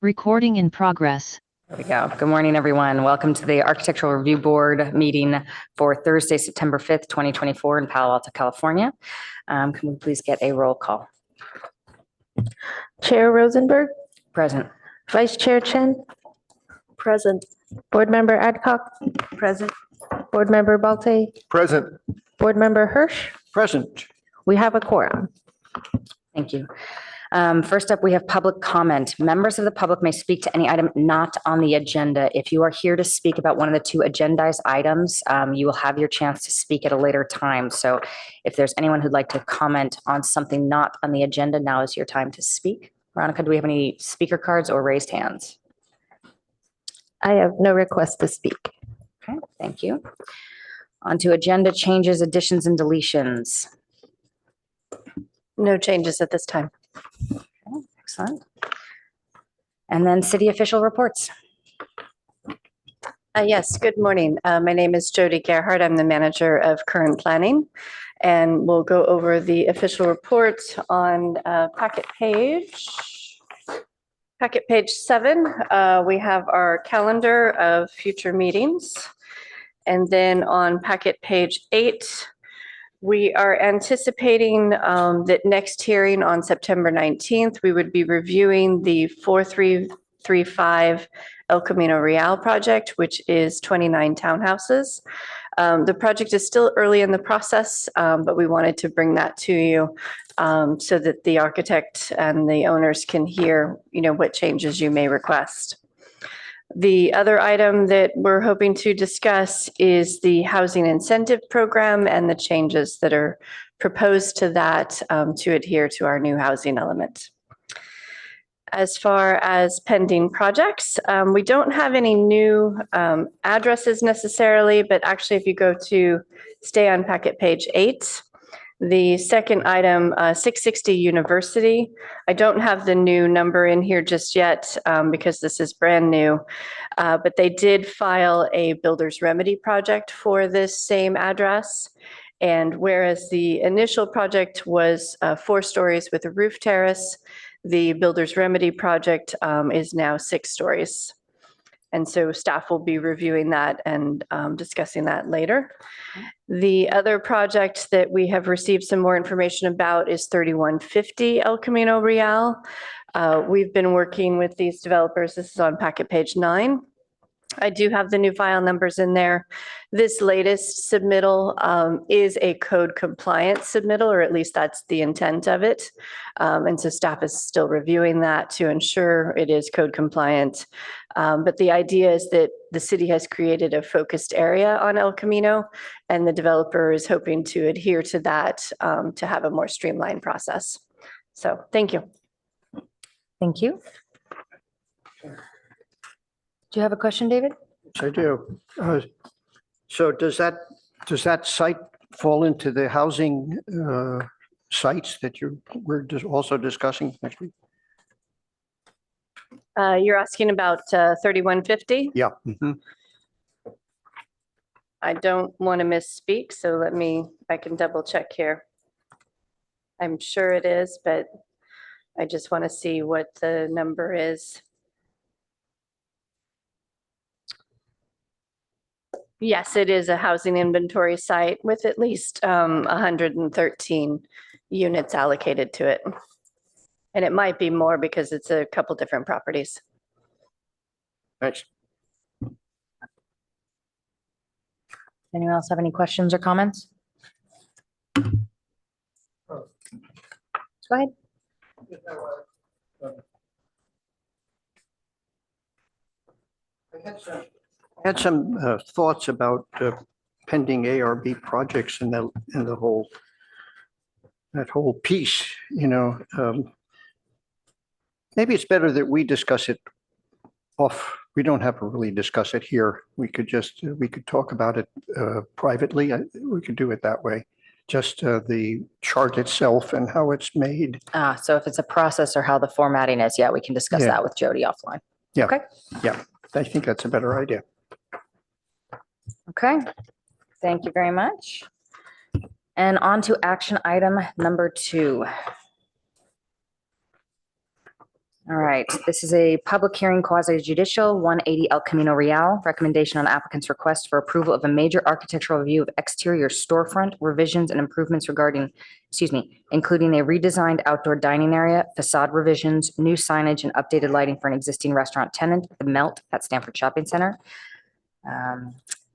Recording in progress. There we go. Good morning, everyone. Welcome to the Architectural Review Board meeting for Thursday, September 5th, 2024 in Palo Alto, California. Can we please get a roll call? Chair Rosenberg, Present. Vice Chair Chen, Present. Board Member Adcock, Present. Board Member Balte, Present. Board Member Hirsch. Present. We have a quorum. Thank you. First up, we have public comment. Members of the public may speak to any item not on the agenda. If you are here to speak about one of the two agendized items, you will have your chance to speak at a later time. So if there's anyone who'd like to comment on something not on the agenda, now is your time to speak. Veronica, do we have any speaker cards or raised hands? I have no request to speak. Okay, thank you. On to agenda changes, additions, and deletions. No changes at this time. Okay, excellent. And then city official reports. Yes, good morning. My name is Jody Gerhardt. I'm the manager of current planning. And we'll go over the official report on packet page 7. We have our calendar of future meetings. And then on packet page 8, we are anticipating that next hearing on September 19th, we would be reviewing the 4335 El Camino Real project, which is 29 townhouses. The project is still early in the process, but we wanted to bring that to you so that the architect and the owners can hear, what changes you may request. The other item that we're hoping to discuss is the housing incentive program and the changes that are proposed to that to adhere to our new housing element. As far as pending projects, we don't have any new addresses necessarily, but actually if you go to stay on packet page 8, the second item, 660 University. I don't have the new number in here just yet because this is brand new, but they did file a builder's remedy project for this same address. And whereas the initial project was 4 stories with a roof terrace, the builder's remedy project is now 6 stories. And so staff will be reviewing that and discussing that later. The other project that we have received some more information about is 3150 El Camino Real. We've been working with these developers. This is on packet page 9. I do have the new file numbers in there. This latest submittal is a code compliant submittal, or at least that's the intent of it. And so staff is still reviewing that to ensure it is code compliant. But the idea is that the city has created a focused area on El Camino, and the developer is hoping to adhere to that to have a more streamlined process. So thank you. Thank you. Do you have a question, David? Yes, I do. So does that site fall into the housing sites that we're also discussing next week? You're asking about 3150? Yeah. Mm-hmm. I don't want to misspeak, so I can double check here. I'm sure it is, but I just want to see what the number is. Yes, it is a housing inventory site with at least 113 units allocated to it. And it might be more because it's a couple different properties. Thanks. Anyone else have any questions or comments? Go ahead. I had some thoughts about pending ARB projects and that whole piece. Maybe it's better that we discuss it off. We don't have to really discuss it here. We could talk about it privately. We could do it that way. Just the chart itself and how it's made. So if it's a process or how the formatting is, yeah, we can discuss that with Jody offline. Yeah. Okay. Yeah, I think that's a better idea. Okay. Thank you very much. And on to action item number 2. All right, this is a public hearing quasi judicial, 180 El Camino Real. Recommendation on applicant's request for approval of a major architectural review of exterior storefront revisions and improvements including a redesigned outdoor dining area, facade revisions, new signage, and updated lighting for an existing restaurant tenant, The Melt at Stanford Shopping Center.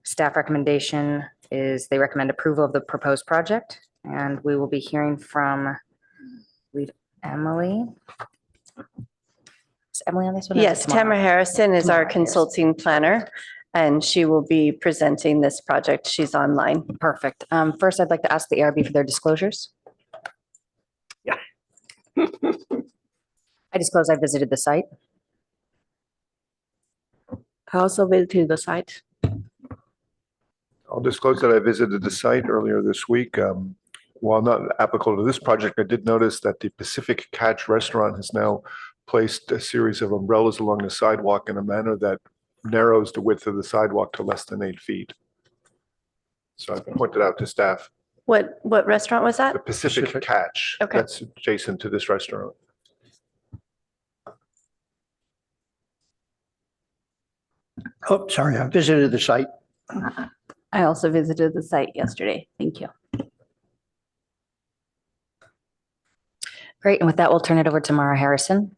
Staff recommendation is they recommend approval of the proposed project, and we will be hearing from, I believe, Emily. Is Emily on this one? or is it Yes, tomorrow? Tamara Harrison is our Tamara Harrison. consulting planner, and she will be presenting this project. She's online. Perfect. First, I'd like to ask the ARB for their disclosures. Yeah. I disclose I visited the site. I also visited the site. I'll disclose that I visited the site earlier this week. While not applicable to this project, I did notice that the Pacific Catch restaurant has now placed a series of umbrellas along the sidewalk in a manner that narrows the width of the sidewalk to less than 8 feet. So I pointed out to staff, What restaurant was the that? Pacific Catch, Okay. that's adjacent to this restaurant. Oh, sorry, I visited the site. I also visited the site yesterday. Thank you. Great. And with that, we'll turn it over to Mara Harrison.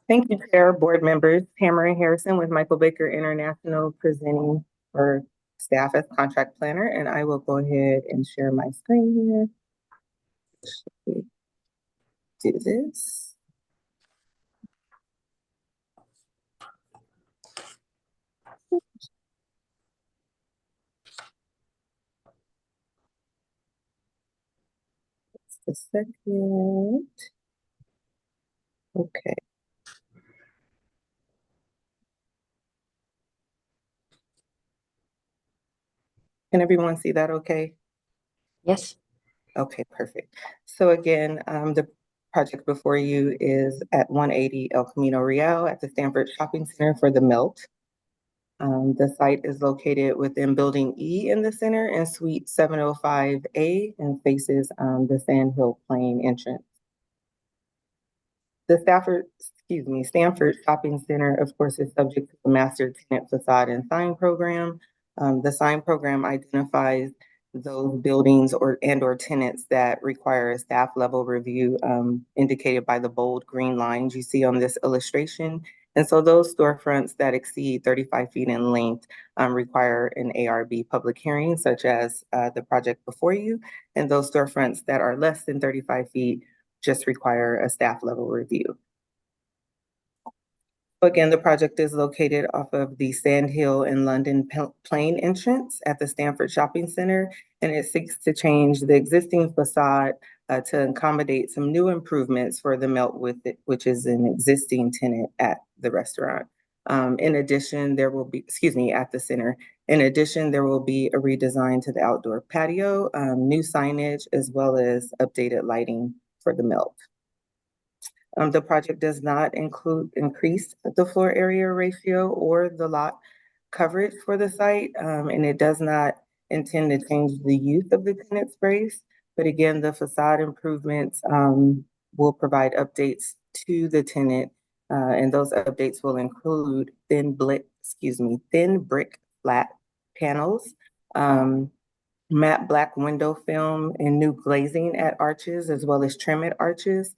Thank you, Chair, board members. Tamara Harrison with Michael Baker International presenting for staff as contract planner, and I will go ahead and share my screen here. Do this. Just a second. Okay. Can everyone see that okay? Yes. Okay, perfect. So again, the project before you is at 180 El Camino Real at the Stanford Shopping Center for The Melt. The site is located within Building E in the center and Suite 705A and faces the Sand Hill Plain entrance. The Stanford Shopping Center, of course, is subject to the Master Tenant Facade and Sign Program. The sign program identifies those buildings or tenants that require a staff level review, indicated by the bold green lines you see on this illustration. And so those storefronts that exceed 35 feet in length require an ARB public hearing, such as the project before you. And those storefronts that are less than 35 feet just require a staff level review. Again, the project is located off of the Sand Hill and London Plain entrance at the Stanford Shopping Center, and it seeks to change the existing facade to accommodate some new improvements for the Melt which is an existing tenant at the restaurant. In addition, there will be, at the center. In addition, there will be a redesign to the outdoor patio, new signage, as well as updated lighting for the Melt. The project does not increase the floor area ratio or the lot coverage for the site, and it does not intend to change the use of the tenant space. But again, the facade improvements will provide updates to the tenant, and those updates will include thin brick flat panels, matte black window film, and new glazing at arches, as well as trim at arches.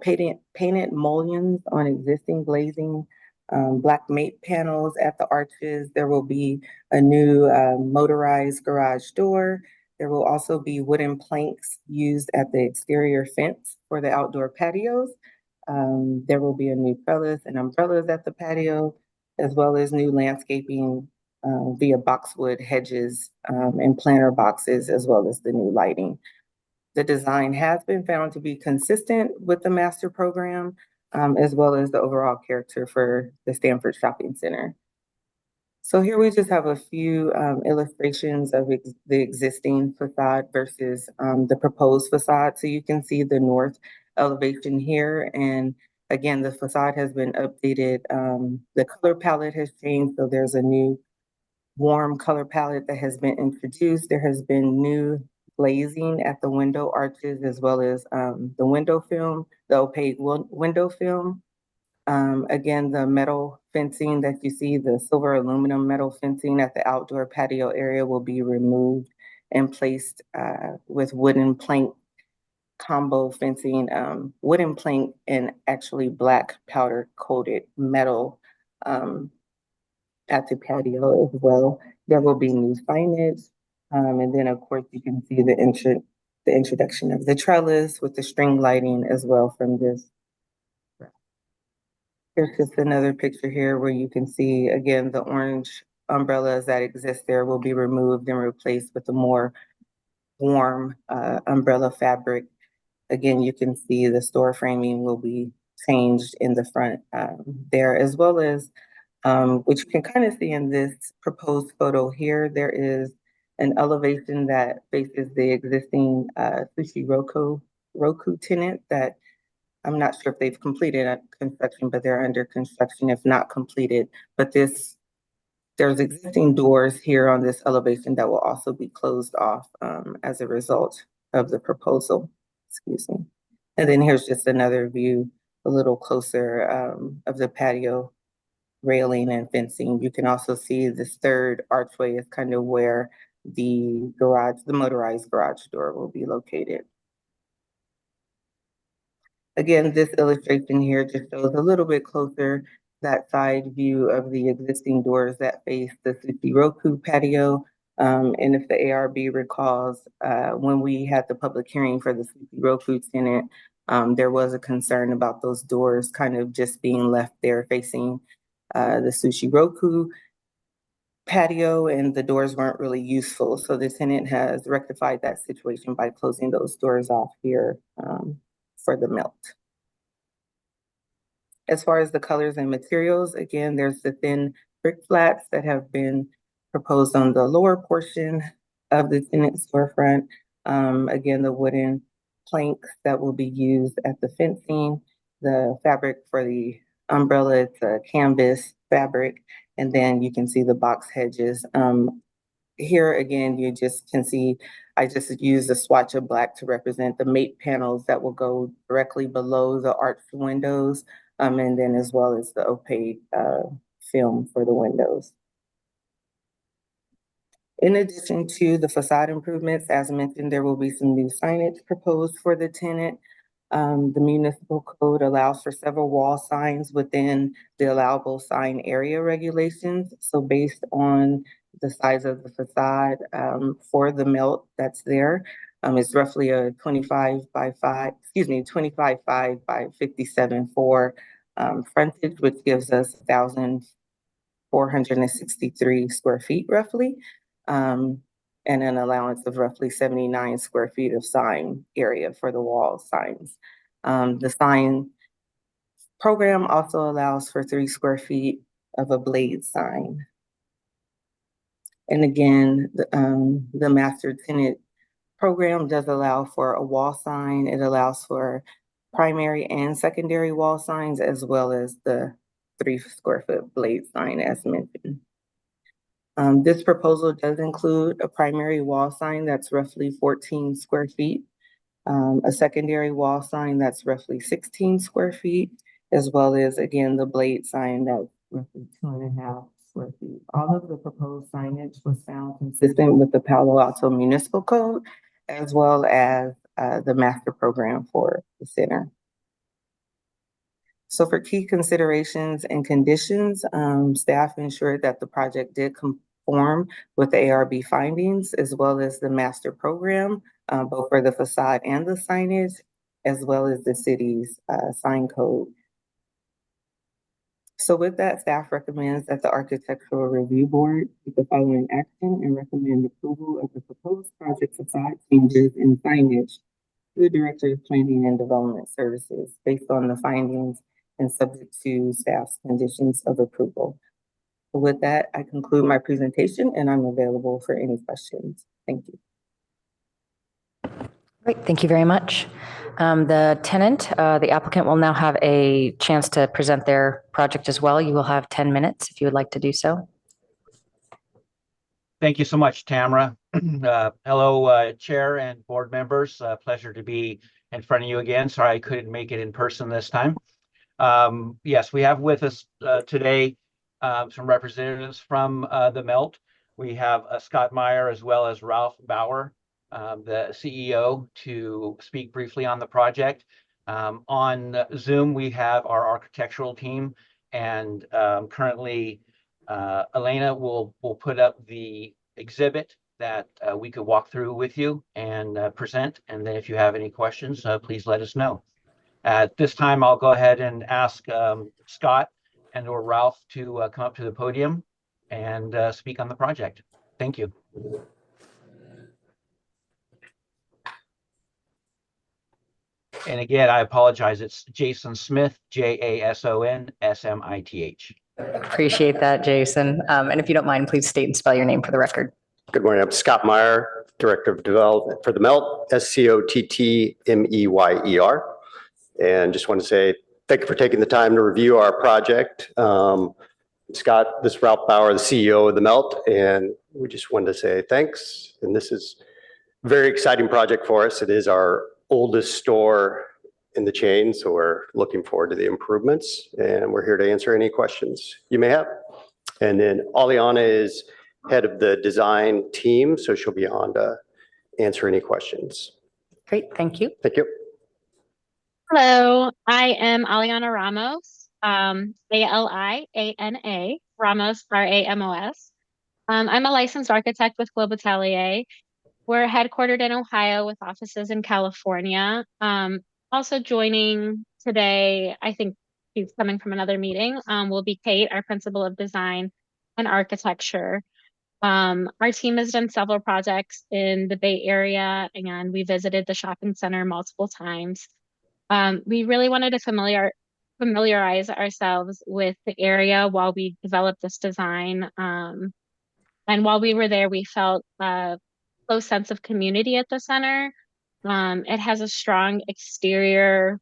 Painted mullions on existing glazing, black mate panels at the arches. There will be a new motorized garage door. There will also be wooden planks used at the exterior fence for the outdoor patios. There will be a new trellis and umbrellas at the patio, as well as new landscaping via boxwood hedges and planter boxes, as well as the new lighting. The design has been found to be consistent with the master program, as well as the overall character for the Stanford Shopping Center. So here we just have a few illustrations of the existing facade versus the proposed facade. So you can see the north elevation here. And again, the facade has been updated. The color palette has changed. So there's a new warm color palette that has been introduced. There has been new glazing at the window arches as well as the window film, the opaque window film. Again, the metal fencing that you see, the silver aluminum metal fencing at the outdoor patio area will be removed and placed with wooden plank combo fencing, wooden plank and actually black powder coated metal at the patio as well. There will be new signage. And then of course you can see the introduction of the trellis with the string lighting as well from this. Here's just another picture here where you can see, again, the orange umbrellas that exist there will be removed and replaced with a more warm umbrella fabric. Again, you can see the store framing will be changed in the front there, as well as, which you can kind of see in this proposed photo here, there is an elevation that faces the existing Sushi Roku tenant that I'm not sure if they've completed construction, but they're under construction if not completed. But there's existing doors here on this elevation that will also be closed off as a result of the proposal. Excuse me. And then here's just another view a little closer of the patio railing and fencing. You can also see this third archway is kind of where the motorized garage door will be located. Again, this illustration here just shows a little bit closer that side view of the existing doors that face the Sushi Roku patio. And if the ARB recalls, when we had the public hearing for the Sushi Roku tenant, there was a concern about those doors kind of just being left there facing the Sushi Roku patio, and the doors weren't really useful. So the tenant has rectified that situation by closing those doors off here for the melt. As far as the colors and materials, again, there's the thin brick flats that have been proposed on the lower portion of the tenant storefront. Again, the wooden planks that will be used at the fencing, the fabric for the umbrella, it's a canvas fabric, and then you can see the box hedges. Here again, you just can see, I just used a swatch of black to represent the mate panels that will go directly below the arched windows, and then as well as the opaque film for the windows. In addition to the facade improvements, as mentioned, there will be some new signage proposed for the tenant. The municipal code allows for several wall signs within the allowable sign area regulations. So based on the size of the facade for the melt that's there, it's roughly a 25 by 5 by 57 for frontage, which gives us 1,463 square feet roughly. And an allowance of roughly 79 square feet of sign area for the wall signs. The sign program also allows for 3 square feet of a blade sign. And again, the master tenant program does allow for a wall sign. It allows for primary and secondary wall signs, as well as the 3 square foot blade sign as mentioned. This proposal does include a primary wall sign that's roughly 14 square feet, a secondary wall sign that's roughly 16 square feet, as well as, again, the blade sign that's roughly 2.5 square feet. All of the proposed signage was found consistent with the Palo Alto Municipal Code, as well as the master program for the center. So for key considerations and conditions, staff ensured that the project did conform with the ARB findings, as well as the master program, both for the facade and the signage, as well as the city's sign code. So with that, staff recommends that the Architectural Review Board take the following action and recommend approval of the proposed project facade changes and signage to the Director of Planning and Development Services based on the findings and subject to staff's conditions of approval. So with that, I conclude my presentation and I'm available for any questions. Thank you. Great, thank you very much. The tenant, the applicant will now have a chance to present their project as well. You will have 10 minutes if you would like to do so. Thank you so much, Tamara. Hello, Chair and board members. Pleasure to be in front of you again. Sorry I couldn't make it in person this time. Yes, we have with us today some representatives from the MELT. We have Scott Meyer as well as Ralph Bauer, the CEO, to speak briefly on the project. On Zoom, we have our architectural team, and currently Elena will put up the exhibit that we could walk through with you and present. And then if you have any questions, please let us know. At this time, I'll go ahead and ask Scott and or Ralph to come up to the podium and speak on the project. Thank you. And again, I apologize. It's Jason Smith, Jason Smith. Appreciate that, Jason. And if you don't mind, please state and spell your name for the record. Good morning. I'm Scott Meyer, Director of Development for the MELT, SCOTTMEYER. And just want to say thank you for taking the time to review our project. Scott, this is Ralph Bauer, the CEO of the MELT, and we just wanted to say thanks. And this is a very exciting project for us. It is our oldest store in the chain, so we're looking forward to the improvements, and we're here to answer any questions you may have. And then Aliana is head of the design team, so she'll be on to answer any questions. Great, thank you. Thank you. Hello, I am Aliana Ramos, Aliana Ramos, Ramos. I'm a licensed architect with Global Atelier. We're headquartered in Ohio with offices in California. Also joining today, I think she's coming from another meeting, will be Kate, our principal of design and architecture. Our team has done several projects in the Bay Area, and we visited the shopping center multiple times. We really wanted to familiarize ourselves with the area while we developed this design. And while we were there, we felt a close sense of community at the center. It has a strong exterior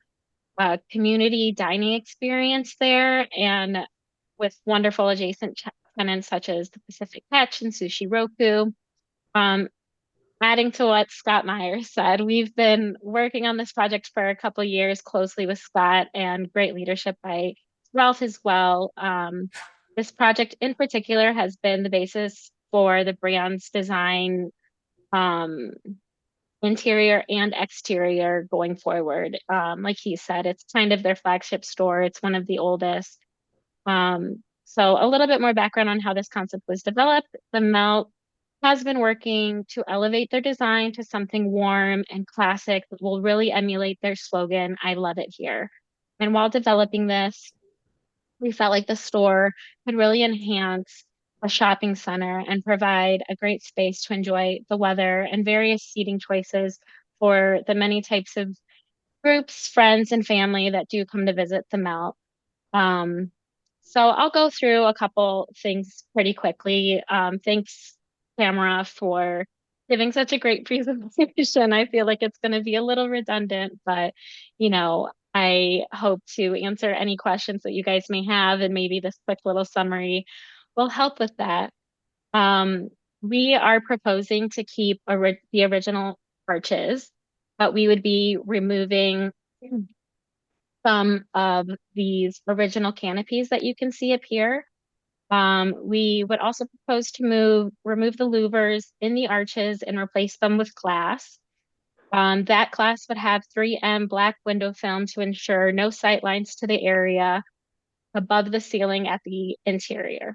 community dining experience there, and with wonderful adjacent tenants such as the Pacific Catch and Sushi Roku. Adding to what Scott Meyer said, we've been working on this project for a couple years closely with Scott, and great leadership by Ralph as well. This project in particular has been the basis for the brand's design, interior and exterior going forward. Like he said, it's kind of their flagship store. It's one of the oldest. So a little bit more background on how this concept was developed. The MELT has been working to elevate their design to something warm and classic that will really emulate their slogan, "I love it here." And while developing this, we felt like the store could really enhance a shopping center and provide a great space to enjoy the weather and various seating choices for the many types of groups, friends, and family that do come to visit the MELT. So I'll go through a couple things pretty quickly. Thanks, Tamara, for giving such a great presentation. I feel like it's going to be a little redundant, but I hope to answer any questions that you guys may have, and maybe this quick little summary will help with that. We are proposing to keep the original arches, but we would be removing some of these original canopies that you can see up here. We would also propose to remove the louvers in the arches and replace them with glass. That glass would have 3M black window film to ensure no sight lines to the area above the ceiling at the interior.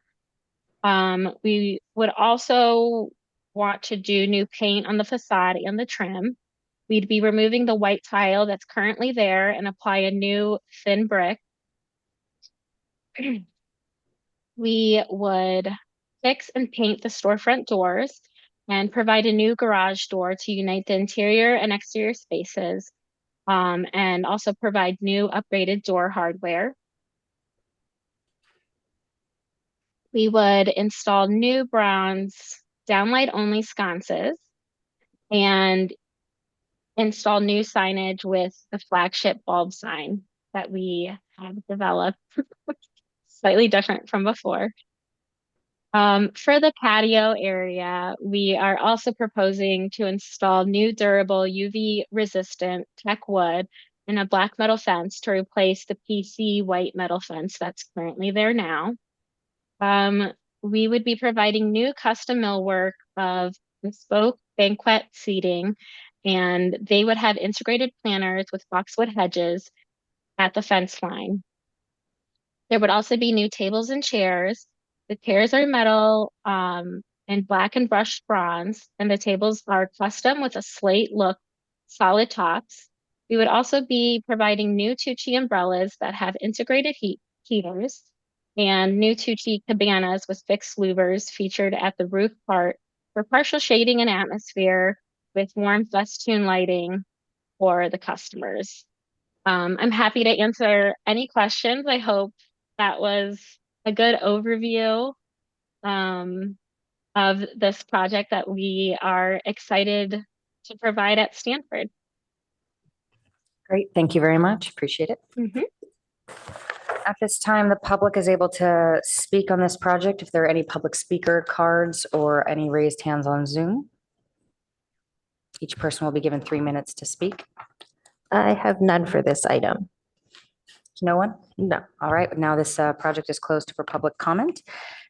We would also want to do new paint on the facade and the trim. We'd be removing the white tile that's currently there and apply a new thin brick. We would fix and paint the storefront doors and provide a new garage door to unite the interior and exterior spaces, and also provide new upgraded door hardware. We would install new bronze downlight only sconces and install new signage with the flagship bulb sign that we have developed, slightly different from before. For the patio area, we are also proposing to install new durable UV resistant tech wood and a black metal fence to replace the PC white metal fence that's currently there now. We would be providing new custom millwork of bespoke banquet seating, and they would have integrated planters with boxwood hedges at the fence line. There would also be new tables and chairs. The chairs are metal and black and brushed bronze, and the tables are custom with a slate look, solid tops. We would also be providing new Tucci umbrellas that have integrated heaters and new Tucci cabanas with fixed louvers featured at the roof part for partial shading and atmosphere with warm festoon lighting for the customers. I'm happy to answer any questions. I hope that was a good overview of this project that we are excited to provide at Stanford. Great, thank you very much. Appreciate it. Mhm. At this time, the public is able to speak on this project if there are any public speaker cards or any raised hands on Zoom. Each person will be given 3 minutes to speak. I have none for this item. No one? No. All right, now this project is closed for public comment,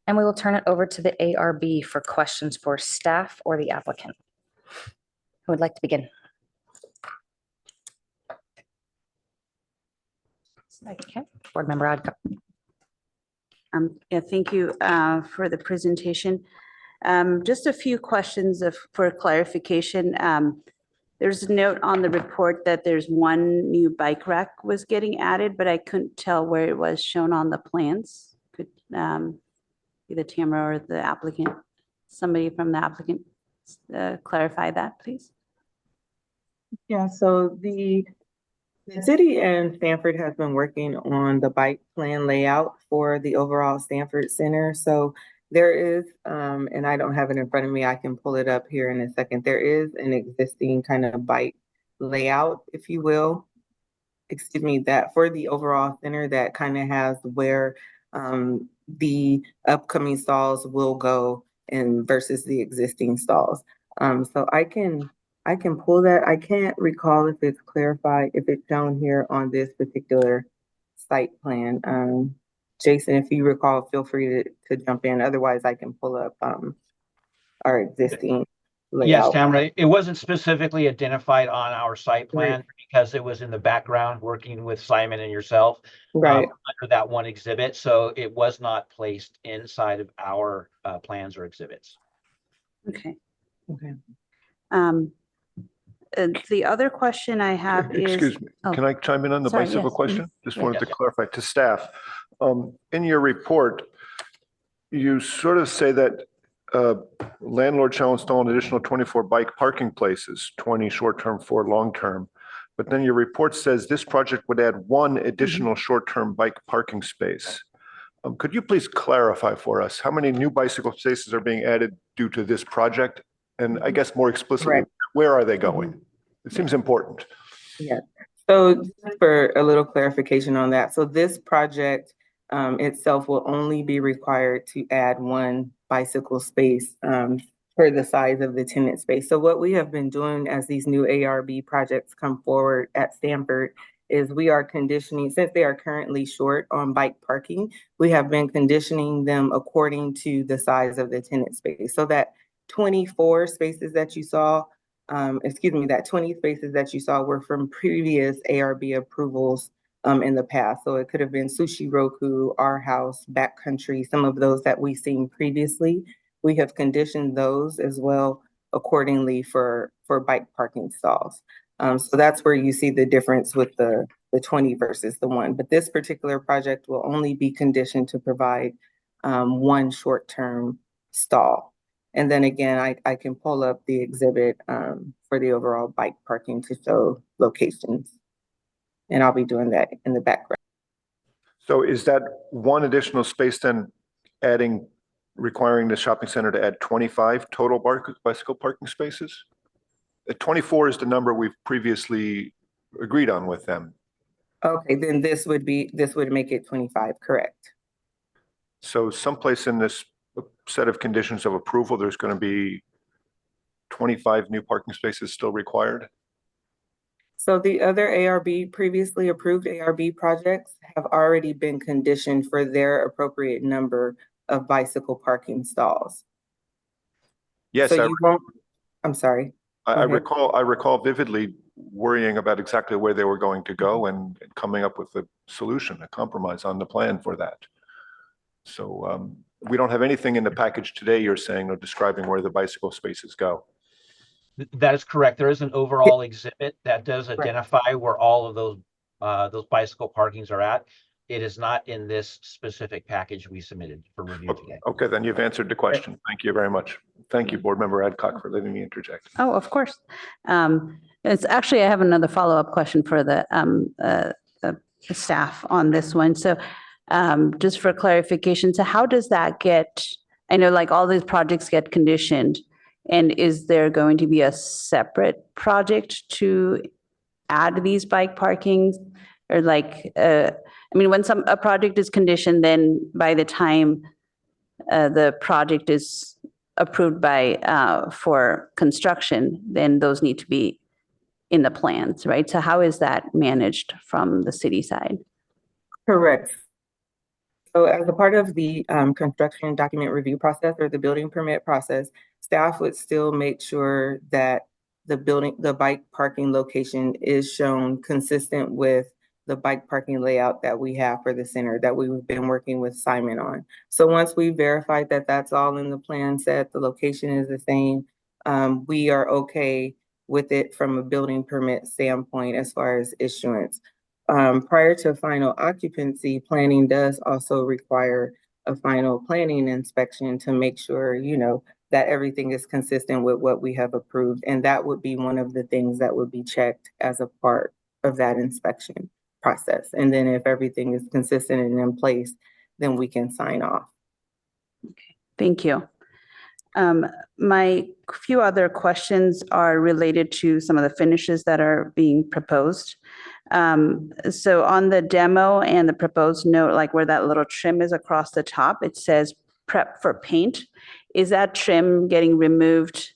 and we will turn it over to the ARB for questions for staff or the applicant. Who would like to begin? Okay, Board Member Adcock. Yeah, thank you for the presentation. Just a few questions for clarification. There's a note on the report that there's one new bike rack was getting added, but I couldn't tell where it was shown on the plans. Could either Tamara or the applicant, somebody from the applicant clarify that, please? Yeah, so the city and Stanford has been working on the bike plan layout for the overall Stanford Center. So there is, and I don't have it in front of me, I can pull it up here in a second. There is an existing kind of bike layout, if you will. Excuse me, that for the overall center that kind of has where the upcoming stalls will go and versus the existing stalls. So I can pull that. I can't recall if it's clarified, if it's shown here on this particular site plan. Jason, if you recall, feel free to jump in. Otherwise, I can pull up our existing layout. Yes, Tamara, it wasn't specifically identified on our site plan because it was in the background working with Simon and yourself Right. under that one exhibit. So it was not placed inside of our plans or exhibits. Okay. Okay. The other question I have is. Excuse me, oh, can I chime in on the sorry, bicycle yes, question? Just Yeah. wanted to clarify to staff. In your report, you sort of say that landlord shall install an additional 24 bike parking places, 20 short-term, 4 long-term. But then your report says this project would add 1 additional short-term bike parking space. Could you please clarify for us how many new bicycle spaces are being added due to this project? And I guess more explicitly, Right. where are they going? It seems important. Yeah. So just for a little clarification on that. So this project itself will only be required to add 1 bicycle space for the size of the tenant space. So what we have been doing as these new ARB projects come forward at Stanford is we are conditioning, since they are currently short on bike parking, we have been conditioning them according to the size of the tenant space. So that 24 spaces that you saw, that 20 spaces that you saw were from previous ARB approvals in the past. So it could have been Sushi Roku, Our House, Backcountry, some of those that we've seen previously. We have conditioned those as well accordingly for bike parking stalls. So that's where you see the difference with the 20 versus the 1. But this particular project will only be conditioned to provide 1 short-term stall. And then again, I can pull up the exhibit for the overall bike parking to show locations. And I'll be doing that in the background. So is that 1 additional space then requiring the shopping center to add 25 total bicycle parking spaces? 24 is the number we've previously agreed on with them. Okay, then this would make it 25, correct? So someplace in this set of conditions of approval, there's going to be 25 new parking spaces still required? So the other ARB, previously approved ARB projects have already been conditioned for their appropriate number of bicycle parking stalls. Yes, So you won't, I'm sorry. I Go ahead. I recall vividly worrying about exactly where they were going to go and coming up with a solution, a compromise on the plan for that. So we don't have anything in the package today, you're saying, or describing where the bicycle spaces go. That is correct. There is an overall exhibit that does Right. identify where all of those bicycle parkings are at. It is not in this specific package we submitted for review today. Okay, then you've answered the question. Thank you very much. Thank you, Board Member Adcock, for letting me interject. Oh, of course. It's actually, I have another follow-up question for the staff on this one. So just for clarification, so how does that get, I know like all these projects get conditioned, and is there going to be a separate project to add these bike parkings? Or like, I mean, when a project is conditioned, then by the time the project is approved for construction, then those need to be in the plans, right? So how is that managed from the city side? Correct. So as a part of the construction document review process or the building permit process, staff would still make sure that the bike parking location is shown consistent with the bike parking layout that we have for the center that we've been working with Simon on. So once we verified that that's all in the plan set, the location is the same, we are okay with it from a building permit standpoint as far as issuance. Prior to final occupancy, planning does also require a final planning inspection to make sure, you know, that everything is consistent with what we have approved. And that would be one of the things that would be checked as a part of that inspection process. And then if everything is consistent and in place, then we can sign off. Okay, thank you. My few other questions are related to some of the finishes that are being proposed. So on the demo and the proposed note, like where that little trim is across the top, it says prep for paint. Is that trim getting removed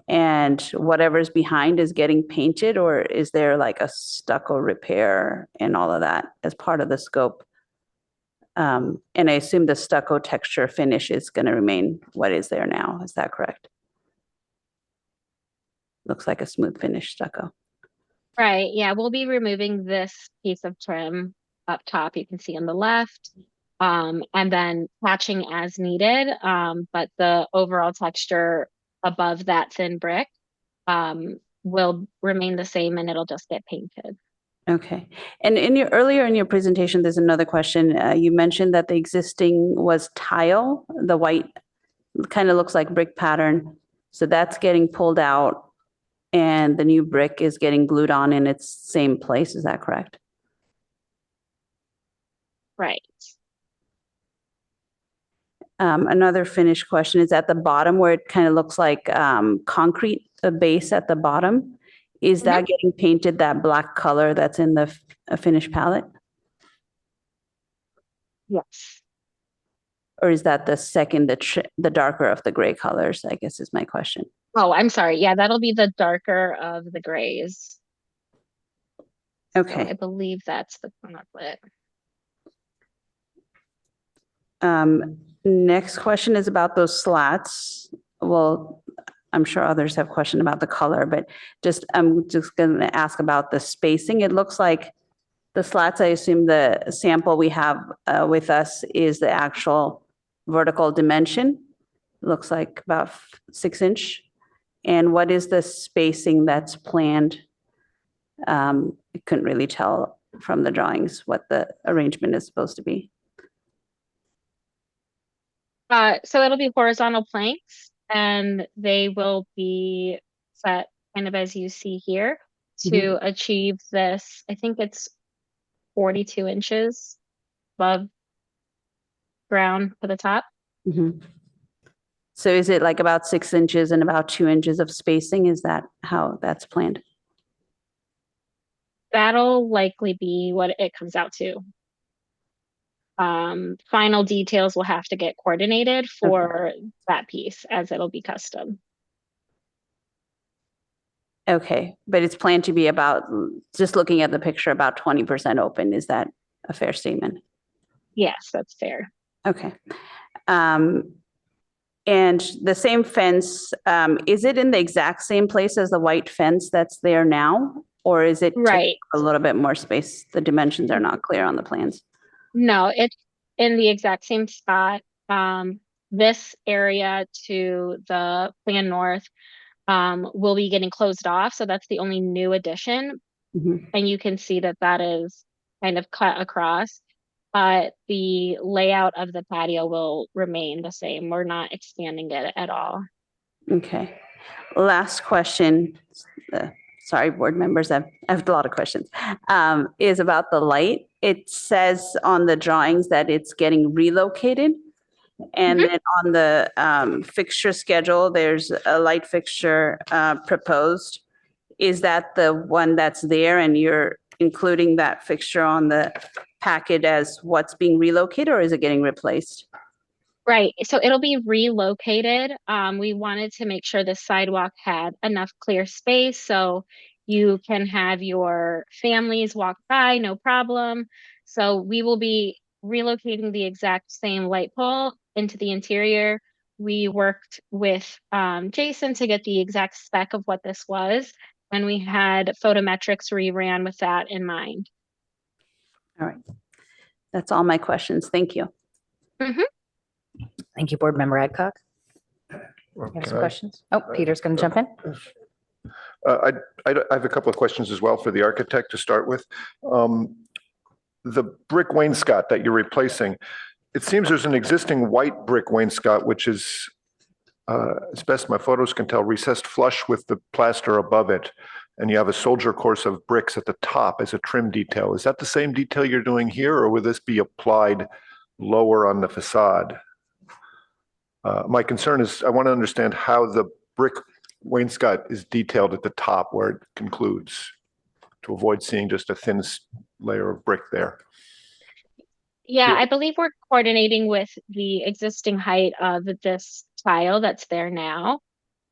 and whatever's behind is getting painted, or is there like a stucco repair and all of that as part of the scope? And I assume the stucco texture finish is going to remain what is there now. Is that correct? Looks like a smooth finish stucco. Right, yeah, we'll be removing this piece of trim up top, you can see on the left, and then patching as needed, but the overall texture above that thin brick will remain the same and it'll just get painted. Okay. And earlier in your presentation, there's another question. You mentioned that the existing was tile, the white kind of looks like brick pattern. So that's getting pulled out and the new brick is getting glued on in its same place. Is that correct? Right. Another finish question is at the bottom where it kind of looks like concrete, the base at the bottom. Is that getting painted that black color that's in the finish palette? Yes. Or is that the second, the darker of the gray colors, I guess is my question. Oh, I'm sorry. Yeah, that'll be the darker of the grays. Okay. So I believe that's the chocolate. Next question is about those slats. Well, I'm sure others have question about the color, but I'm just going to ask about the spacing. It looks like the slats, I assume the sample we have with us is the actual vertical dimension. Looks like about 6 inch. And what is the spacing that's planned? I couldn't really tell from the drawings what the arrangement is supposed to be. So it'll be horizontal planks and they will be set kind of as you see here to achieve this. I think it's 42 inches above ground for the top. So is it like about 6 inches and about 2 inches of spacing? Is that how that's planned? That'll likely be what it comes out to. final details will have to get coordinated for that piece as it'll be custom. Okay, but it's planned to be about, just looking at the picture, about 20% open. Is that a fair statement? Yes, that's fair. Okay. And the same fence, is it in the exact same place as the white fence that's there now? Or is it Right. a little bit more space? The dimensions are not clear on the plans. No, it's in the exact same spot. This area to the plan north will be getting closed off. So that's the only new addition. Mhm. And you can see that that is kind of cut across. But the layout of the patio will remain the same. We're not expanding it at all. Okay. Last question. Sorry, board members, I have a lot of questions. Is about the light. It says on the drawings that it's getting relocated. And then on the fixture schedule, there's a light fixture proposed. Is that the one that's there and you're including that fixture on the packet as what's being relocated, or is it getting replaced? Right. So it'll be relocated. We wanted to make sure the sidewalk had enough clear space so you can have your families walk by, no problem. So we will be relocating the exact same light pole into the interior. We worked with Jason to get the exact spec of what this was, and we had photometrics reran with that in mind. All right. That's all my questions. Thank you. Thank you, Board Member Adcock. Well, You have can some I- questions? Oh, Peter's going to jump in. I have a couple of questions as well for the architect to start with. The brick wainscot that you're replacing, it seems there's an existing white brick wainscot, which is, as best my photos can tell, recessed flush with the plaster above it. And you have a soldier course of bricks at the top as a trim detail. Is that the same detail you're doing here, or will this be applied lower on the facade? My concern is I want to understand how the brick wainscot is detailed at the top where it concludes to avoid seeing just a thin layer of brick there. Yeah, Sure. I believe we're coordinating with the existing height of this tile that's there now.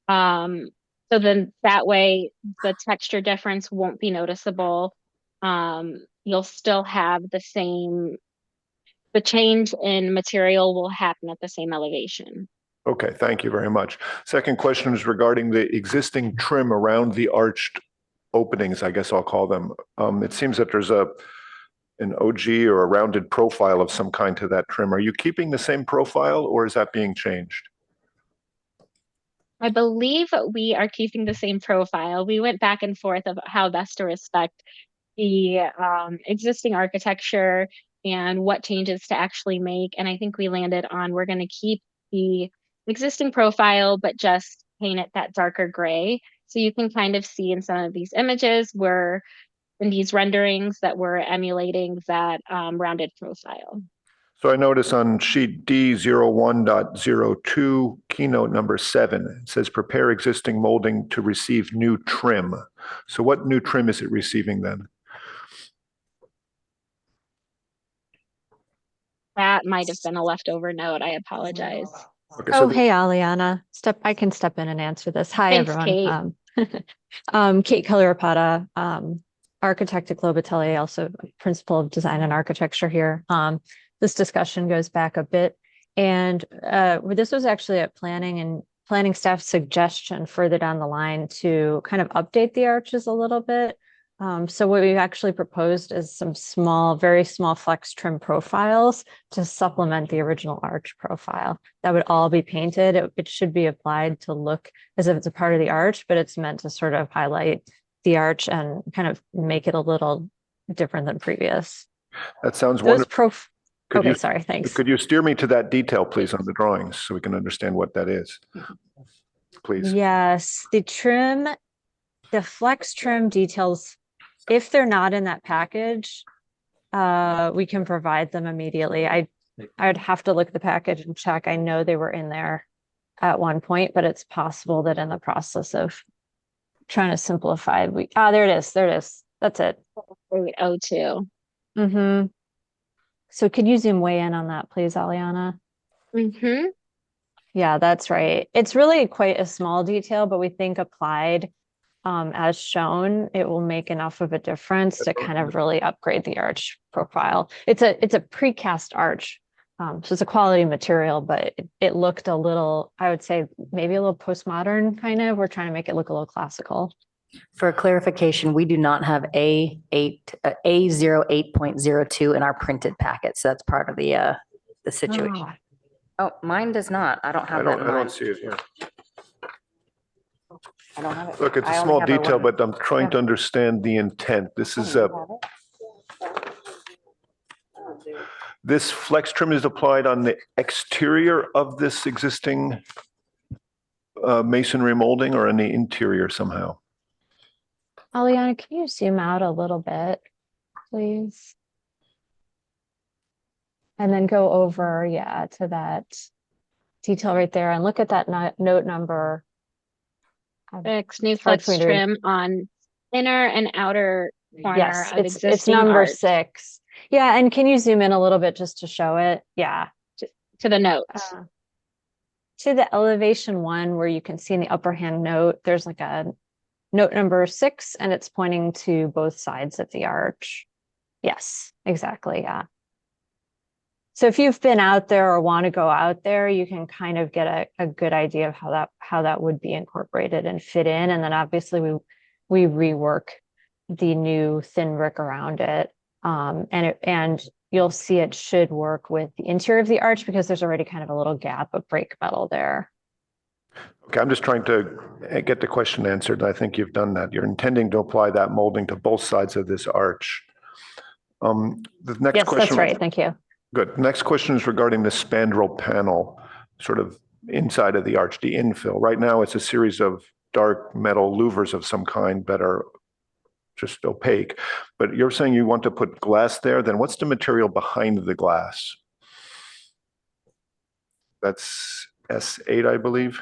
So then that way the texture difference won't be noticeable. You'll still have the change in material will happen at the same elevation. Okay, thank you very much. Second question is regarding the existing trim around the arched openings, I guess I'll call them. It seems that there's an OG or a rounded profile of some kind to that trim. Are you keeping the same profile or is that being changed? I believe we are keeping the same profile. We went back and forth of how best to respect the existing architecture and what changes to actually make. And I think we landed on we're going to keep the existing profile, but just paint it that darker gray. So you can kind of see in some of these images where in these renderings that we're emulating that rounded profile. So I notice on sheet D01.02, keynote number 7, it says prepare existing molding to receive new trim. So what new trim is it receiving then? That might have been a leftover note. I apologize. Okay, Oh, hey, Aliana. I can step in and answer this. Hi, Thanks, everyone. Kate. Kate Colorapata, architect at Globatelli, also principal of design and architecture here. This discussion goes back a bit, and this was actually a planning staff suggestion further down the line to kind of update the arches a little bit. So what we've actually proposed is some very small flex trim profiles to supplement the original arch profile. That would all be painted. It should be applied to look as if it's a part of the arch, but it's meant to sort of highlight the arch and kind of make it a little different than previous. that sounds wonderful. Okay, sorry, thanks. Could you steer me to that detail, please, on the drawings so we can understand what that is? Please. Yes, the flex trim details, if they're not in that package, we can provide them immediately. I'd have to look at the package and check. I know they were in there at one point, but it's possible that in the process of trying to simplify, there it is. That's it. 0802. So could you zoom way in on that, please, Aliana? Mm-hmm. Yeah, that's right. It's really quite a small detail, but we think applied as shown, it will make enough of a difference to kind of really upgrade the arch profile. It's a precast arch. So it's a quality material, but it looked a little, I would say maybe a little postmodern kind of. We're trying to make it look a little classical. For clarification, we do not have A08.02 in our printed packet. So that's part of the situation. Oh, mine does not. I don't I have that in don't mine. see it here. I don't have it. Look, it's I a only small have our detail, one. but I'm trying to understand the intent. This is Oh, a, you have it? this flex trim is applied on the exterior of this existing masonry molding or on the interior somehow? Aliana, can you zoom out a little bit, please? And then go over, yeah, to that detail right there and look at that note number. Fix new It's hard flex for me to read. trim on inner and outer corner Yes, of it's existing number arch 6. Yeah, and can you zoom in a little bit just to show it? Yeah. to the notes. To the elevation 1 where you can see in the upper hand note, there's like a note number 6 and it's pointing to both sides of the arch. Yes, exactly. Yeah. So if you've been out there or want to go out there, you can kind of get a good idea of how that would be incorporated and fit in. And then obviously we rework the new thin brick around it. And you'll see it should work with the interior of the arch because there's already kind of a little gap of break metal there. Okay, I'm just trying to get the question answered. I think you've done that. You're intending to apply that molding to both sides of this arch. The next Yes, question. that's right. Thank you. Good. Next question is regarding the spandrel panel, sort of inside of the arch, the infill. Right now, it's a series of dark metal louvers of some kind that are just opaque. But you're saying you want to put glass there, then what's the material behind the glass? That's S8, I believe.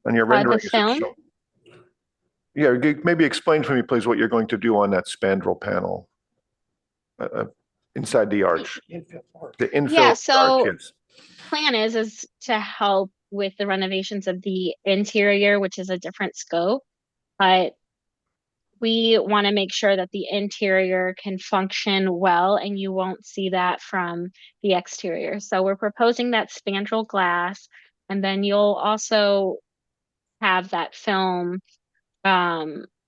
And your rendering The film? Yeah, maybe explain for me, please, what you're going to do on that spandrel panel inside the arch. The infill. Yeah, so arch, yes. plan is to help with the renovations of the interior, which is a different scope, but we want to make sure that the interior can function well and you won't see that from the exterior. So we're proposing that spandrel glass, and then you'll also have that film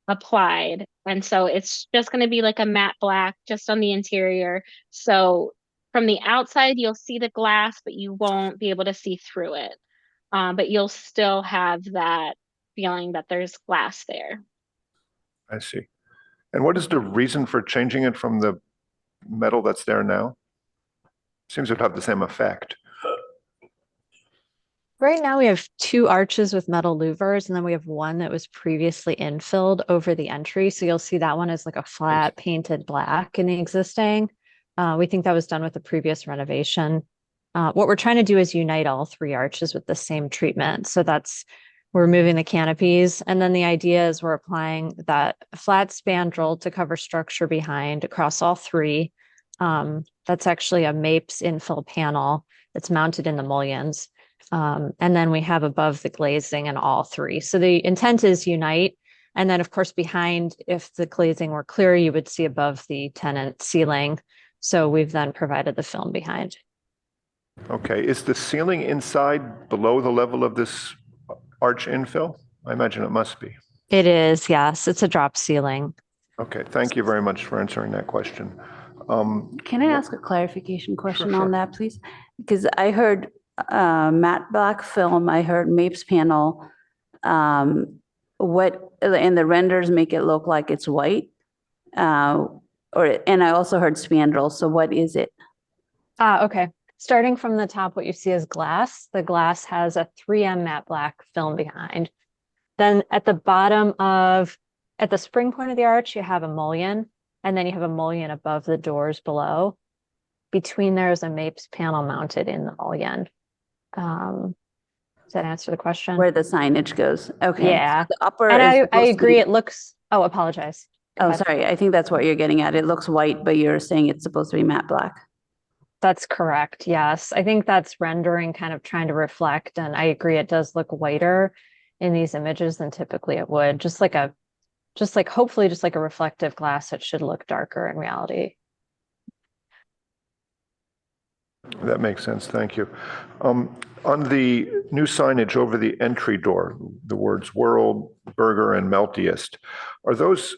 applied. And so it's just going to be like a matte black just on the interior. So from the outside, you'll see the glass, but you won't be able to see through it. But you'll still have that feeling that there's glass there. I see. And what is the reason for changing it from the metal that's there now? Seems to have the same effect. Right now we have 2 arches with metal louvers, and then we have one that was previously infilled over the entry. So you'll see that one is like a flat painted black in the existing. We think that was done with the previous renovation. What we're trying to do is unite all 3 arches with the same treatment. So we're removing the canopies. And then the idea is we're applying that flat spandrel to cover structure behind across all 3. That's actually a MAPES infill panel that's mounted in the mullions. And then we have above the glazing in all 3. So the intent is unite. And then of course, behind, if the glazing were clear, you would see above the tenant ceiling. So we've then provided the film behind. Okay, is the ceiling inside below the level of this arch infill? I imagine it must be. It is, yes. It's a drop ceiling. Okay, thank you very much for answering that question. Can I ask a clarification question Sure. on that, please? Because I heard matte black film, I heard MAPES panel. And the renders make it look like it's white. And I also heard spandrel. So what is it? Okay. Starting from the top, what you see is glass. The glass has a 3M matte black film behind. Then at the bottom at the spring point of the arch, you have a mullion, and then you have a mullion above the doors below. Between there is a MAPES panel mounted in the mullion. Does that answer the question? Where the signage goes. Okay. Yeah. The upper And is I supposed to agree. be- It looks, apologize. Go Oh, ahead. sorry. I think that's what you're getting at. It looks white, but you're saying it's supposed to be matte black. That's correct. Yes. I think that's rendering kind of trying to reflect, and I agree it does look whiter in these images than typically it would. Hopefully just like a reflective glass, it should look darker in reality. That makes sense. Thank you. On the new signage over the entry door, the words World, Burger, and Meltiest, are those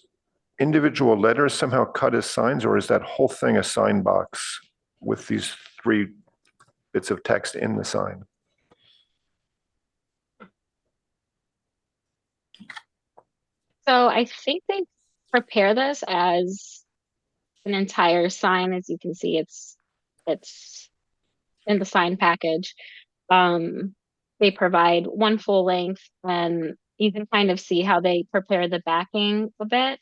individual letters somehow cut as signs, or is that whole thing a sign box with these 3 bits of text in the sign? So I think they prepare this as an entire sign. As you can see, it's in the sign package. They provide one full length, and you can kind of see how they prepare the backing a bit.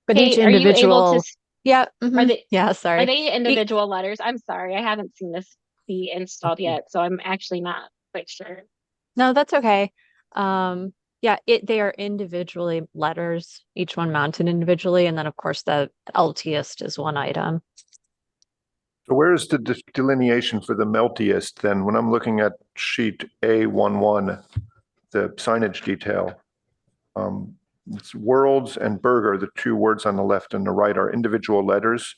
But Kate, each are you able to? individual, yeah, Are they yeah, are sorry. they individual letters? I'm sorry, I haven't seen this be installed yet, so I'm actually not quite sure. No, that's okay. Yeah, they are individually letters, each one mounted individually, and then of course the LTist is one item. So where is the delineation for the Meltiest then? When I'm looking at sheet A11, the signage detail, it's Worlds and Burger, the 2 words on the left and the right are individual letters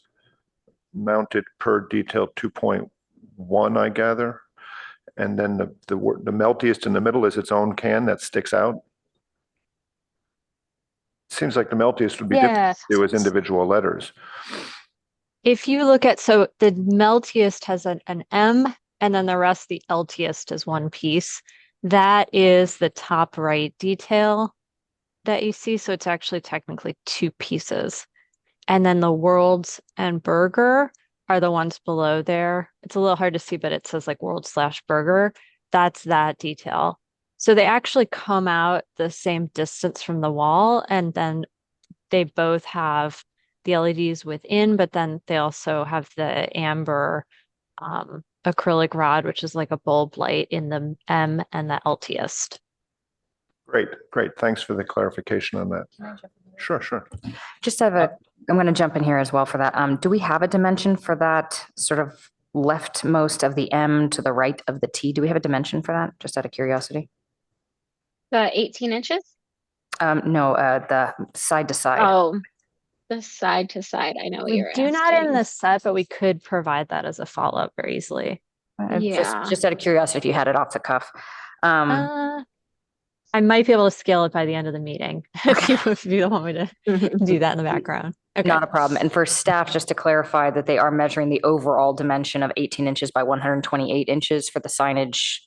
mounted per detail 2.1, I gather. And then the Meltiest in the middle is its own can that sticks out. Seems like the Meltiest would be difficult to do as individual letters. If you look at, so the Meltiest has an M, and then the rest, the LTist is one piece. That is the top right detail that you see. So it's actually technically 2 pieces. And then the Worlds and Burger are the ones below there. It's a little hard to see, but it says like World/Burger. That's that detail. So they actually come out the same distance from the wall, and then they both have the LEDs within, but then they also have the amber acrylic rod, which is like a bulb light in the M and the LTist. Great. Thanks for the clarification on that. Sure. Just have I'm going to jump in here as well for that. Do we have a dimension for that sort of leftmost of the M to the right of the T? Do we have a dimension for that? Just out of curiosity. The 18 inches? No, the side to side. Oh, the side to side. I know what We you're do not in asking. the set, but we could provide that as a follow-up very easily. Yeah. Just out of curiosity, if you had it off the cuff. I might be able to scale it by the end of the meeting if you want me to do that in the background. Okay. Not a problem. And for staff, just to clarify that they are measuring the overall dimension of 18 inches by 128 inches for the signage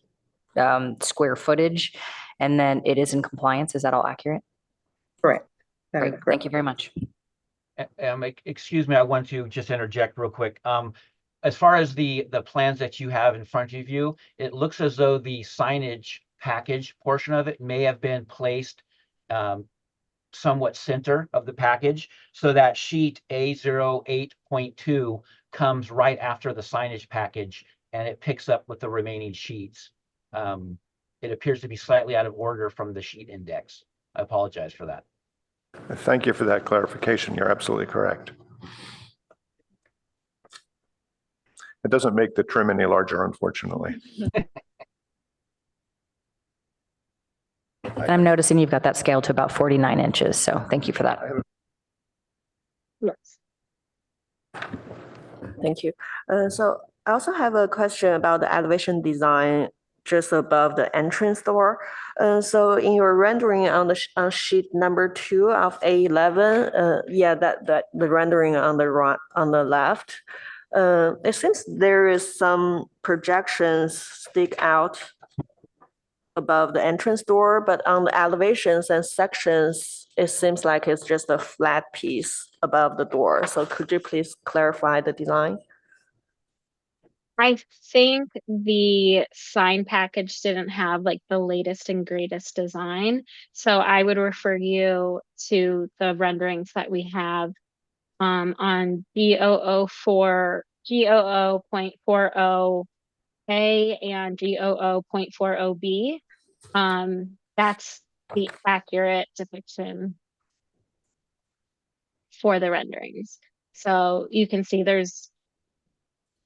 square footage. And then it is in compliance. Is that all accurate? Correct. That Great. is correct. Thank you very much. Excuse me, I want to just interject real quick. As far as the plans that you have in front of you, it looks as though the signage package portion of it may have been placed somewhat center of the package, so that sheet A08.2 comes right after the signage package, and it picks up with the remaining sheets. It appears to be slightly out of order from the sheet index. I apologize for that. Thank you for that clarification. You're absolutely correct. It doesn't make the trim any larger, unfortunately. And I'm noticing you've got that scale to about 49 inches. So thank you for that. Yes. Thank you. So I also have a question about the elevation design just above the entrance door. So in your rendering on the on sheet number 2 of A11, that the rendering on the left, it seems there is some projections stick out above the entrance door, but on the elevations and sections, it seems like it's just a flat piece above the door. So could you please clarify the design? I think the sign package didn't have like the latest and greatest design. So I would refer you to the renderings that we have on GOO.40A and GOO.40B. That's the accurate depiction for the renderings. So you can see there's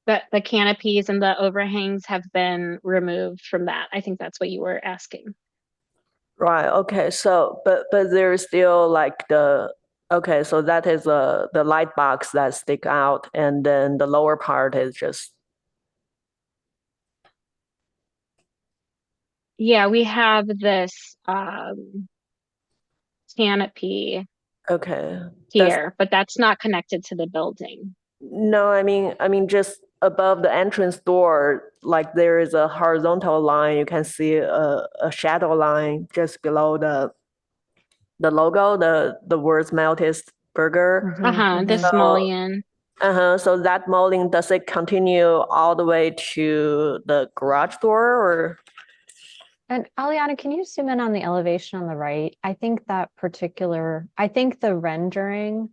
the canopies and the overhangs have been removed from that. I think that's what you were asking. Right, okay, so, but there's still like okay, so that is the light box that stick out, and then the lower part is just, Yeah, we have this canopy okay. here, but that's not connected to the building. No, I mean, just above the entrance door, like there is a horizontal line, you can see a shadow line just below the logo, the words Maltese Burger. Uh-huh, this So- mullion. So that molding, does it continue all the way to the garage door or? And Aliana, can you zoom in on the elevation on the right? I think the rendering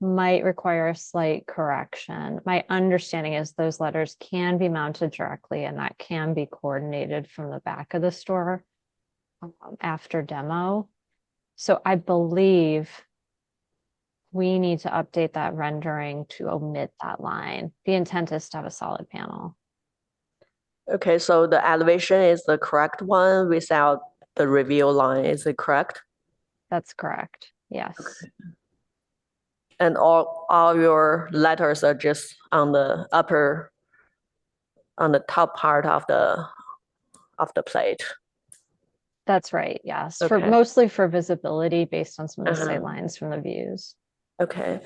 might require a slight correction. My understanding is those letters can be mounted directly and that can be coordinated from the back of the store after demo. So I believe we need to update that rendering to omit that line. The intent is to have a solid panel. Okay, so the elevation is the correct one without the reveal line, is it correct? That's correct. Yes. Okay. And all your letters are just on the top part of the plate. That's right. Yes. Okay. Mostly for visibility based on some of the sight Uh-huh. lines from the views. Okay.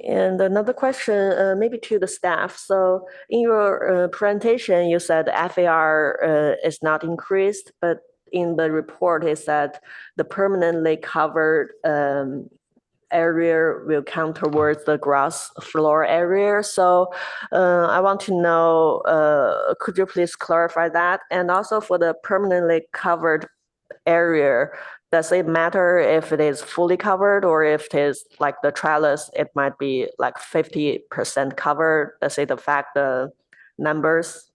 And another question, maybe to the staff. So in your presentation, you said FAR is not increased, but in the report, it said the permanently covered area will count towards the gross floor area. So I want to know, could you please clarify that? And also for the permanently covered area, does it matter if it is fully covered or if it is like the trellis, it might be like 50% covered? Does it affect the numbers?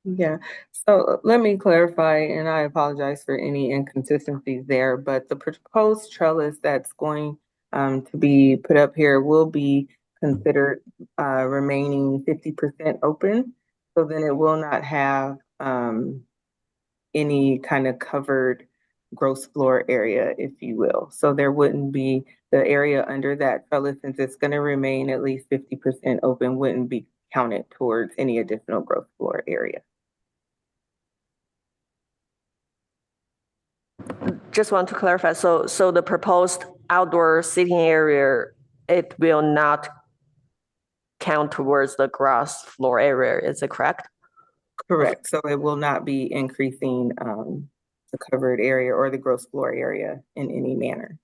Yeah, so let me clarify, and I apologize for any inconsistencies there, but the proposed trellis that's going to be put up here will be considered remaining 50% open. So then it will not have any kind of covered gross floor area, if you will. So there wouldn't be the area under that trellis, since it's going to remain at least 50% open, wouldn't be counted towards any additional gross floor area. Just want to clarify. So the proposed outdoor seating area, it will not count towards the gross floor area. Is it correct? Correct. So it will not be increasing the covered area or the gross floor area in any manner.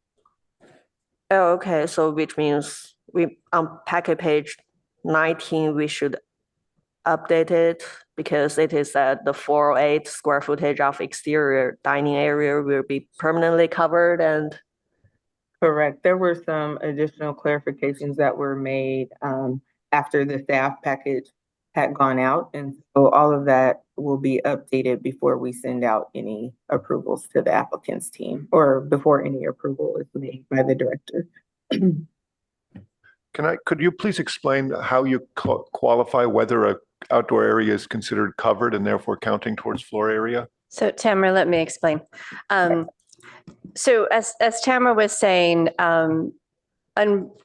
Oh, okay. So which means we on packet page 19, we should update it because it is that the 408 square footage of exterior dining area will be permanently covered and. Correct. There were some additional clarifications that were made after the staff package had gone out. And so all of that will be updated before we send out any approvals to the applicant's team or before any approval is made by the director. Could you please explain how you qualify whether a outdoor area is considered covered and therefore counting towards floor area? So Tamara, let me explain. So as Tamara was saying, on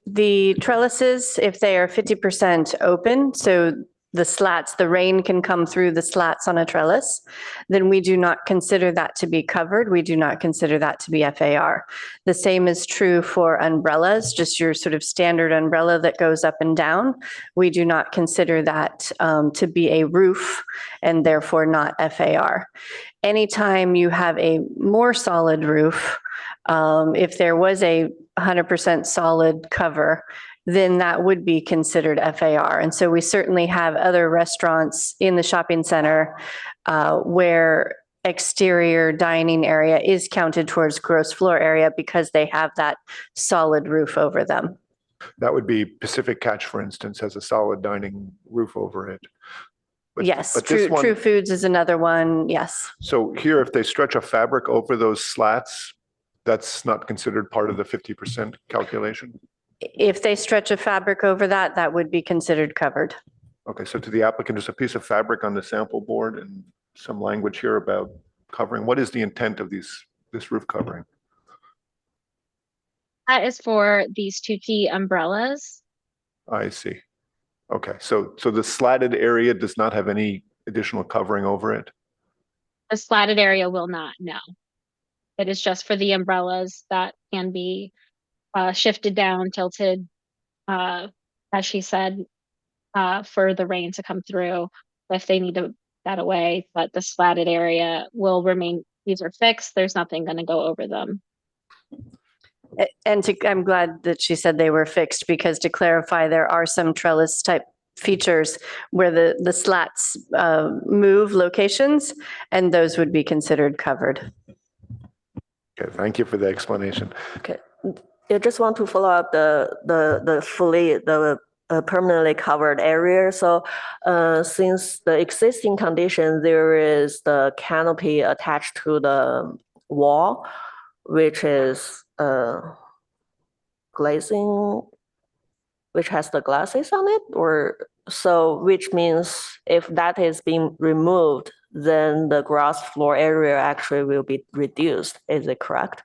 the trellises, if they are 50% open, so the slats, the rain can come through the slats on a trellis, then we do not consider that to be covered. We do not consider that to be FAR. The same is true for umbrellas, just your sort of standard umbrella that goes up and down. We do not consider that to be a roof and therefore not FAR. Anytime you have a more solid roof, if there was a 100% solid cover, then that would be considered FAR. And so we certainly have other restaurants in the shopping center where exterior dining area is counted towards gross floor area because they have that solid roof over them. That would be Pacific Catch, for instance, has a solid dining roof over it. Yes, but this one- True Foods is another one, yes. So here, if they stretch a fabric over those slats, that's not considered part of the 50% calculation? If they stretch a fabric over that, that would be considered covered. Okay, so to the applicant, there's a piece of fabric on the sample board and some language here about covering. What is the intent of this roof covering? That is for these two key umbrellas. I see. Okay, so the slatted area does not have any additional covering over it? The slatted area will not, no. It is just for the umbrellas that can be shifted down, tilted, as she said, for the rain to come through if they need to that away. But the slatted area will remain. These are fixed. There's nothing going to go over them. And I'm glad that she said they were fixed, because to clarify, there are some trellis type features where the slats move locations, and those would be considered covered. Okay, thank you for the explanation. Okay. I just want to follow up the permanently covered area. So since the existing condition, there is the canopy attached to the wall, which is glazing, which has the glasses on it, or so, which means if that is being removed, then the gross floor area actually will be reduced. Is it correct?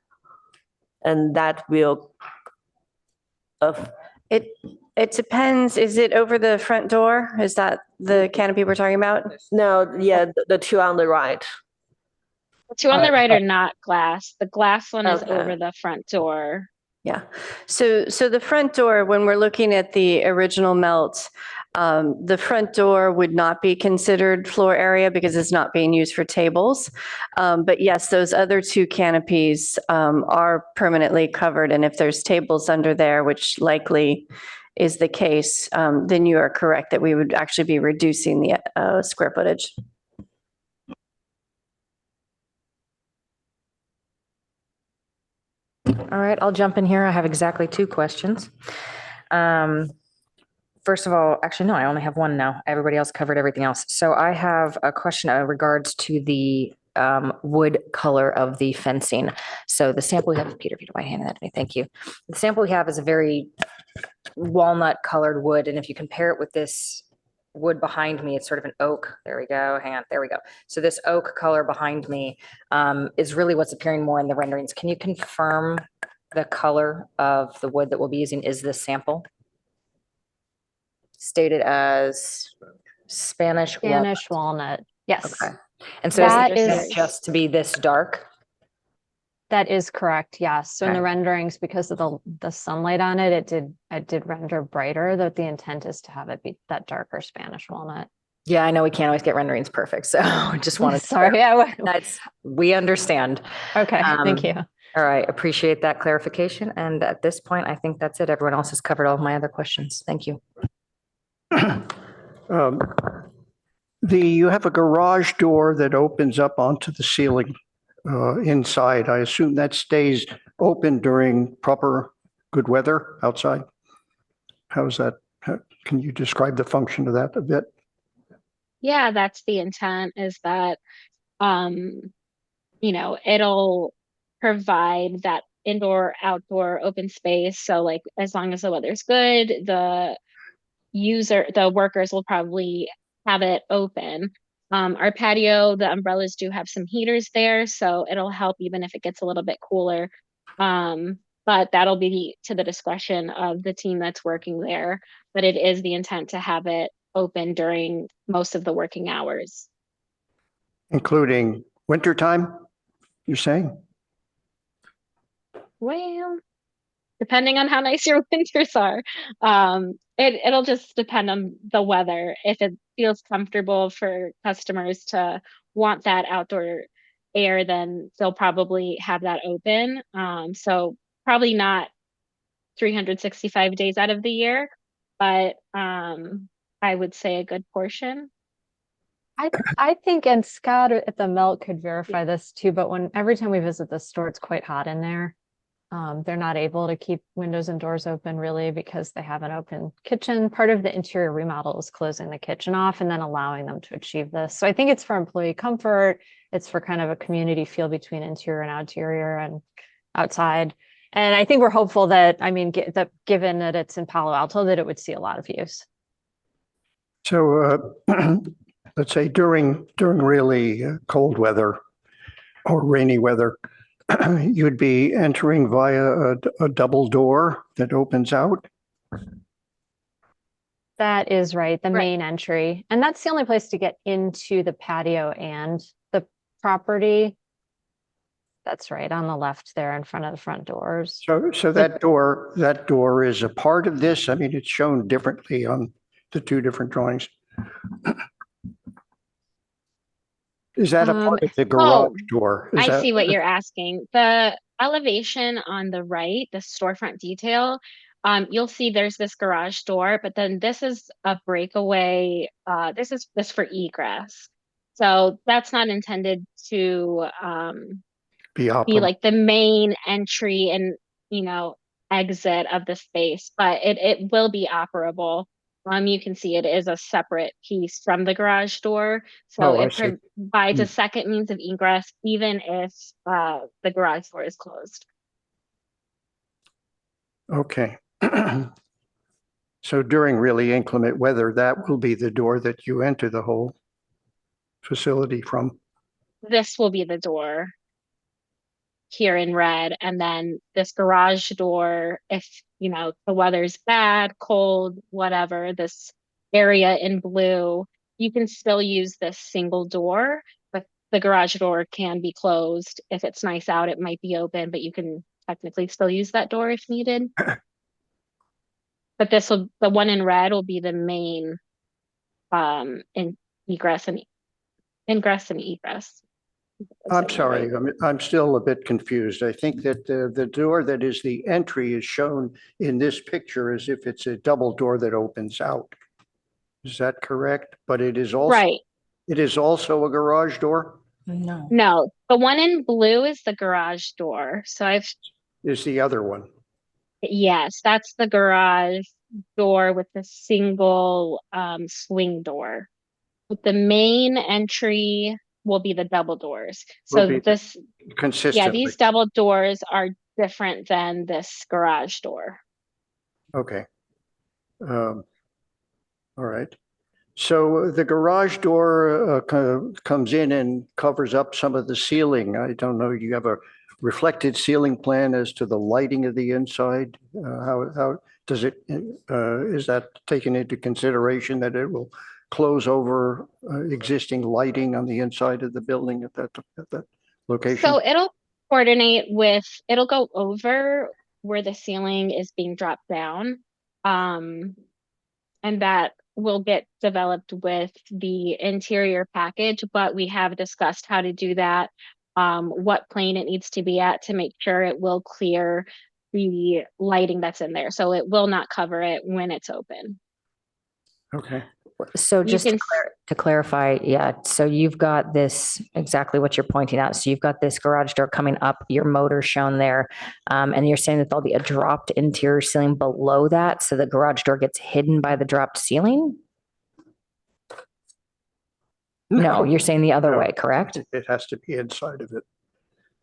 And that will It depends. Is it over the front door? Is that the canopy we're talking about? no, yeah, the two on the right. The two on the right are not glass. The glass one is Okay. over the front door. Yeah. So the front door, when we're looking at the original melt, the front door would not be considered floor area because it's not being used for tables. But yes, those other two canopies are permanently covered. And if there's tables under there, which likely is the case, then you are correct that we would actually be reducing the square footage. All right, I'll jump in here. I have exactly two questions. First of all, actually, no, I only have one now. Everybody else covered everything else. So I have a question in regards to the wood color of the fencing. So the sample we have, Peter, if you don't mind handing that to me, thank you. The sample we have is a very walnut colored wood. And if you compare it with this wood behind me, it's sort of an oak. There we go. Hang on. There we go. So this oak color behind me is really what's appearing more in the renderings. Can you confirm the color of the wood that we'll be using is this sample? Stated as Spanish walnut. Spanish walnut. Yes. Okay. And so That is is- it just to be this dark? That is correct. Yes. So in the Okay. renderings, because of the sunlight on it, it did render brighter, that the intent is to have it be that darker Spanish walnut. Yeah, I know we can't always get renderings perfect. So just wanted to Sorry. we understand. Okay. Thank Um, you. All right. Appreciate that clarification. And at this point, I think that's it. Everyone else has covered all of my other questions. Thank you. You have a garage door that opens up onto the ceiling inside. I assume that stays open during proper good weather outside? How's that? Can you describe the function of that a bit? Yeah, that's the intent, is that, it'll provide that indoor, outdoor open space. So like, as long as the weather's good, the workers will probably have it open. Our patio, the umbrellas do have some heaters there, so it'll help even if it gets a little bit cooler. But that'll be to the discretion of the team that's working there. But it is the intent to have it open during most of the working hours. Including wintertime, you're saying? Well, depending on how nice your winters are. It'll just depend on the weather. If it feels comfortable for customers to want that outdoor air, then they'll probably have that open. So probably not 365 days out of the year, but I would say a good portion. I think, and Scott at the Melt could verify this too, but every time we visit the store, it's quite hot in there. They're not able to keep windows and doors open really because they have an open kitchen. Part of the interior remodel is closing the kitchen off and then allowing them to achieve this. So I think it's for employee comfort. It's for kind of a community feel between interior and exterior and outside. And I think we're hopeful that, given that it's in Palo Alto, that it would see a lot of use. So let's say during really cold weather or rainy weather, you'd be entering via a double door that opens out. That is right, the Right. main entry. And that's the only place to get into the patio and the property. That's right, on the left there in front of the front doors. So that door is a part of this. I mean, it's shown differently on the two different drawings. Is that a part of the garage door? Is I that- see what you're asking. The elevation on the right, the storefront detail, you'll see there's this garage door, but then this is a breakaway. This is this for egress. So that's not intended to be be operable? like the main entry and, you know, exit of the space, but it will be operable. You can see it is a separate piece from the garage door, so Oh, I it see. provides a second means of egress, even if the garage door is closed. Okay. So during really inclement weather, that will be the door that you enter the whole facility from. This will be the door here in red, and then this garage door, if you know the weather's bad, cold, whatever, this area in blue, you can still use this single door, but the garage door can be closed. If it's nice out, it might be open, but you can technically still use that door if needed. But the one in red will be the main in egress and ingress and egress. I'm sorry, I'm still a bit confused. I think that the door that is the entry is shown in this picture as if it's a double door that opens out. Is that correct? But it is also, Right. it is also a garage door? No, the one in blue is the garage door. So Is the other one? yes, that's the garage door with the single swing door. But the main entry will be the double doors. Will So be this, yeah, consistently. these double doors are different than this garage door. Okay. All right. So the garage door comes in and covers up some of the ceiling. I don't know, you have a reflected ceiling plan as to the lighting of the inside? How does it, is that taken into consideration that it will close over existing lighting on the inside of the building at that location? So it'll it'll go over where the ceiling is being dropped down. And that will get developed with the interior package, but we have discussed how to do that, what plane it needs to be at to make sure it will clear the lighting that's in there. So it will not cover it when it's open. Okay. So You just can to clarify, yeah, so you've got this, exactly what you're pointing out. So you've got this garage door coming up, your motor shown there. And you're saying that there'll be a dropped interior ceiling below that. So the garage door gets hidden by the dropped ceiling? No, you're saying the other No. way, correct? It has to be inside of it,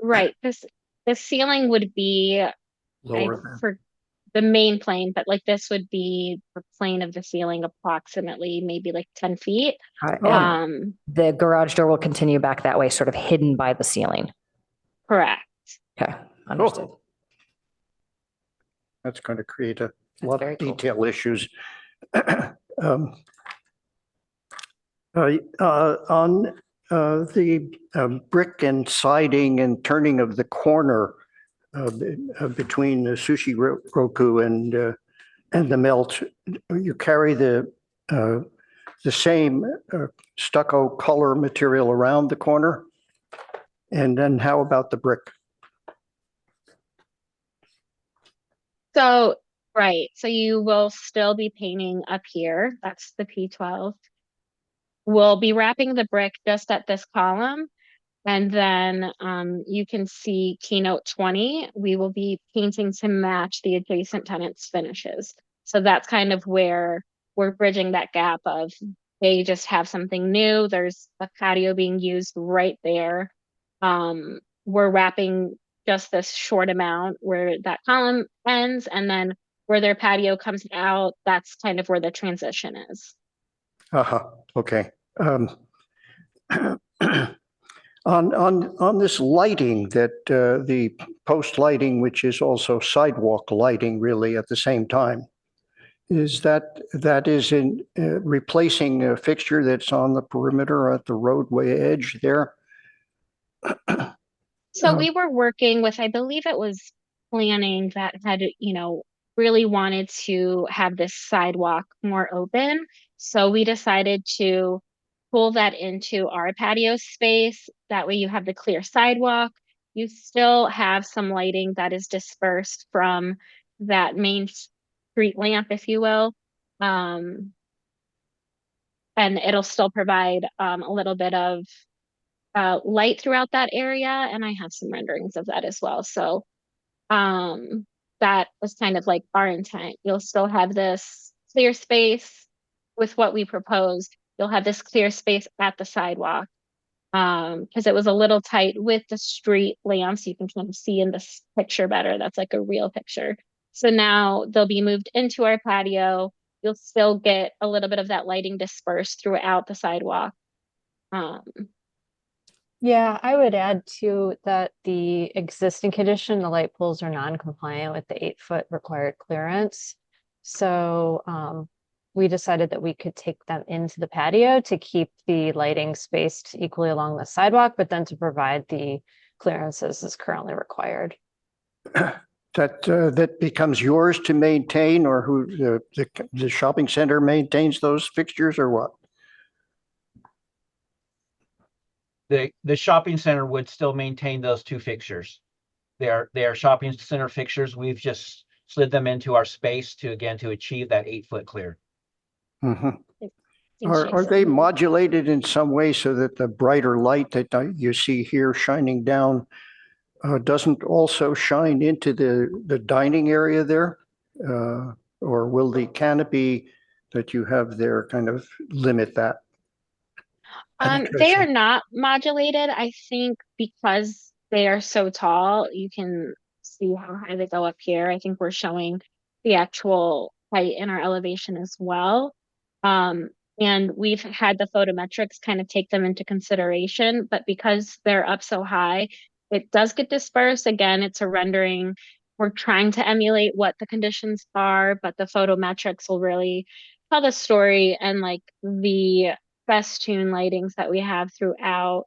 Right. The ceiling would be lower than. for the main plane, but like this would be the plane of the ceiling approximately maybe like 10 feet. The garage door will continue back that way, sort of hidden by the ceiling. Correct. Okay, understood. That's going to create a lot very of cool. detail issues. On the brick and siding and turning of the corner between the Sushi Roku and the Melt, you carry the same stucco color material around the corner? And then how about the brick? So, right. So you will still be painting up here. That's the P12. We'll be wrapping the brick just at this column. And then you can see Keynote 20. We will be painting to match the adjacent tenants' finishes. So that's kind of where we're bridging that gap of they just have something new. There's a patio being used right there. We're wrapping just this short amount where that column ends, and then where their patio comes out, that's kind of where the transition is. Okay. On this lighting that the post lighting, which is also sidewalk lighting really at the same time, is that is in replacing a fixture that's on the perimeter at the roadway edge there? So we were working with, I believe it was planning that had, really wanted to have this sidewalk more open. So we decided to pull that into our patio space. That way you have the clear sidewalk. You still have some lighting that is dispersed from that main street lamp, if you will. And it'll still provide a little bit of light throughout that area. And I have some renderings of that as well. So that was kind of like our intent. You'll still have this clear space with what we proposed. You'll have this clear space at the sidewalk because it was a little tight with the street lamps. You can kind of see in this picture better. That's like a real picture. So now they'll be moved into our patio. You'll still get a little bit of that lighting dispersed throughout the sidewalk. Yeah, I would add too that the existing condition, the light poles are non-compliant with the 8-foot required clearance. So we decided that we could take them into the patio to keep the lighting spaced equally along the sidewalk, but then to provide the clearances as currently required. That becomes yours to maintain, or who the shopping center maintains those fixtures, or what? The shopping center would still maintain those two fixtures. They are shopping center fixtures. We've just slid them into our space to achieve that 8-foot clear. Mm-hmm. Are they modulated in some way so that the brighter light that you see here shining down doesn't also shine into the dining area there? Or will the canopy that you have there kind of limit that? They are not modulated. I think because they are so tall, you can see how high they go up here. I think we're showing the actual height in our elevation as well. And we've had the photometrics kind of take them into consideration, but because they're up so high, it does get dispersed. Again, it's a rendering. We're trying to emulate what the conditions are, but the photometrics will really tell the story, and like the festoon lightings that we have throughout,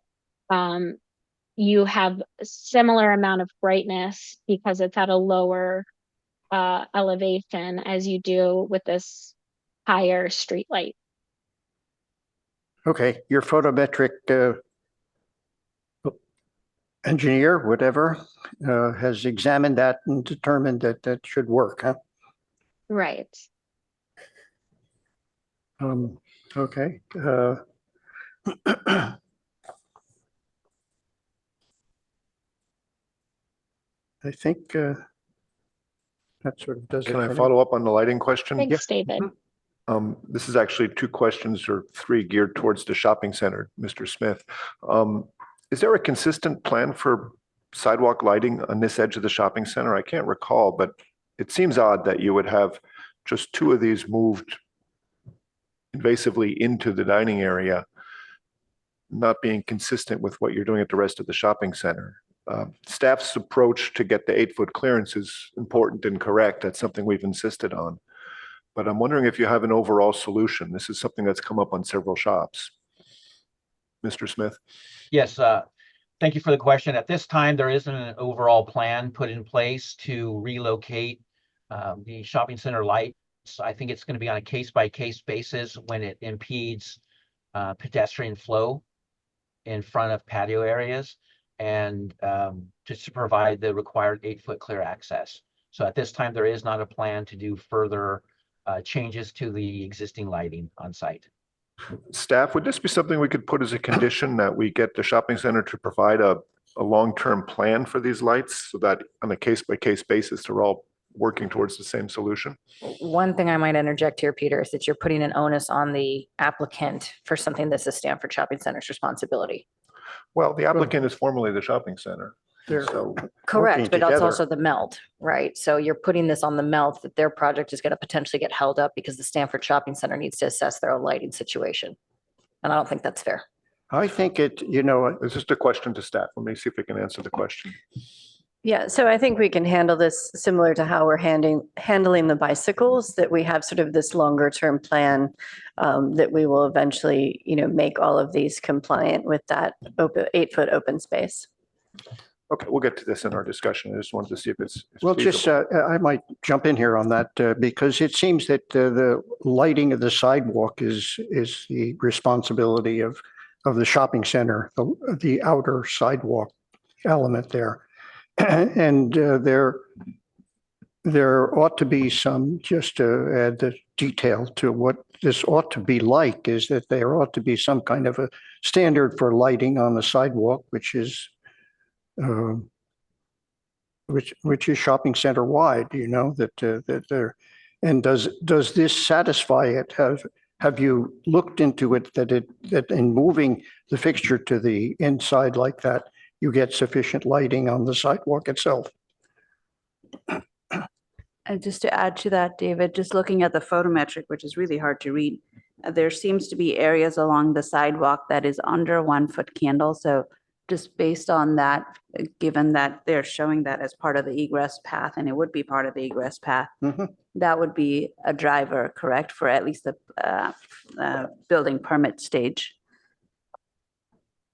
you have a similar amount of brightness because it's at a lower elevation as you do with this higher street light. Okay, your photometric engineer, whatever, has examined that and determined that that should work, huh? Right. Okay. I think that sort of does it. Can I follow up on the lighting question? Thanks, David. This is actually 2 questions or 3 geared towards the shopping center, Mr. Smith. Is there a consistent plan for sidewalk lighting on this edge of the shopping center? I can't recall, but it seems odd that you would have just 2 of these moved invasively into the dining area, not being consistent with what you're doing at the rest of the shopping center. Staff's approach to get the 8-foot clearance is important and correct. That's something we've insisted on. But I'm wondering if you have an overall solution. This is something that's come up on several shops. Mr. Smith? Yes, thank you for the question. At this time, there isn't an overall plan put in place to relocate the shopping center lights. I think it's going to be on a case-by-case basis when it impedes pedestrian flow in front of patio areas, and just to provide the required 8-foot clear access. So at this time, there is not a plan to do further changes to the existing lighting on site. Staff, would this be something we could put as a condition that we get the shopping center to provide a long-term plan for these lights so that on a case-by-case basis, they're all working towards the same solution? One thing I might interject here, Peter, is that you're putting an onus on the applicant for something that's a Stanford Shopping Center's responsibility. Well, the applicant is formerly the shopping center. they're So, Correct, working but that's together. also the melt, right? So you're putting this on the melt that their project is going to potentially get held up because the Stanford Shopping Center needs to assess their own lighting situation. And I don't think that's fair. I think it's just a question to staff. Let me see if we can answer the question. Yeah, so I think we can handle this similar to how we're handling the bicycles, that we have sort of this longer term plan that we will eventually, make all of these compliant with that 8-foot open space. Okay, we'll get to this in our discussion. I just wanted to see if it's Well, feasible. I might jump in here on that because it seems that the lighting of the sidewalk is the responsibility of the shopping center, the outer sidewalk element there. And there ought to be some, just to add the detail to what this ought to be like, is that there ought to be some kind of a standard for lighting on the sidewalk, which is which is shopping center wide, that there, and does this satisfy it? Have you looked into it that in moving the fixture to the inside like that, you get sufficient lighting on the sidewalk itself? And just to add to that, David, just looking at the photometric, which is really hard to read, there seems to be areas along the sidewalk that is under 1-foot candle. So just based on that, given that they're showing that as part of the egress path, and it would be part of the egress path, that would be a driver, correct, for at least the building permit stage.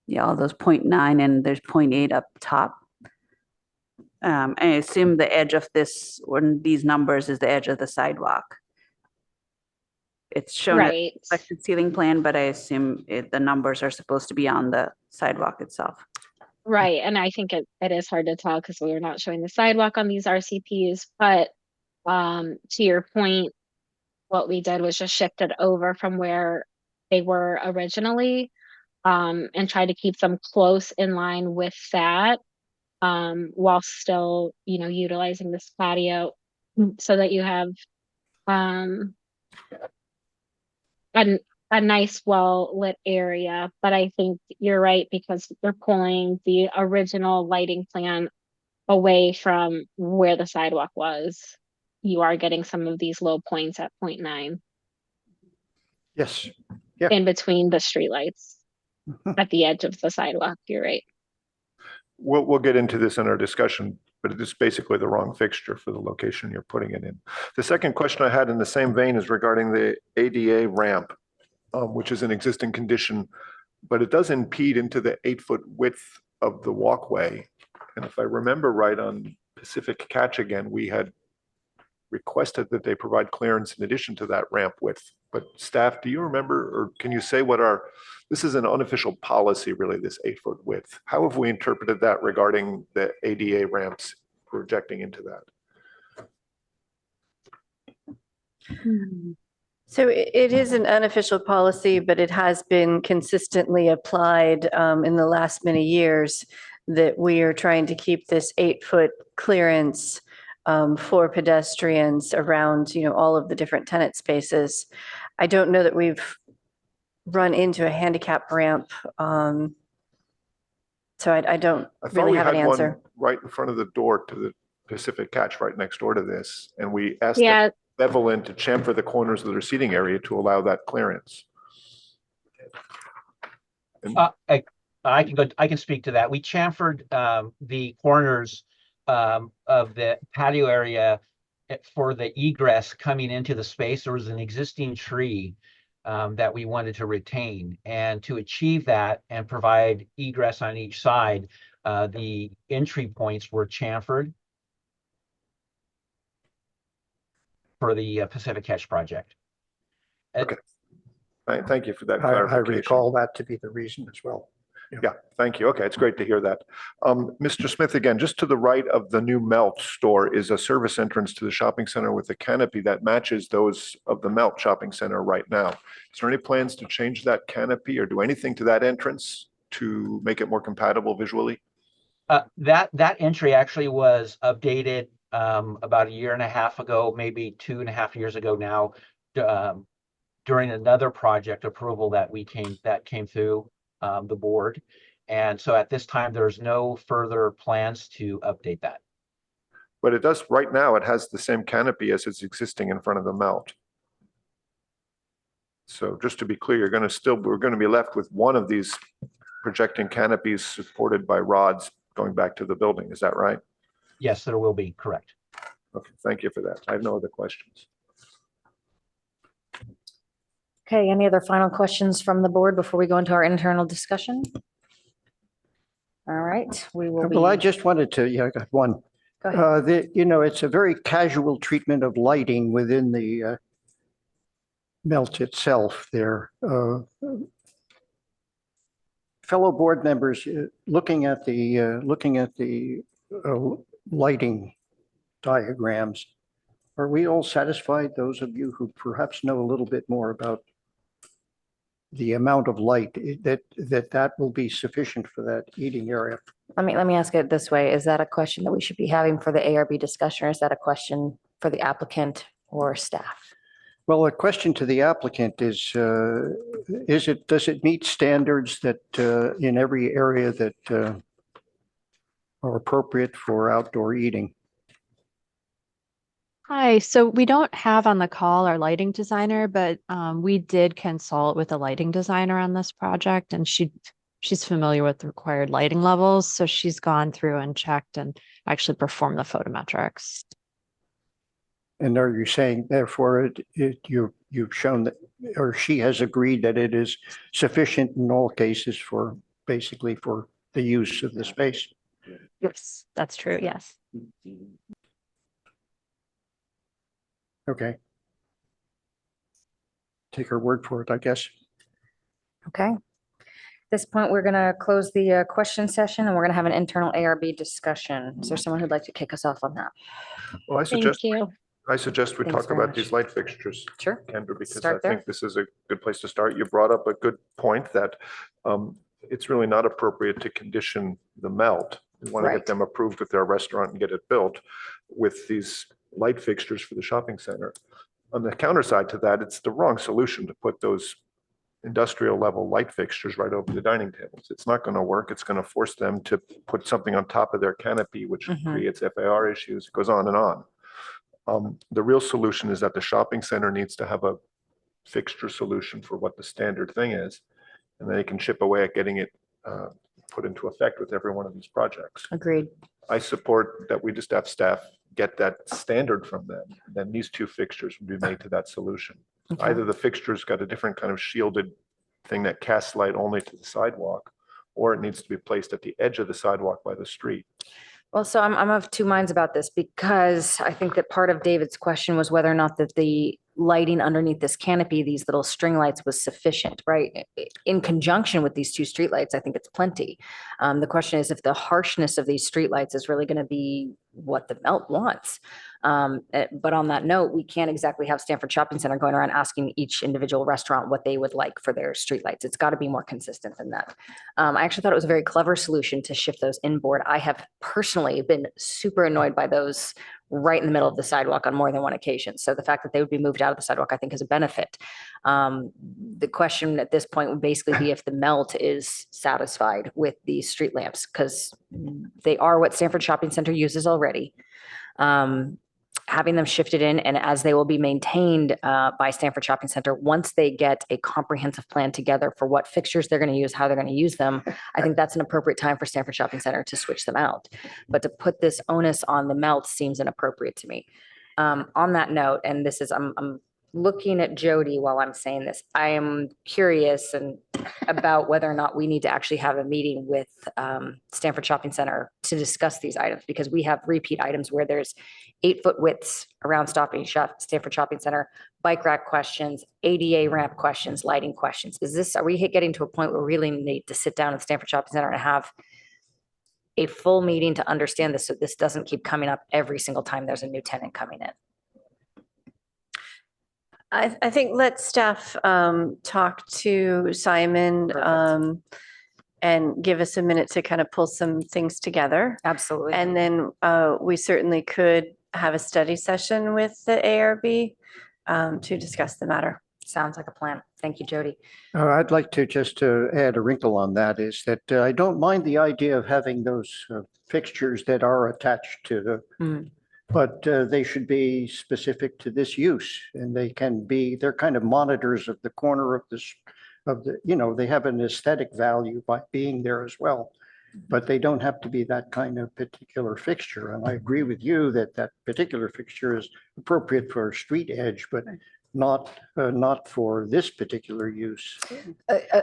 Yeah, all those 0.9 and there's 0.8 up top. And I assume the edge of this, or these numbers, is the edge of the sidewalk. It's shown as Right. a ceiling plan, but I assume the numbers are supposed to be on the sidewalk itself. Right. And I think it is hard to tell because we're not showing the sidewalk on these RCPs. But to your point, what we did was just shift it over from where they were originally and try to keep them close in line with that while still, utilizing this patio so that you have a nice, well-lit area. But I think you're right, because we're pulling the original lighting plan away from where the sidewalk was. You are getting some of these low points at 0.9 Yes. Yeah. in between the streetlights at the edge of the sidewalk. You're right. We'll get into this in our discussion, but it is basically the wrong fixture for the location you're putting it in. The second question I had in the same vein is regarding the ADA ramp, which is an existing condition, but it does impede into the 8-foot width of the walkway. And if I remember right, on Pacific Catch again, we had requested that they provide clearance in addition to that ramp width. But staff, do you remember, or can you say what this is an unofficial policy, really, this 8-foot width. How have we interpreted that regarding the ADA ramps projecting into that? So it is an unofficial policy, but it has been consistently applied in the last many years, that we are trying to keep this 8-foot clearance for pedestrians around, all of the different tenant spaces. I don't know that we've run into a handicap ramp. So I don't really have an answer. Right in front of the door to the Pacific Catch, right next door to this. And we asked Evelyn to chamfer the corners of their seating area to allow that clearance. I can speak to that. We chamfered the corners of the patio area for the egress coming into the space. There was an existing tree that we wanted to retain, and to achieve that and provide egress on each side, the entry points were chamfered for the Pacific Catch project. Okay. Thank you for that I clarification. recall that to be the reason as well. Yeah, thank you. Okay, it's great to hear that. Mr. Smith, again, just to the right of the new Melt store is a service entrance to the shopping center with a canopy that matches those of the Melt shopping center right now. Is there any plans to change that canopy or do anything to that entrance to make it more compatible visually? That entry actually was updated about 1.5 years ago, maybe 2.5 years ago now, during another project approval that came through the board. And so at this time, there's no further plans to update that. But it does, right now, it has the same canopy as it's existing in front of the melt. So just to be clear, we're going to be left with one of these projecting canopies supported by rods going back to the building. Is that right? Yes, there will be, correct. Okay, thank you for that. I have no other questions. Okay, any other final questions from the board before we go into our internal discussion? All right, we will be. Well, I just wanted to, I got one. Go ahead. It's a very casual treatment of lighting within the melt itself there. Fellow board members, looking at the lighting diagrams, are we all satisfied, those of you who perhaps know a little bit more about the amount of light that will be sufficient for that eating area? Let me ask it this way. Is that a question that we should be having for the ARB discussion, or is that a question for the applicant or staff? Well, a question to the applicant is does it meet standards that in every area that are appropriate for outdoor eating? Hi, so we don't have on the call our lighting designer, but we did consult with a lighting designer on this project, and she's familiar with the required lighting levels. So she's gone through and checked and actually performed the photometrics. And are you saying therefore you've shown that, or she has agreed that it is sufficient in all cases for basically for the use of the space? Yes, that's true. Yes. Okay. Take her word for it, I guess. Okay. At this point, we're going to close the question session, and we're going to have an internal ARB discussion. Is there someone who'd like to kick us off on that? Well, I Thank you. suggest we Thanks talk very about much. these light fixtures, Sure. Kendra, because I Start there. think this is a good place to start. You brought up a good point that it's really not appropriate to condition the melt. We want to Right. get them approved with their restaurant and get it built with these light fixtures for the shopping center. On the counter side to that, it's the wrong solution to put those industrial level light fixtures right over the dining tables. It's not going to work. It's going to force them to put something on top of their canopy, which Mhm. creates FAR issues. It goes on and on. The real solution is that the shopping center needs to have a fixture solution for what the standard thing is, and they can chip away at getting it put into effect with every one of these projects. Agreed. I support that we just have staff get that standard from them. Then these two fixtures would be made to that solution. Okay. Either the fixture's got a different kind of shielded thing that casts light only to the sidewalk, or it needs to be placed at the edge of the sidewalk by the street. Well, so I'm of two minds about this, because I think that part of David's question was whether or not that the lighting underneath this canopy, these little string lights, was sufficient, right? In conjunction with these two street lights, I think it's plenty. The question is if the harshness of these street lights is really going to be what the melt wants. But on that note, we can't exactly have Stanford Shopping Center going around asking each individual restaurant what they would like for their streetlights. It's got to be more consistent than that. I actually thought it was a very clever solution to shift those inboard. I have personally been super annoyed by those right in the middle of the sidewalk on more than one occasion. So the fact that they would be moved out of the sidewalk, I think, is a benefit. The question at this point would basically be if the melt is satisfied with these street lamps, because they are what Stanford Shopping Center uses already. Having them shifted in, and as they will be maintained by Stanford Shopping Center, once they get a comprehensive plan together for what fixtures they're going to use, how they're going to use them, I think that's an appropriate time for Stanford Shopping Center to switch them out. But to put this onus on the melt seems inappropriate to me. On that note, and this is, I'm looking at Jody while I'm saying this, I am curious about whether or not we need to actually have a meeting with Stanford Shopping Center to discuss these items, because we have repeat items where there's 8-foot widths around Stanford Shopping Center, bike rack questions, ADA ramp questions, lighting questions. Are we getting to a point where we really need to sit down at Stanford Shopping Center and have a full meeting to understand this, so this doesn't keep coming up every single time there's a new tenant coming in? I think let staff talk to Simon and give us a minute to kind of pull some things together. Absolutely. And then we certainly could have a study session with the ARB to discuss the matter. Sounds like a plan. Thank you, Jody. I'd like to just add a wrinkle on that is that I don't mind the idea of having those fixtures that are attached to the, Mm. but they should be specific to this use, and they're kind of monitors of the corner of this, they have an aesthetic value by being there as well. But they don't have to be that kind of particular fixture. And I agree with you that that particular fixture is appropriate for a street edge, but not for this particular use.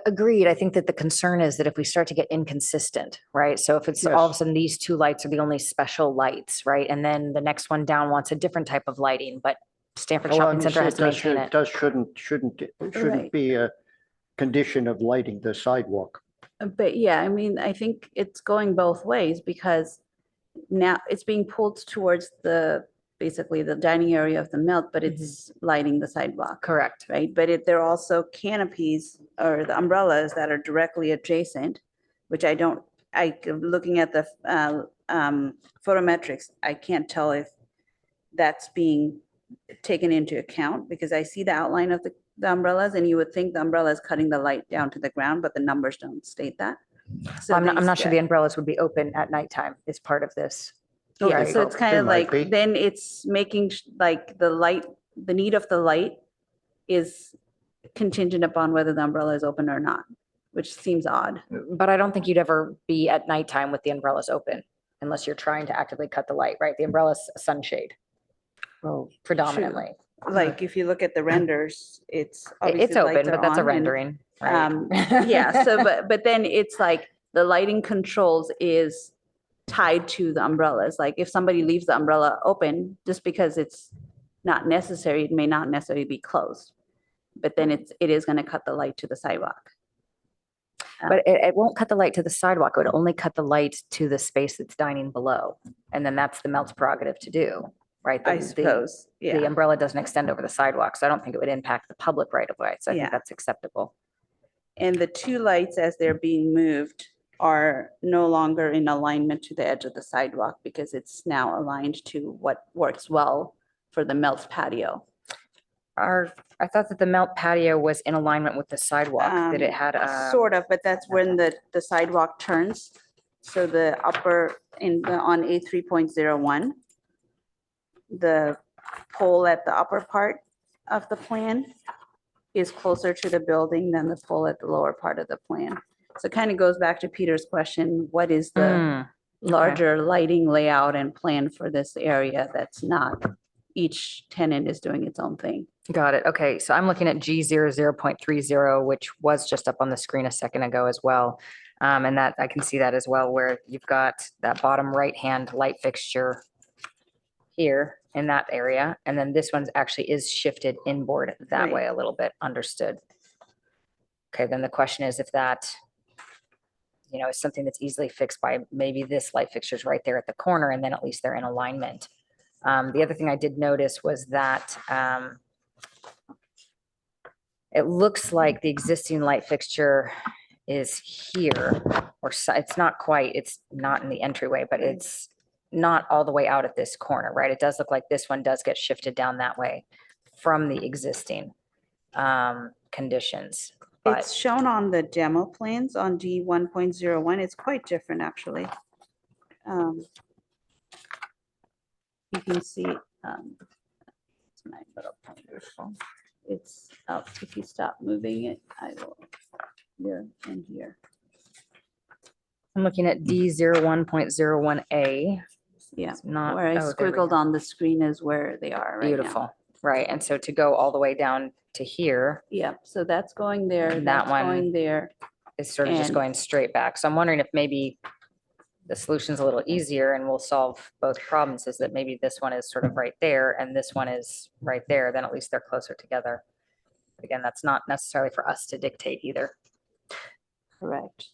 Agreed. I think that the concern is that if we start to get inconsistent, right? So if it's all of a Yes. sudden these two lights are the only special lights, right? And then the next one down wants a different type of lighting, but Stanford Well, Shopping Center has to that maintain it. shouldn't Right. be a condition of lighting the sidewalk. But yeah, I mean, I think it's going both ways because now it's being pulled towards basically the dining area of the Melt, but it's lighting the sidewalk, Correct. right? But there are also canopies or the umbrellas that are directly adjacent, which looking at the photometrics, I can't tell if that's being taken into account because I see the outline of the umbrellas and you would think the umbrella is cutting the light down to the ground, but the numbers don't state that. So I'm not sure the these- umbrellas would be open at nighttime as part of this. Yeah, Right. so it's kind They of might like, be. then it's making like the need of the light is contingent upon whether the umbrella is open or not, which seems odd. But I don't think you'd ever be at nighttime with the umbrellas open unless you're trying to actively cut the light, right? The umbrella's a sunshade predominantly. Like if you look at the renders, it's It's obviously open, lights are but that's a on and, rendering, right? Yeah, so but then it's like the lighting controls is tied to the umbrellas. Like if somebody leaves the umbrella open, just because it's not necessary, it may not necessarily be closed. But then it is going to cut the light to the sidewalk. But it won't cut the light to the sidewalk. It would only cut the light to the space that's dining below. And then that's the Melt's prerogative to do, right? I suppose, The yeah. umbrella doesn't extend over the sidewalk, so I don't think it would impact the public right of way. So I Yeah. think that's acceptable. And the two lights as they're being moved are no longer in alignment to the edge of the sidewalk because it's now aligned to what works well for the Melt's patio. I thought that the Melt patio was in alignment with the sidewalk, that it had Sort of, but that's when the sidewalk turns. So the upper on A 3.01, the pole at the upper part of the plan is closer to the building than the pole at the lower part of the plan. So it kind of goes back to Peter's question, what is the larger lighting layout and plan for this area that's not, each tenant is doing its own thing. Got it. Okay, so I'm looking at G00.30, which was just up on the screen a second ago as well. And that I can see that as well, where you've got that bottom right-hand light fixture here in that area. And then this one's actually is shifted inboard that Right. way a little bit. Understood. Okay, then the question is if that, is something that's easily fixed by maybe this light fixture's right there at the corner, and then at least they're in alignment. The other thing I did notice was that it looks like the existing light fixture is here, it's not quite, it's not in the entryway, but it's not all the way out at this corner, right? It does look like this one does get shifted down that way from the existing conditions. But It's shown on the demo plans on D 1.01. It's quite different, actually. You can see, it's my little pointer. It's up, if you stop moving it, I will, here and here. I'm looking at D01.01A. Yeah, It's not, where I oh, there we squiggled go. on the screen is where they are right now. Beautiful, right? And so to go all the way down to here Yeah, so that's going there, And that that's one- going there. is sort of just And- going straight back. So I'm wondering if maybe the solution's a little easier and we'll solve both problems, is that maybe this one is sort of right there and this one is right there, then at least they're closer together. Again, that's not necessarily for us to dictate either. Correct.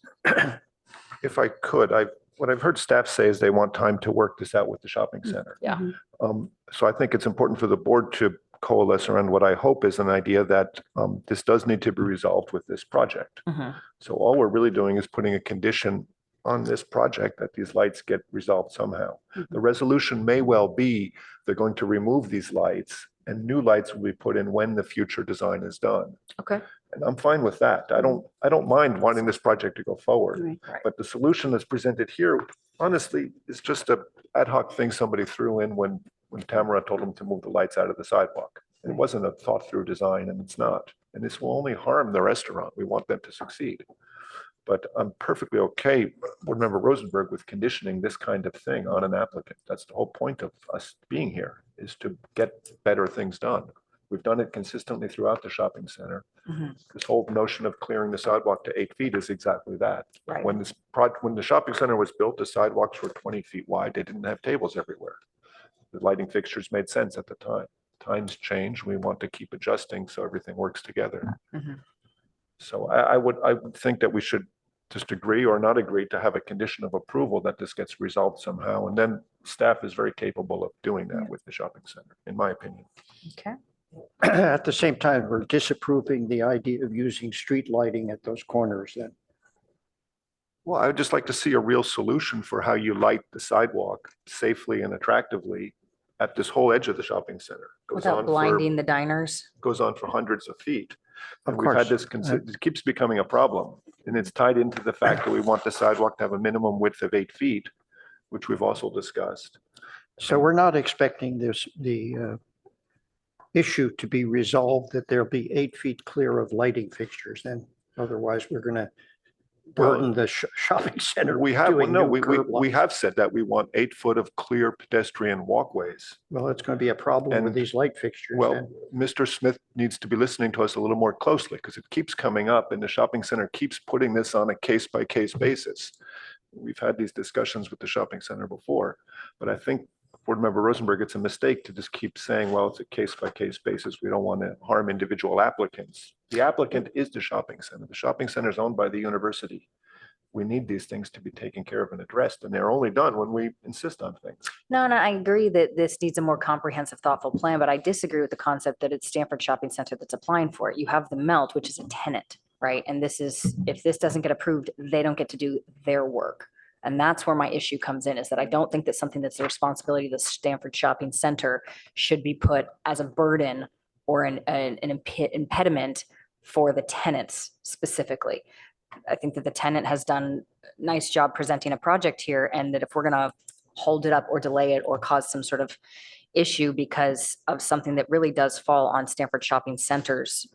If I could, what I've heard staff say is they want time to work this out with the shopping center. Yeah. So I think it's important for the board to coalesce around what I hope is an idea that this does need to be resolved with this project. So all we're really doing is putting a condition on this project that these lights get resolved somehow. The resolution may well be they're going to remove these lights and new lights will be put in when the future design is done. Okay. And I'm fine with that. I don't mind wanting this project to go forward. Right. But the solution that's presented here, honestly, is just a ad hoc thing somebody threw in when Tamara told them to move the lights out of the sidewalk. It wasn't a thought through design, and it's not. And this will only harm the restaurant. We want them to succeed. But I'm perfectly okay, Board Member Rosenberg, with conditioning this kind of thing on an applicant. That's the whole point of us being here, is to get better things done. We've done it consistently throughout the shopping center. This whole notion of clearing the sidewalk to 8 feet is exactly that. Right. When the shopping center was built, the sidewalks were 20 feet wide. They didn't have tables everywhere. The lighting fixtures made sense at the time. Times change. We want to keep adjusting so everything works together. So I would think that we should just agree or not agree to have a condition of approval that this gets resolved somehow. And then staff is very capable of doing that with the shopping center, in my opinion. Okay. At the same time, we're disapproving the idea of using street lighting at those corners then. Well, I would just like to see a real solution for how you light the sidewalk safely and attractively at this whole edge of the shopping center. Without blinding the diners. Goes on for hundreds of feet. Of And we've had course. this, it keeps becoming a problem. And it's tied into the fact that we want the sidewalk to have a minimum width of 8 feet, which we've also discussed. So we're not expecting the issue to be resolved that there'll be 8 feet clear of lighting fixtures then. Otherwise, we're going to burden the shopping center. We have, well, doing no, new we curb we lines. have said that we want 8 foot of clear pedestrian walkways. Well, it's going to be a problem with And- these light fixtures Well, then. Mr. Smith needs to be listening to us a little more closely because it keeps coming up and the shopping center keeps putting this on a case-by-case basis. We've had these discussions with the shopping center before, but I think Board Member Rosenberg, it's a mistake to just keep saying, well, it's a case-by-case basis. We don't want to harm individual applicants. The applicant is the shopping center. The shopping center is owned by the university. We need these things to be taken care of and addressed, and they're only done when we insist on things. No, I agree that this needs a more comprehensive, thoughtful plan, but I disagree with the concept that it's Stanford Shopping Center that's applying for it. You have the Melt, which is a tenant, right? And this is, if this doesn't get approved, they don't get to do their work. And that's where my issue comes in, is that I don't think that something that's the responsibility of the Stanford Shopping Center should be put as a burden or an impediment for the tenants specifically. I think that the tenant has done a nice job presenting a project here, and that if we're gonna hold it up or delay it or cause some sort of issue because of something that really does fall on Stanford Shopping Center's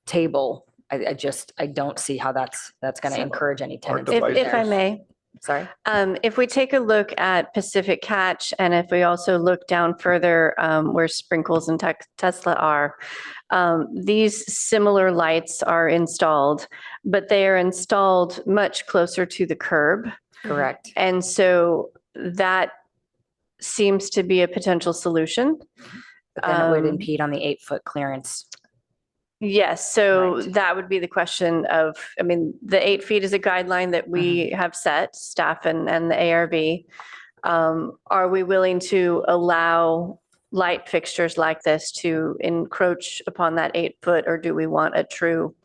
table, I don't see how that's gonna encourage any tenants. Our If I may, Sorry. if we take a look at Pacific Catch, and if we also look down further where Sprinkles and Tesla are, these similar lights are installed, but they are installed much closer to the curb. Correct. And so that seems to be a potential solution. But then it would Um, impede on the 8-foot clearance. Yes, so Right. that would be the question of, I mean, the 8 feet is a guideline that we have set, staff and the ARB. Are we willing to allow light fixtures like this to encroach upon that 8 foot, or do we want a true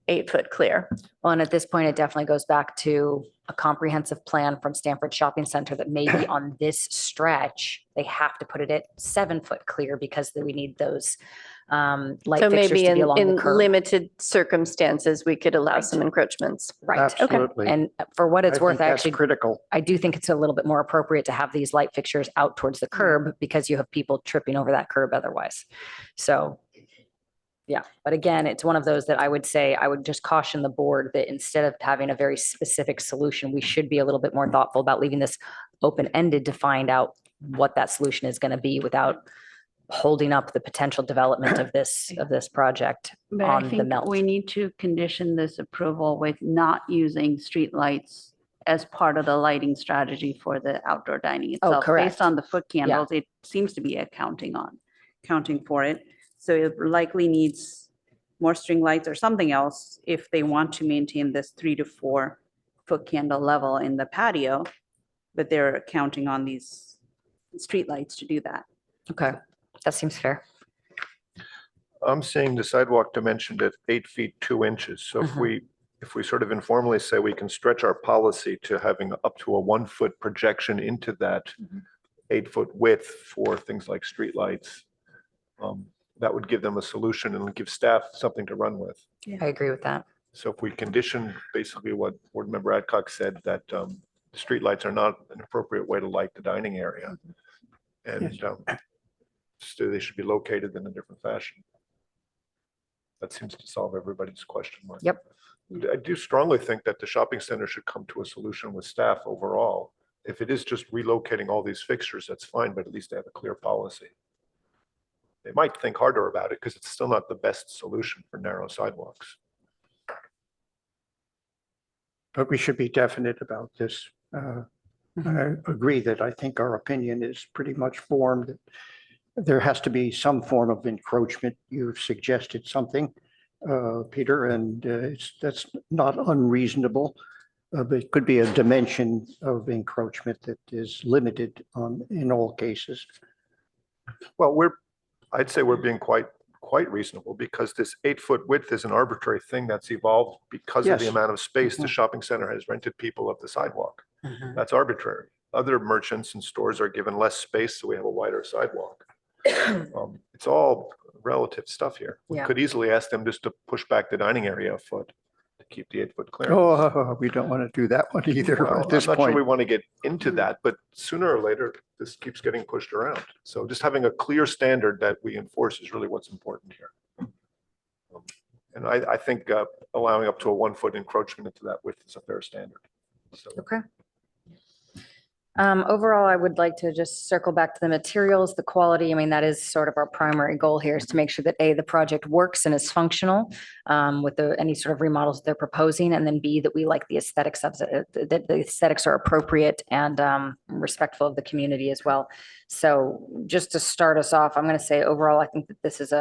8 foot clear? Well, and at this point, it definitely goes back to a comprehensive plan from Stanford Shopping Center that maybe on this stretch, they have to put it at 7-foot clear because we need those light So fixtures maybe to be in along the curb. limited circumstances, we could allow Right. some encroachments. Right, okay. Absolutely. And for what it's I worth, think that's actually, critical. I do think it's a little bit more appropriate to have these light fixtures out towards the curb because you have people tripping over that curb otherwise. So, yeah, but again, it's one of those that I would say, I would just caution the board that instead of having a very specific solution, we should be a little bit more thoughtful about leaving this open-ended to find out what that solution is going to be without holding up the potential development of this project But I on the think Melt. we need to condition this approval with not using streetlights as part of the lighting strategy for the outdoor dining itself. correct. Based on the foot candles, it seems to be accounting for it. So it likely needs more string lights or something else if they want to maintain this 3 to 4 foot candle level in the patio, but they're counting on these streetlights to do that. Okay, that seems fair. I'm seeing the sidewalk dimensioned at 8 feet 2 inches. So if we sort of informally say we can stretch our policy to having up to a 1-foot projection into that 8-foot width for things like streetlights, that would give them a solution and give staff something to run with. I agree with that. So if we condition basically what Board Member Adcock said, that the streetlights are not an appropriate way to light the dining area. And so they should be located in a different fashion. That seems to solve everybody's question mark. Yep. I do strongly think that the shopping center should come to a solution with staff overall. If it is just relocating all these fixtures, that's fine, but at least they have a clear policy. They might think harder about it because it's still not the best solution for narrow sidewalks. But we should be definite about this. I agree that I think our opinion is pretty much formed. There has to be some form of encroachment. You've suggested something, Peter, and that's not unreasonable. But it could be a dimension of encroachment that is limited in all cases. Well, I'd say we're being quite reasonable because this 8-foot width is an arbitrary thing that's evolved because of the Yes. amount of space the shopping center has rented people of the sidewalk. That's arbitrary. Other merchants and stores are given less space, so we have a wider sidewalk. It's all relative stuff here. We Yeah. could easily ask them just to push back the dining area a foot to keep the 8-foot clearance. Oh, we don't want to do that one either Well, at this I'm not sure we point. want to get into that, but sooner or later, this keeps getting pushed around. So just having a clear standard that we enforce is really what's important here. And I think allowing up to a 1-foot encroachment into that width is a fair standard. So Okay. Overall, I would like to just circle back to the materials, the quality. I mean, that is sort of our primary goal here is to make sure that A, the project works and is functional with any sort of remodels they're proposing, and then B, that we like the aesthetics of that the aesthetics are appropriate and respectful of the community as well. So just to start us off, I'm going to say overall, I think that this is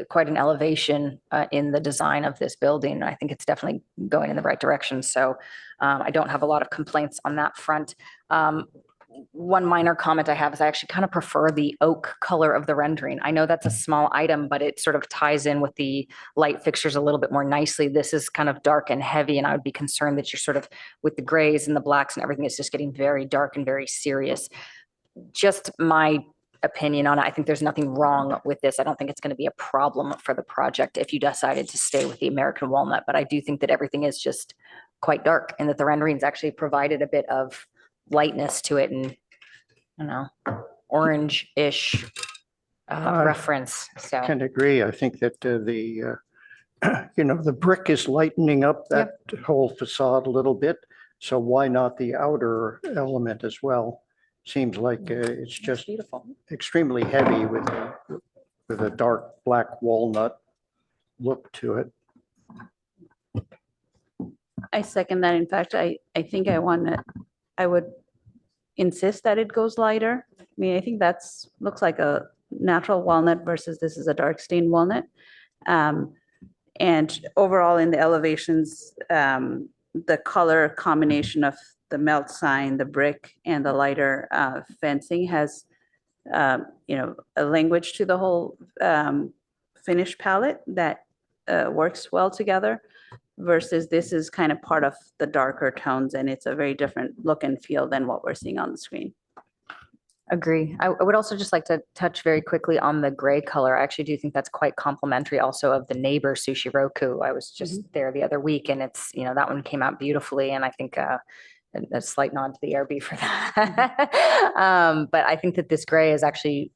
quite an elevation in the design of this building. I think it's definitely going in the right direction. So I don't have a lot of complaints on that front. One minor comment I have is I actually kind of prefer the oak color of the rendering. I know that's a small item, but it sort of ties in with the light fixtures a little bit more nicely. This is kind of dark and heavy, and I would be concerned that you're sort of with the grays and the blacks and everything, it's just getting very dark and very serious. Just my opinion on it. I think there's nothing wrong with this. I don't think it's going to be a problem for the project if you decided to stay with the American walnut, but I do think that everything is just quite dark and that the renderings actually provided a bit of lightness to it and, you know, orange-ish reference. So Can agree. I think that the brick is lightening up that whole facade a little bit. So why not the outer element as well? Seems like it's just beautiful. extremely heavy with a dark black walnut look to it. I second that. In fact, I think I would insist that it goes lighter. I mean, I think looks like a natural walnut versus this is a dark stained walnut. And overall in the elevations, the color combination of the melt sign, the brick and the lighter fencing has, a language to the whole finish palette that works well together versus this is kind of part of the darker tones and it's a very different look and feel than what we're seeing on the screen. Agree. I would also just like to touch very quickly on the gray color. I actually do think that's quite complimentary also of the neighbor Sushi Roku. I was just there the other week and it's, that one came out beautifully. And I think a slight nod to the ARB for that. But I think that this gray is actually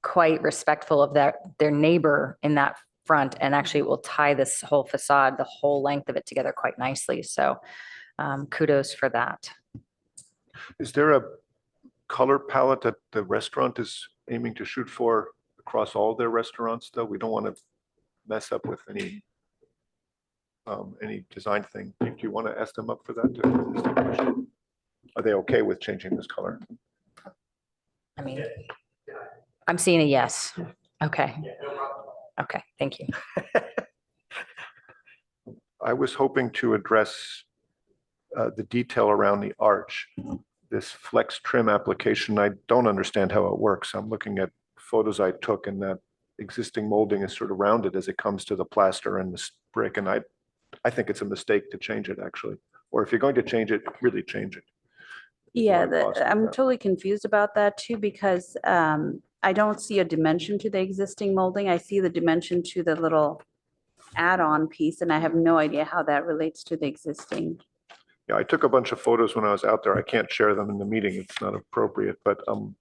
quite respectful of their neighbor in that front and actually will tie this whole facade, the whole length of it together quite nicely. So kudos for that. is there a color palette that the restaurant is aiming to shoot for across all their restaurants, though? We don't want to mess up with any design thing. Do you want to ask them up for that? Are they okay with changing this color? I mean, I'm seeing a yes. Okay. Okay, thank you. I was hoping to address the detail around the arch. This flex trim application, I don't understand how it works. I'm looking at photos I took and that existing molding is sort of rounded as it comes to the plaster and the brick. And I think it's a mistake to change it actually. Or if you're going to change it, really change it. Yeah, I'm totally confused about that too, because I I don't see a dimension to the existing molding. I see the dimension to the little add-on piece, and I have no idea how that relates to the existing. Yeah, I took a bunch of photos when I was out there. I can't share them in the meeting. It's not appropriate, but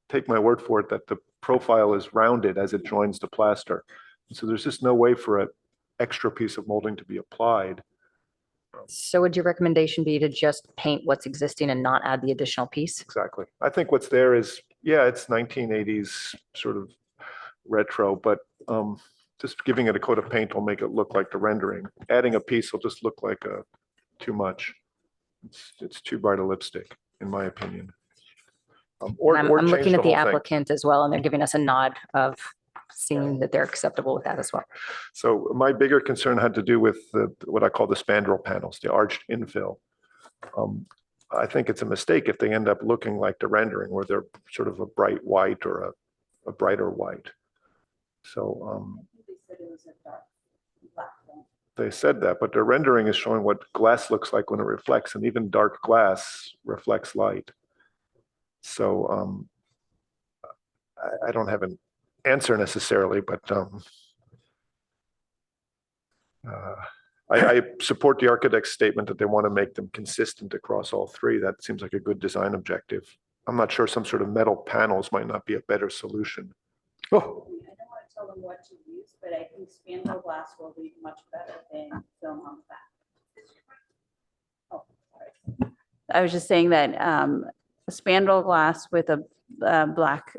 take my word for it that the profile is rounded as it joins the plaster. So there's just no way for an extra piece of molding to be applied. So would your recommendation be to just paint what's existing and not add the additional piece? Exactly. I think what's there is, yeah, it's 1980s sort of retro, but just giving it a coat of paint will make it look like the rendering. Adding a piece will just look like too much. It's too bright a lipstick, in my opinion. I'm change looking at the whole thing. applicant as well, and they're giving us a nod of seeing that they're acceptable with that as well. So my bigger concern had to do with what I call the spandrel panels, the arched infill. I think it's a mistake if they end up looking like the rendering where they're sort of a bright white or a brighter white. So they said that, but their rendering is showing what glass looks like when it reflects, and even dark glass reflects light. So I don't have an answer necessarily, but I support the architect's statement that they want to make them consistent across all three. That seems like a good design objective. I'm not sure some sort of metal panels might not be a better solution. Oh, I don't want to tell them what to use, but I think spandrel glass will read much better than film on the back. Oh, sorry. I was just saying that spandrel glass with a black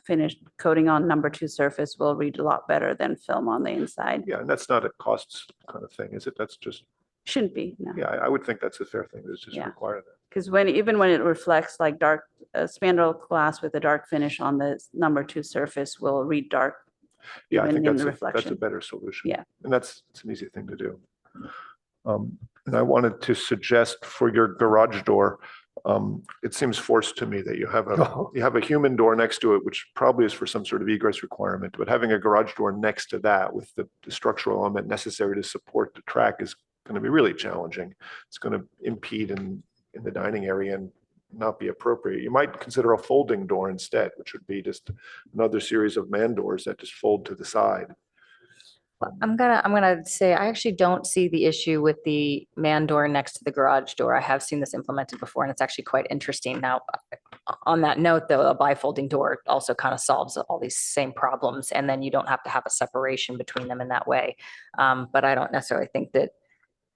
finished coating on #2 surface will read a lot better than film on the inside. Yeah, and that's not a costs kind of thing, is it? That's just, Shouldn't be, no. yeah, I would think that's a fair thing. It's just Yeah. require that. Because even when it reflects like dark spandrel glass with a dark finish on the #2 surface will read dark. Yeah, I even think in that's the that's a reflection. better solution. Yeah. And it's an easy thing to do. And I wanted to suggest for your garage door, it seems forced to me that you have a human door next to it, which probably is for some sort of egress requirement, but having a garage door next to that with the structural element necessary to support the track is going to be really challenging. It's going to impede in the dining area and not be appropriate. You might consider a folding door instead, which would be just another series of man doors that just fold to the side. I'm gonna say, I actually don't see the issue with the man door next to the garage door. I have seen this implemented before, and it's actually quite interesting. Now, on that note, though, a bifolding door also kind of solves all these same problems, and then you don't have to have a separation between them in that way. But I don't necessarily think that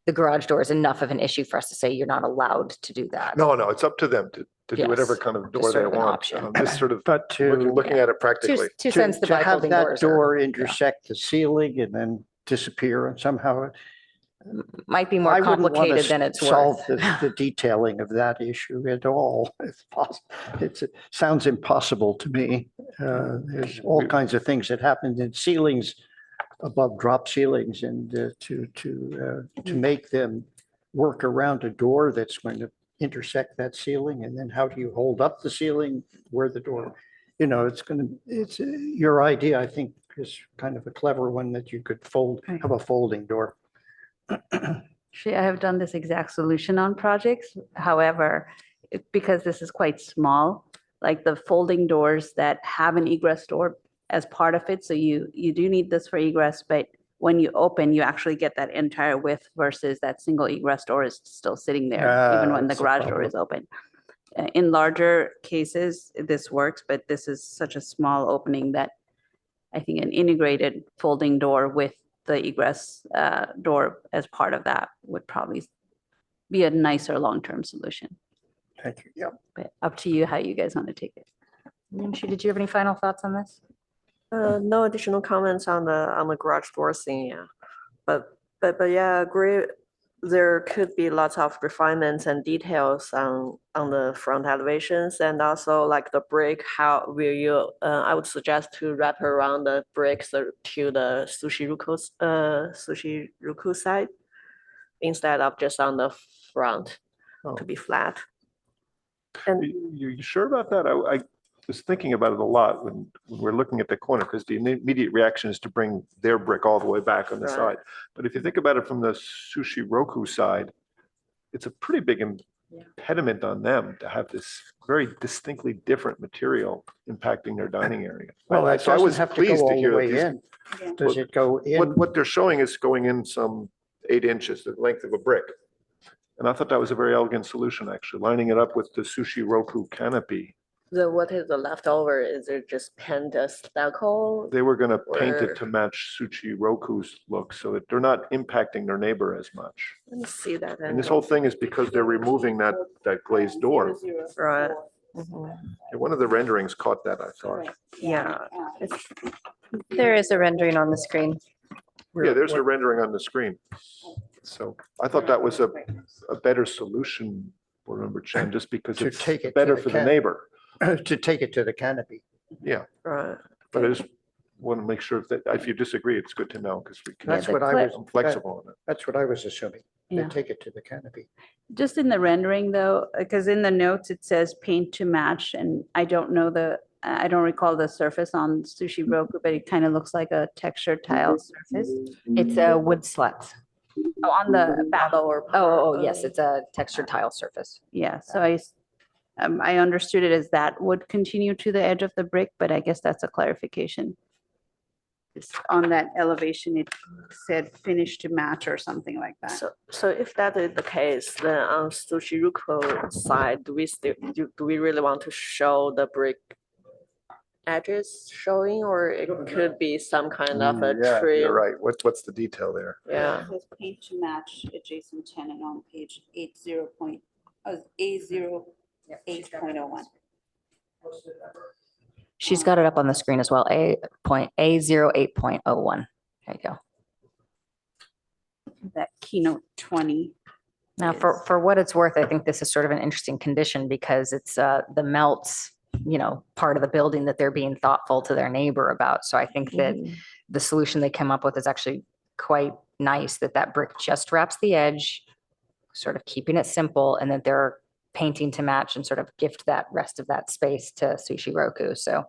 the garage door is enough of an issue for us to say you're not allowed to do that. No, it's up to them to do whatever Yes, kind of just door they sort of an want. option. Just sort of but looking at it practically. Two cents the to have bifolding that doors door intersect the ceiling and then disappear and somehow might be more I wouldn't want complicated to than it's solve worth. the detailing of that issue at all. It sounds impossible to me. There's all kinds of things that happen in ceilings, above drop ceilings, and to make them work around a door that's going to intersect that ceiling, and then how do you hold up the ceiling where the door, it's your idea, I think, is kind of a clever one, that you could have a folding door. Actually, I have done this exact solution on projects. However, because this is quite small, like the folding doors that have an egress door as part of it. So you do need this for egress, but when you open, you actually get that entire width versus that single egress door is still sitting there, even when the That's the garage door is open. In larger cases, this works, but this is such a small opening that I think an integrated folding door with the egress door as part of that would probably be a nicer long-term solution. Thank you. Yeah. But up to you how you guys want to take it. Nimshi, did you have any final thoughts on this? No additional comments on the garage door thing, yeah. But yeah, I agree. There could be lots of refinements and details on the front elevations, and also like the brick, how will you, I would suggest to wrap around the bricks to the sushi ruku side instead of just on the front to be flat. And You sure about that? I was thinking about it a lot when we're looking at the corner, because the immediate reaction is to bring their brick all the way back on the Right. side. But if you think about it from the sushi roku side, it's a pretty big impediment on them to have this very distinctly different material impacting their dining area. Well, it So I doesn't was have to pleased go to all the hear that way these- in. Does it go in? What they're showing is going in some 8 inches, the length of a brick. And I thought that was a very elegant solution, actually, lining it up with the Sushi Roku canopy. What is the leftover? Is it just paint a stucco? They were going to paint Or- it to match Sushi Roku's look so that they're not impacting their neighbor as much. Let me see that. And this whole thing is because they're removing that glazed door. Right. And one of the renderings caught that, I thought. Yeah. There is a rendering on the screen. Yeah, there's a rendering on the screen. So I thought that was a better solution, Board Member Chen, just because To it's take it to better the for the can- neighbor. To take it to the canopy. Yeah, Right. but I just want to make sure that if you disagree, it's good to know because we can. That's the what I clip- was, Flexible on it. that's what I was assuming. They Yeah. take it to the canopy. Just in the rendering though, because in the notes, it says paint to match and I don't know I don't recall the surface on Sushi Roku, but it kind of looks like a textured tile surface. It's a wood slats. Oh, on the back. Oh, yes, it's a textured tile surface. Yeah, so I understood it as that would continue to the edge of the brick, but I guess that's a clarification. It's on that elevation, it said finish to match or something like that. So if that is the case, then on Sushi Ruko side, do we really want to show the brick edges showing, or it could be some kind of a Yeah, trim? you're right. What's the detail there? Yeah. It says paint to match adjacent tenant on page 80.8.01. She's got it up on the screen as well, A08.01. There you go. That keynote 20. Now, for what it's worth, I think this is sort of an interesting condition because it's the melts, part of the building that they're being thoughtful to their neighbor about. So I think that the solution they came up with is actually quite nice, that brick just wraps the edge, sort of keeping it simple, and that they're painting to match and sort of gift that rest of that space to Sushi Roku. So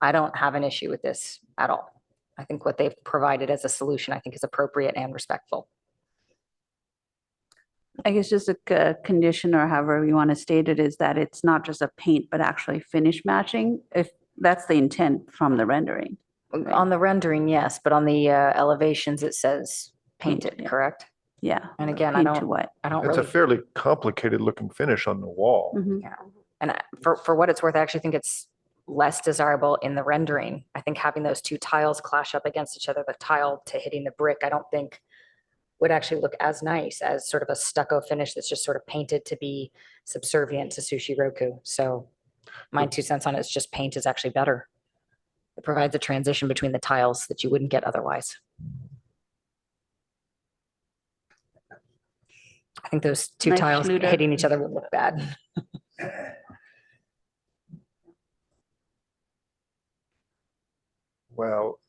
I don't have an issue with this at all. I think what they've provided as a solution, I think is appropriate and respectful. I guess just a condition or however you want to state it is that it's not just a paint, but actually finish matching, if that's the intent from the rendering. On the rendering, yes, but on the elevations, it says painted, Painted, yeah. correct? Yeah. And again, Paint to what? I don't It's a really, fairly complicated looking finish on the wall. Mhm. and for what it's worth, I actually think it's less desirable in the rendering. I think having those two tiles clash up against each other, the tile to hitting the brick, I don't think would actually look as nice as sort of a stucco finish that's just sort of painted to be subservient to Sushi Roku. So my 2 cents on it is just paint is actually better. It provides a transition between the tiles that you wouldn't get otherwise. I think those two Nice tiles Schluter. hitting each other would look bad. Well,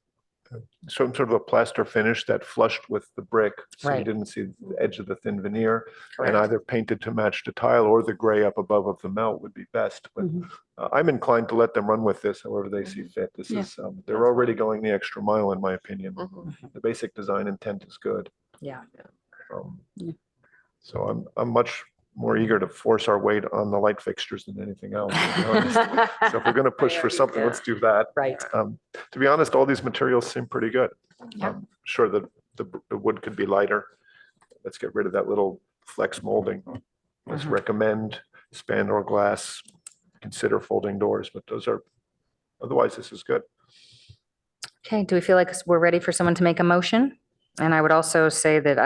some sort of a plaster finish that flushed with the brick. So you Right. didn't see the edge of the thin veneer. And Correct. either painted to match the tile or the gray up above of the melt would be best. But Mhm. I'm inclined to let them run with this however they see fit. This Yeah. is, they're already going the extra mile, in my opinion. Mhm. The basic design intent is good. Yeah. Yeah. So I'm much more eager to force our weight on the light fixtures than anything else, to be honest. So if we're going to push for something, let's do that. Right. To be honest, all these materials seem pretty good. Yeah. Sure, the wood could be lighter. Let's get rid of that little flex molding. Let's Mhm. recommend spandrel glass, consider folding doors, but otherwise this is good. Okay, do we feel like we're ready for someone to make a motion? And I would also say that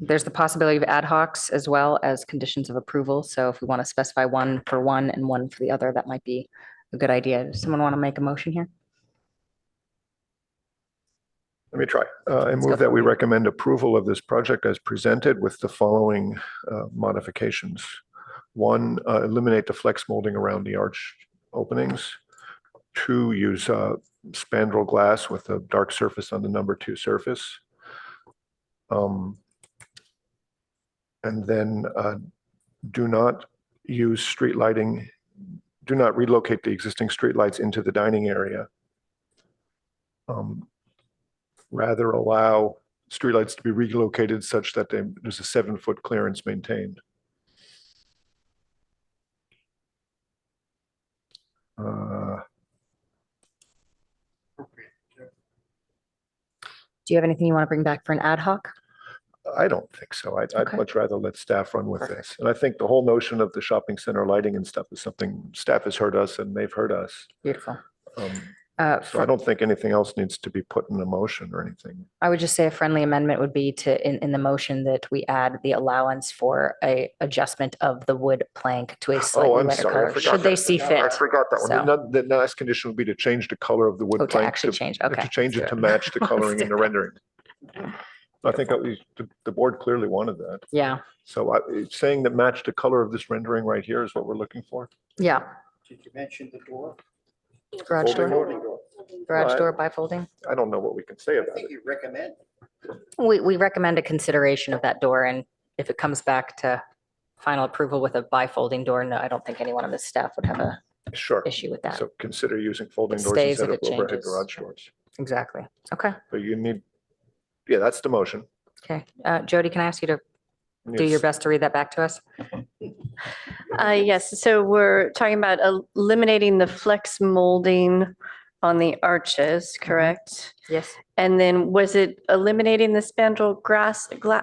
there's the possibility of ad hocs as well as conditions of approval. So if we want to specify one for one and one for the other, that might be a good idea. Does someone want to make a motion here? Let me try. I go move that for we it. recommend approval of this project as presented with the following modifications. One, eliminate the flex molding around the arch openings. Two, use spandrel glass with a dark surface on the number 2 surface. And then do not use street lighting. Do not relocate the existing street lights into the dining area. Rather allow streetlights to be relocated such that there's a 7-foot clearance maintained. Do you have anything you want to bring back for an ad hoc? I don't think so. I'd Okay. much rather let staff run with Perfect. this. And I think the whole notion of the shopping center lighting and stuff is something staff has heard us and they've heard us. Beautiful. So I don't think anything else needs to be put in a motion or anything. I would just say a friendly amendment would be to, in the motion, that we add the allowance for a adjustment of the wood plank to a Oh, slightly I'm lighter sorry. I color, forgot should they that. see I fit. forgot that So- one. The last condition would be to change the color of the wood Oh, to plank. actually change, okay. To change it Let's to do it. match the coloring in the do it. rendering. I think the board clearly wanted that. Yeah, So saying that match the color of this rendering right here is what we're looking for. yeah. Did you mention the door? Garage Folding door, garage Well, door bifolding. I don't know what we can say I about think it. you recommend. We recommend a consideration of that door, and if it comes back to final approval with a bifolding door, no, I don't think anyone on the staff would have a Sure. issue with that. So consider using folding It doors stays instead if of it overhead changes. garage doors. Exactly. Okay, But you need, yeah, that's the motion. okay. Jody, can I ask you to do your Yes. best to read that back to us? Yes, so we're talking about eliminating the flex molding on the arches, correct? Yes. And then was it eliminating the spandrel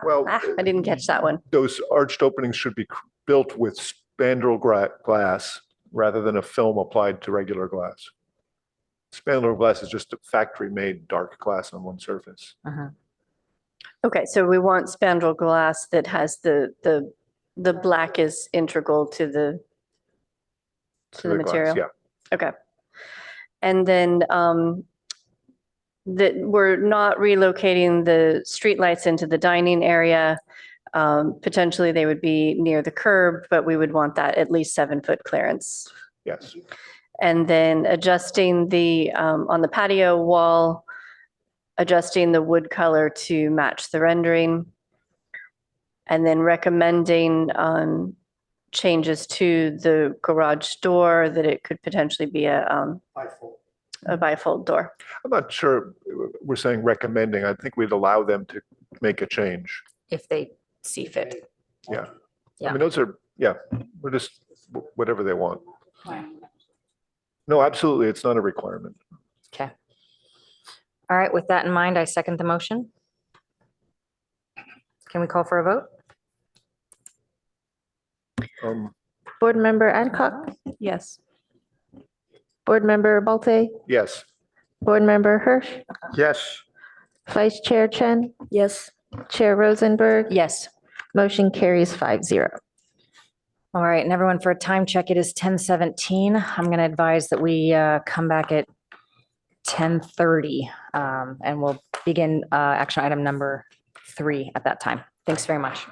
Well, I didn't catch that one. Those arched openings should be built with spandrel glass rather than a film applied to regular glass. Spandrel glass is just a factory-made dark glass on one surface. Okay, so we want spandrel glass that has the black is integral to the To the glass, material? yeah. Okay. And then that we're not relocating the streetlights into the dining area. Potentially they would be near the curb, but we would want that at least 7-foot clearance. Yes. And then adjusting the, on the patio wall, adjusting the wood color to match the rendering. And then recommending changes to the garage door, that it could potentially be a bifold door. I'm not sure we're saying recommending. I think we'd allow them to make a change. If they see fit. Yeah. Yeah. I mean, those are, yeah, we're just whatever they want. No, absolutely. It's not a requirement. Okay. All right, with that in mind, I second the motion. Can we call for a vote? Board Member Adcock, Yes. Board Member Balte, Yes. Board Member Hirsch, Yes. Vice Chair Chen, Yes. Chair Rosenberg. Yes. Motion carries 5-0. All right, and everyone, for a time check, it is 10:17. I'm going to advise that we come back at 10:30, and we'll begin action item number 3 at that time. Thanks very much.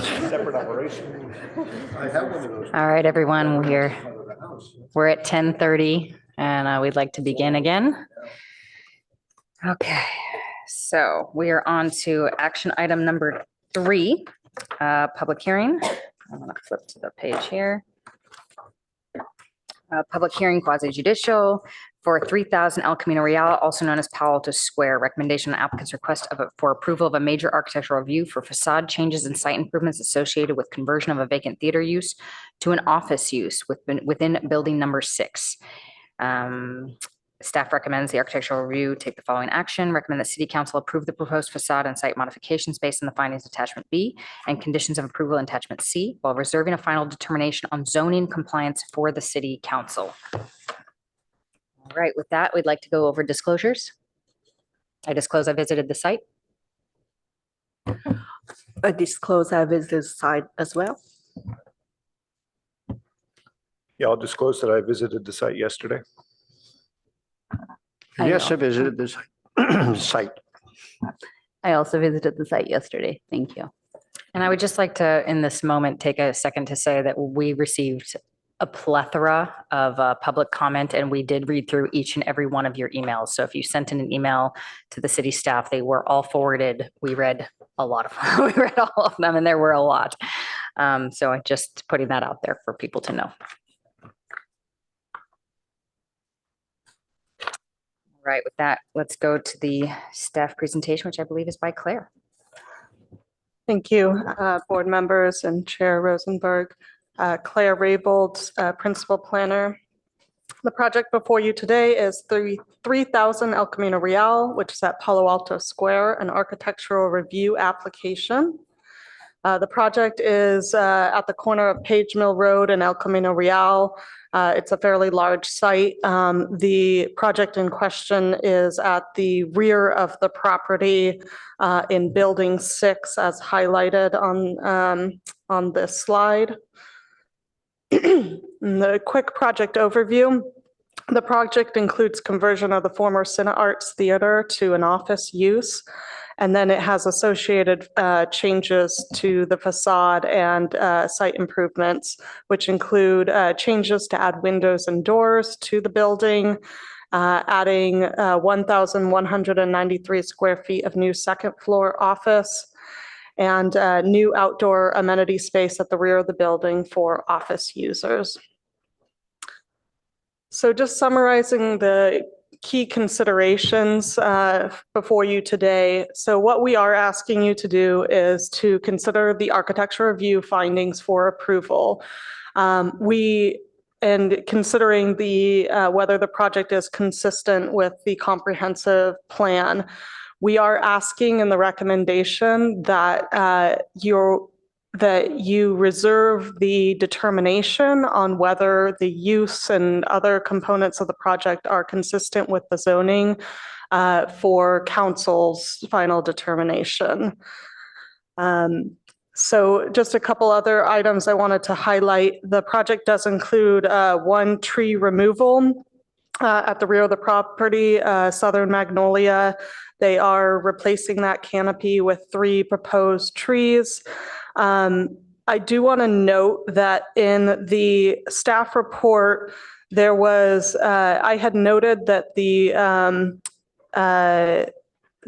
Separate operation. I have one of those. All right, everyone, we're at 10:30 and we'd like to begin again. Okay, so we are on to action item number 3, public hearing. I'm gonna flip to the page here. Public hearing quasi judicial for 3,000 El Camino Real, also known as Palo Alto Square. Recommendation on applicant's request for approval of a major architectural review for facade changes and site improvements associated with conversion of a vacant theater use to an office use within building number 6. Staff recommends the architectural review take the following action. Recommend that city council approve the proposed facade and site modifications based on the findings of attachment B and conditions of approval in attachment C, while reserving a final determination on zoning compliance for the city council. All right, with that, we'd like to go over disclosures. I disclose I visited the site. I disclose I visited the site as well. Yeah, I'll disclose that I visited the site yesterday. Yes, I visited this site. I also visited the site yesterday. Thank you. And I would just like to, in this moment, take a second to say that we received a plethora of public comment, and we did read through each and every one of your emails. So if you sent in an email to the city staff, they were all forwarded. We read a lot of them. We read all of them, and there were a lot. So I'm just putting that out there for people to know. All right, with that, let's go to the staff presentation, which I believe is by Claire. Thank you, board members and Chair Rosenberg. Claire Raybold, Principal Planner. The project before you today is 3,000 El Camino Real, which is at Palo Alto Square, an architectural review application. The project is at the corner of Page Mill Road and El Camino Real. It's a fairly large site. The project in question is at the rear of the property in Building 6, as highlighted on this slide. The quick project overview. The project includes conversion of the former Cine Arts Theater to an office use. And then it has associated changes to the facade and site improvements, which include changes to add windows and doors to the building, adding 1,193 square feet of new second floor office, and new outdoor amenity space at the rear of the building for office users. So just summarizing the key considerations before you today. So what we are asking you to do is to consider the architecture review findings for approval. And considering the whether the project is consistent with the comprehensive plan, we are asking in the recommendation that you reserve the determination on whether the use and other components of the project are consistent with the zoning for council's final determination. So just a couple other items I wanted to highlight. The project does include one tree removal at the rear of the property, Southern Magnolia. They are replacing that canopy with 3 proposed trees. I do want to note that in the staff report, there was, I had noted that they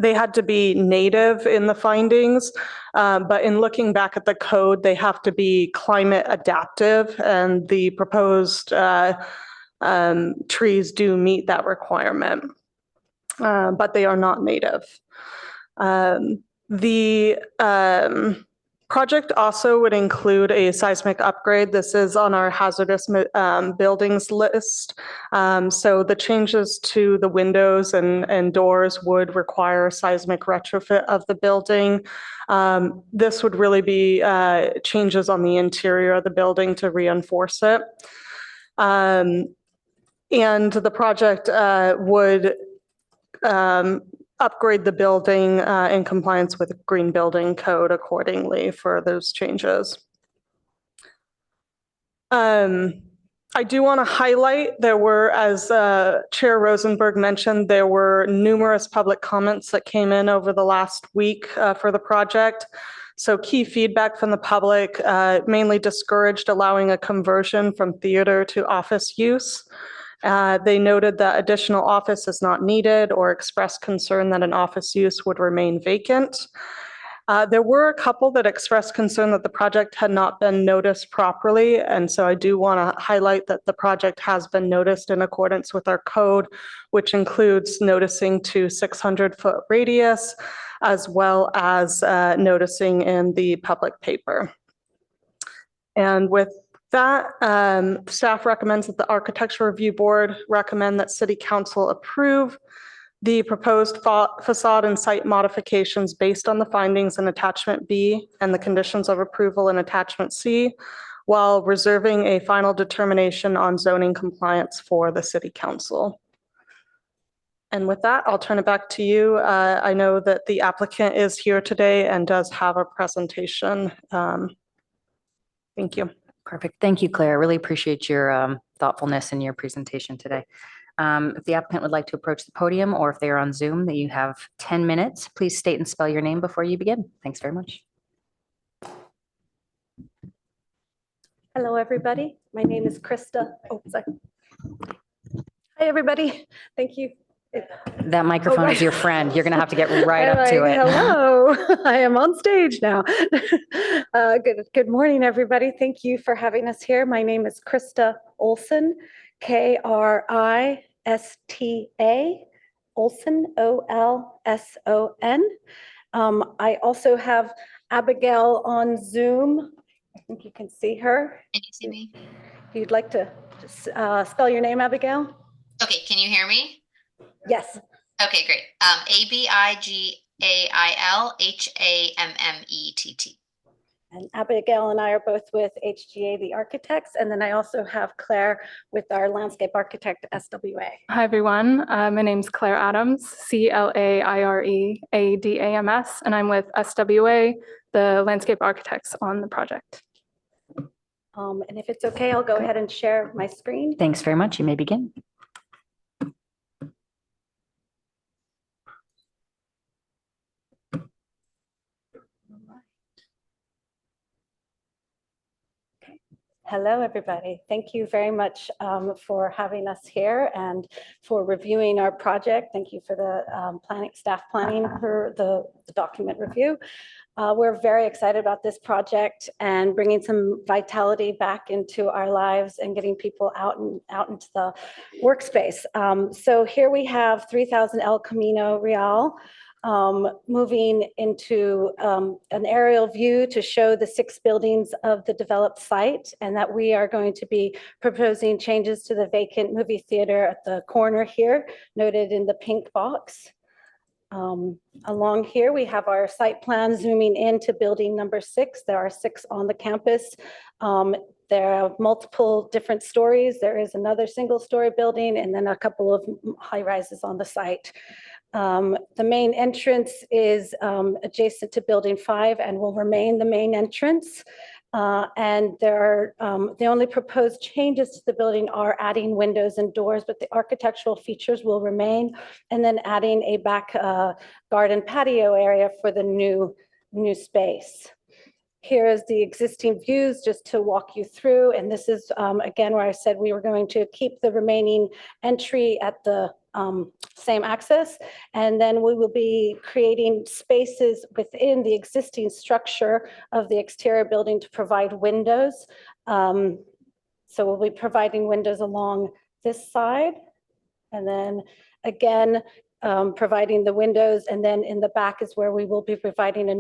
had to be native in the findings, but in looking back at the code, they have to be climate adaptive, and the proposed trees do meet that requirement, but they are not native. The project also would include a seismic upgrade. This is on our hazardous buildings list. So the changes to the windows and doors would require seismic retrofit of the building. This would really be changes on the interior of the building to reinforce it. And the project would upgrade the building in compliance with Green Building Code accordingly for those changes. I do want to highlight there were, as Chair Rosenberg mentioned, there were numerous public comments that came in over the last week for the project. So key feedback from the public mainly discouraged allowing a conversion from theater to office use. They noted that additional office is not needed or expressed concern that an office use would remain vacant. There were a couple that expressed concern that the project had not been noticed properly. And so I do want to highlight that the project has been noticed in accordance with our code, which includes noticing to 600-foot radius, as well as noticing in the public paper. And with that, staff recommends that the Architectural Review Board recommend that City Council approve the proposed facade and site modifications based on the findings in Attachment B and the conditions of approval in Attachment C, while reserving a final determination on zoning compliance for the City Council. And with that, I'll turn it back to you. I know that the applicant is here today and does have a presentation. Thank you. Perfect. Thank you, Claire. Really appreciate your thoughtfulness in your presentation today. If the applicant would like to approach the podium, or if they are on Zoom, that you have 10 minutes, please state and spell your name before you begin. Thanks very much. Hello, everybody. My name is Krista. Oh, sorry. Hi, everybody. Thank you. That microphone is your friend. You're going to have to get right up to it. Hello, I am on stage now. Good morning, everybody. Thank you for having us here. My name is Krista Olson, Krista Olson, Olson. I also have Abigail on Zoom. I think you can see her. Can you see me? If you'd like to spell your name, Abigail. Okay, can you hear me? Yes. Okay, great. ABIGAILHAMMETT. And Abigail and I are both with HGA, the architects. And then I also have Claire with our landscape architect, SWA. Hi, everyone. My name's Claire Adams, CLAIREADAMS, and I'm with SWA, the landscape architects on the project. And if it's okay, I'll go ahead and share my screen. Thanks very much. You may begin. Hello, everybody. Thank you very much for having us here and for reviewing our project. Thank you for the staff planning for the document review. We're very excited about this project and bringing some vitality back into our lives and getting people out into the workspace. So here we have 3000 El Camino Real. Moving into an aerial view to show the 6 buildings of the developed site, and that we are going to be proposing changes to the vacant movie theater at the corner here, noted in the pink box. Along here, we have our site plan zooming into building number 6. There are 6 on the campus. There are multiple different stories. There is another single-story building and then a couple of high rises on the site. The main entrance is adjacent to building 5 and will remain the main entrance. And there are the only proposed changes to the building are adding windows and doors, but the architectural features will remain, and then adding a back garden patio area for the new space. Here is the existing views just to walk you through. And this is, again, where I said we were going to keep the remaining entry at the same access. And then we will be creating spaces within the existing structure of the exterior building to provide windows. So we'll be providing windows along this side. And then again, providing the windows, and then in the back is where we will be providing a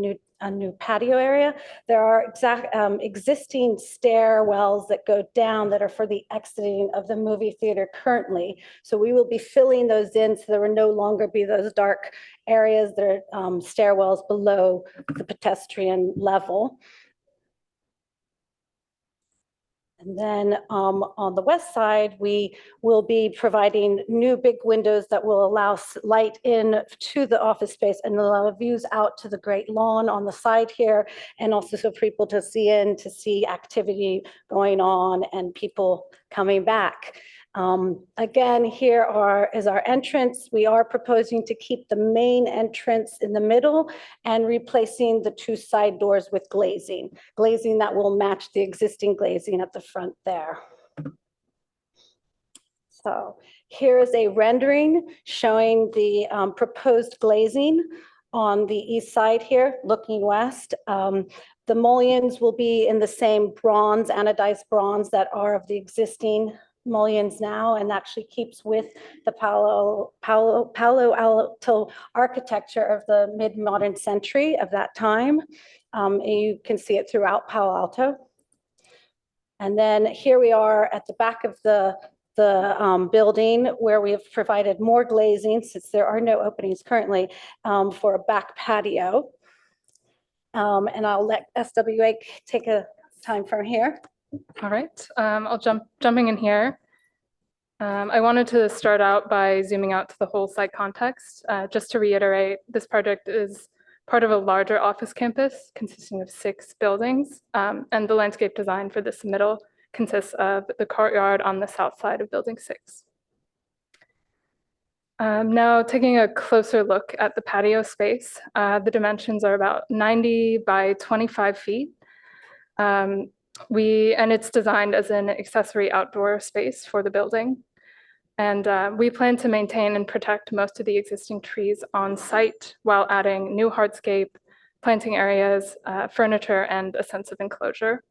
new patio area. There are existing stairwells that go down that are for the exiting of the movie theater currently. So we will be filling those in so there will no longer be those dark areas. There are stairwells below the pedestrian level. And then on the west side, we will be providing new big windows that will allow light in to the office space and allow views out to the great lawn on the side here, and also so people to see activity going on and people coming back. Again, is our entrance. We are proposing to keep the main entrance in the middle and replacing the two side doors with glazing that will match the existing glazing at the front there. So here is a rendering showing the proposed glazing on the east side here, looking west. The mullions will be in the same bronze, anodized bronze that are of the existing mullions now, and actually keeps with the Palo Alto architecture of the mid-modern century of that time. You can see it throughout Palo Alto. And then here we are at the back of the building where we have provided more glazing, since there are no openings currently, for a back patio. And I'll let SWA take a time from here. All right, I'll jumping in here. I wanted to start out by zooming out to the whole site context. Just to reiterate, this project is part of a larger office campus consisting of 6 buildings, and the landscape design for this middle consists of the courtyard on the south side of building 6. Now taking a closer look at the patio space, the dimensions are about 90 by 25 feet. And it's designed as an accessory outdoor space for the building. And we plan to maintain and protect most of the existing trees on site while adding new hardscape, planting areas, furniture, and a sense of enclosure.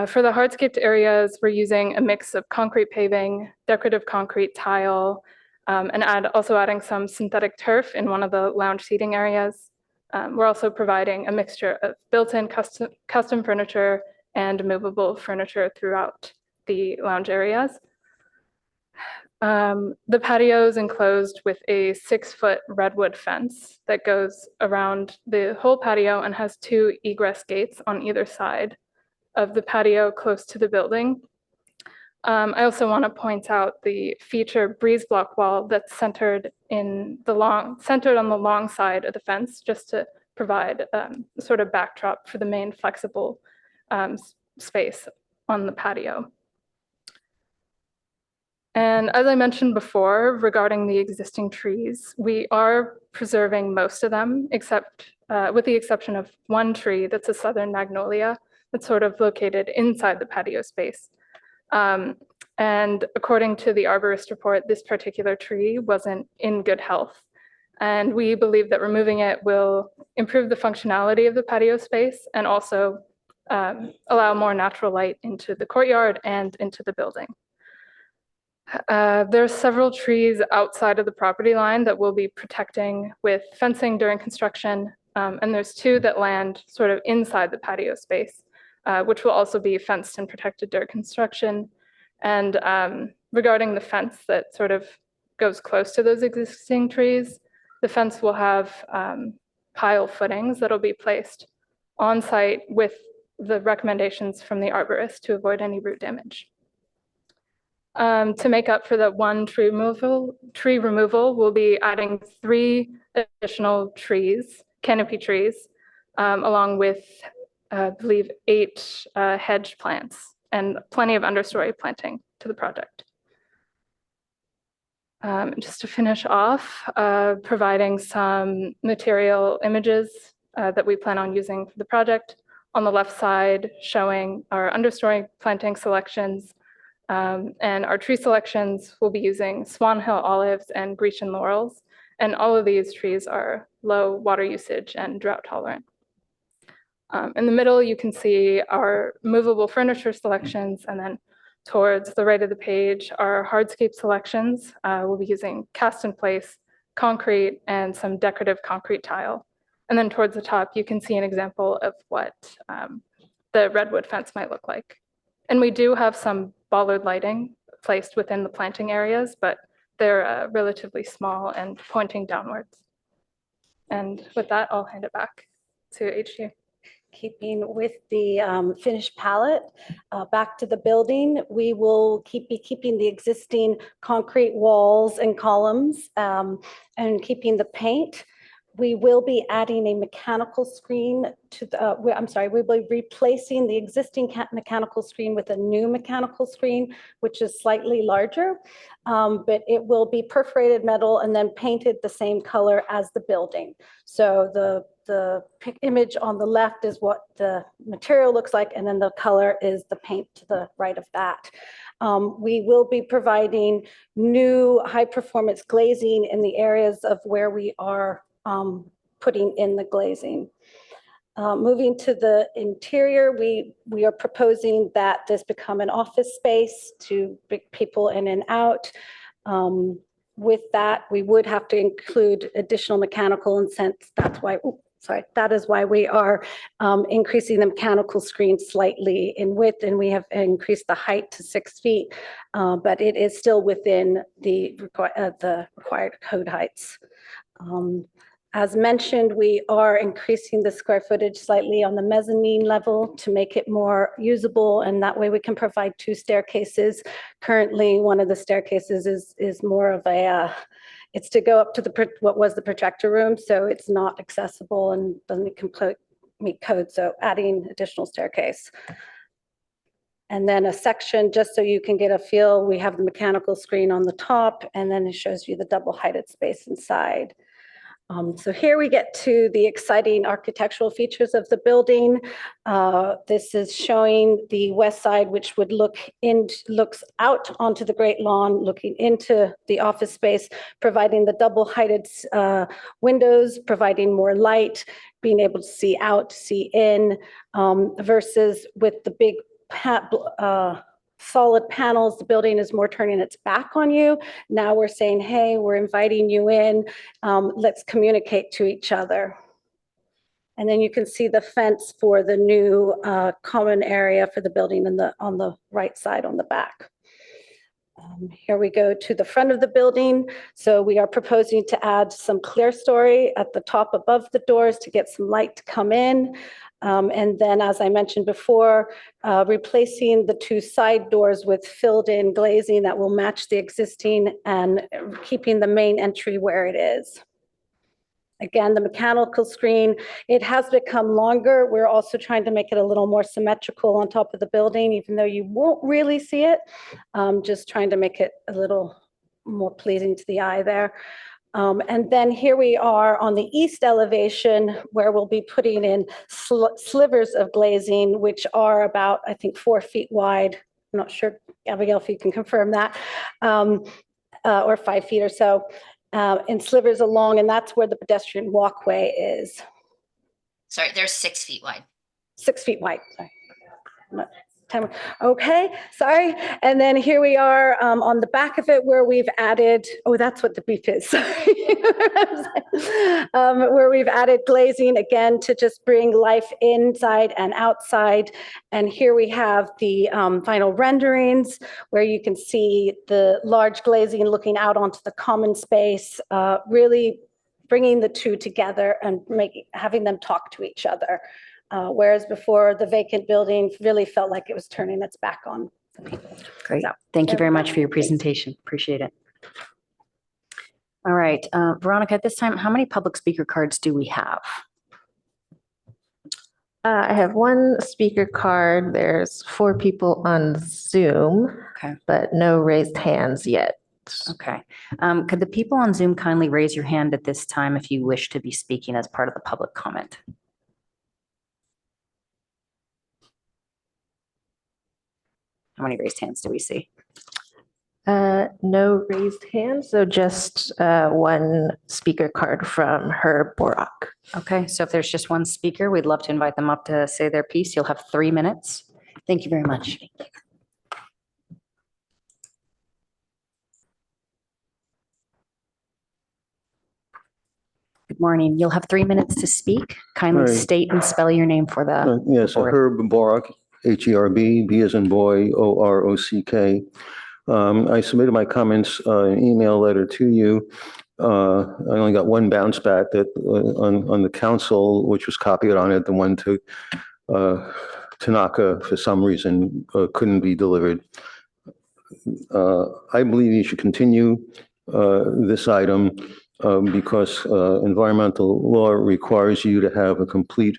For the hardscaped areas, we're using a mix of concrete paving, decorative concrete tile, and also adding some synthetic turf in one of the lounge seating areas. We're also providing a mixture of built-in custom furniture and movable furniture throughout the lounge areas. The patio is enclosed with a 6-foot redwood fence that goes around the whole patio and has 2 egress gates on either side of the patio close to the building. I also want to point out the feature breeze block wall that's centered on the long side of the fence, just to provide sort of backdrop for the main flexible space on the patio. And as I mentioned before, regarding the existing trees, we are preserving most of them, except with the exception of one tree that's a southern magnolia that's sort of located inside the patio space. And according to the arborist report, this particular tree wasn't in good health. And we believe that removing it will improve the functionality of the patio space and also allow more natural light into the courtyard and into the building. There are several trees outside of the property line that we'll be protecting with fencing during construction. And there's 2 that land sort of inside the patio space, which will also be fenced and protected during construction. And regarding the fence that sort of goes close to those existing trees, the fence will have pile footings that'll be placed on site with the recommendations from the arborist to avoid any root damage. To make up for that one tree removal, we'll be adding 3 additional trees, canopy trees, along with, I believe, 8 hedge plants and plenty of understory planting to the project. Just to finish off, providing some material images that we plan on using for the project. On the left side, showing our understory planting selections, and our tree selections will be using Swan Hill olives and Grecian laurels. And all of these trees are low water usage and drought tolerant. In the middle, you can see our movable furniture selections, and then towards the right of the page, our hardscape selections. We'll be using cast in place concrete and some decorative concrete tile. And then towards the top, you can see an example of what the redwood fence might look like. And we do have some bollard lighting placed within the planting areas, but they're relatively small and pointing downwards. And with that, I'll hand it back to HG. Keeping with the finished palette, back to the building, we will be keeping the existing concrete walls and columns and keeping the paint. We will be adding a mechanical screen to the, I'm sorry, we'll be replacing the existing mechanical screen with a new mechanical screen, which is slightly larger, but it will be perforated metal and then painted the same color as the building. So the image on the left is what the material looks like, and then the color is the paint to the right of that. We will be providing new high-performance glazing in the areas of where we are putting in the glazing. Moving to the interior, we are proposing that this become an office space to bring people in and out. With that, we would have to include additional mechanical, and since that's why, that is why we are increasing the mechanical screen slightly in width, and we have increased the height to 6 feet, but it is still within the required code heights. As mentioned, we are increasing the square footage slightly on the mezzanine level to make it more usable, and that way we can provide 2 staircases. Currently, one of the staircases is more of a, it's to go up to what was the projector room, so it's not accessible and doesn't meet code, so adding additional staircase. And then a section, just so you can get a feel, we have the mechanical screen on the top, and then it shows you the double-heighted space inside. So here we get to the exciting architectural features of the building. This is showing the west side, which would looks out onto the Great Lawn, looking into the office space, providing the double-heighted windows, providing more light, being able to see out, see in, versus with the big solid panels, the building is more turning its back on you. Now we're saying, hey, we're inviting you in. Let's communicate to each other. And then you can see the fence for the new common area for the building on the right side on the back. Here we go to the front of the building. So we are proposing to add some clear story at the top above the doors to get some light to come in. And then, as I mentioned before, replacing the 2 side doors with filled-in glazing that will match the existing and keeping the main entry where it is. Again, the mechanical screen, it has become longer. We're also trying to make it a little more symmetrical on top of the building, even though you won't really see it. Just trying to make it a little more pleasing to the eye there. And then here we are on the east elevation where we'll be putting in slivers of glazing, which are about, I think, 4 feet wide. I'm not sure, Abigail, if you can confirm that, or 5 feet or so, in slivers along, and that's where the pedestrian walkway is. Sorry, they're 6 feet wide. 6 feet wide, sorry. Okay, sorry. And then here we are on the back of it where we've added, oh, that's what the beef is, where we've added glazing again to just bring life inside and outside. And here we have the final renderings where you can see the large glazing looking out onto the common space, really bringing the 2 together and having them talk to each other. Whereas before, the vacant building really felt like it was turning its back on the people. Great. Thank you very much for your presentation. Appreciate it. All right, Veronica, at this time, how many public speaker cards do we have? I have 1 speaker card. There's 4 people on Zoom, but no raised hands yet. Okay. Could the people on Zoom kindly raise your hand at this time if you wish to be speaking as part of the public comment? How many raised hands do we see? No raised hands, so just 1 speaker card from Herb Borak. Okay, so if there's just 1 speaker, we'd love to invite them up to say their piece. You'll have 3 minutes. Thank you very much. Good morning. You'll have 3 minutes to speak. Kindly state and spell your name for the Yes, board. Herb Borak, Herb, B as in boy, Orock. I submitted my comments in an email letter to you. I only got 1 bounce back that on the council, which was copied on it. The one to Tanaka, for some reason, couldn't be delivered. I believe you should continue this item because environmental law requires you to have a complete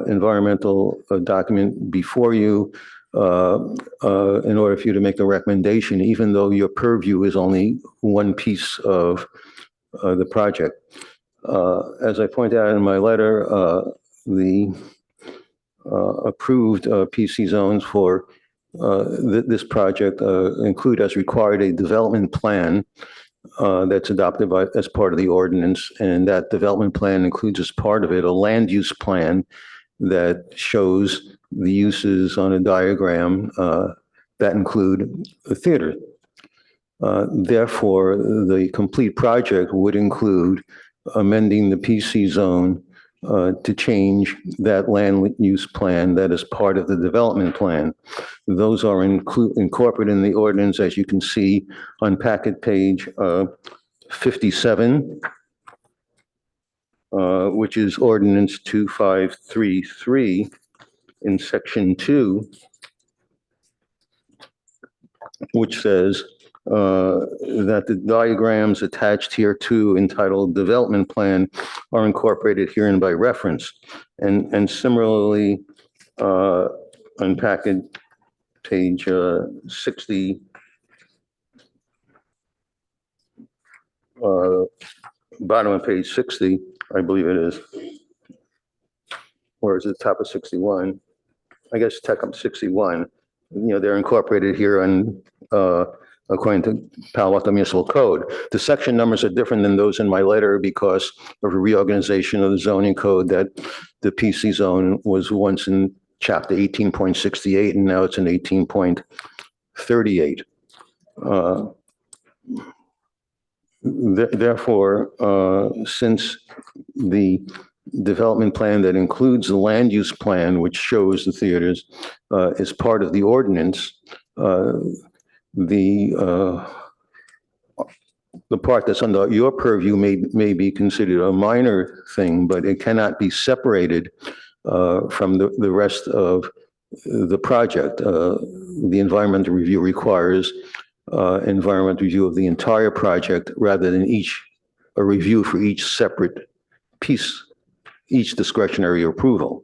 environmental document before you in order for you to make a recommendation, even though your purview is only one piece of the project. As I point out in my letter, the approved PC zones for this project include as required a development plan that's adopted as part of the ordinance. And that development plan includes as part of it a land use plan that shows the uses on a diagram that include a theater. Therefore, the complete project would include amending the PC zone to change that land use plan that is part of the development plan. Those are incorporated in the ordinance, as you can see on packet page 57, which is ordinance 2533 in section 2, which says that the diagrams attached here to entitled development plan are incorporated herein by reference. And similarly, on packet page 60, bottom of page 60, I believe it is, or is it top of 61? I guess tech up 61. They're incorporated here on according to Palo Alto Municipal Code. The section numbers are different than those in my letter because of a reorganization of the zoning code, that the PC zone was once in chapter 18.68 and now it's in 18.38. Therefore, since the development plan that includes the land use plan, which shows the theaters, is part of the ordinance, the part that's under your purview may be considered a minor thing, but it cannot be separated from the rest of the project. The environmental review requires environmental review of the entire project rather than a review for each separate piece, each discretionary approval.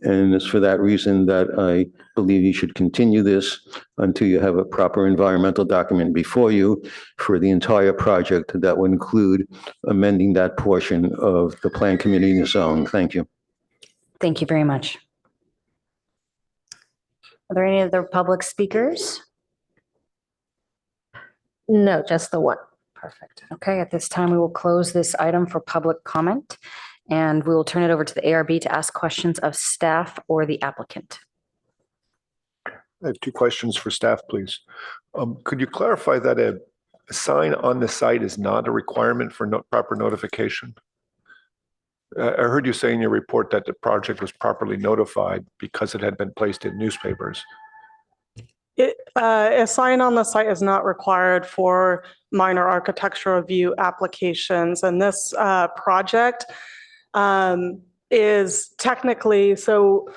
And it's for that reason that I believe you should continue this until you have a proper environmental document before you for the entire project that would include amending that portion of the plan community zone. Thank you. Thank you very much. Are there any other public speakers? No, just the one. Perfect. Okay, at this time, we will close this item for public comment, and we will turn it over to the ARB to ask questions of staff or the applicant. I have two questions for staff, please. Could you clarify that a sign on the site is not a requirement for proper notification? I heard you say in your report that the project was properly notified because it had been placed in newspapers. A sign on the site is not required for minor architectural review applications. And this project is technically, so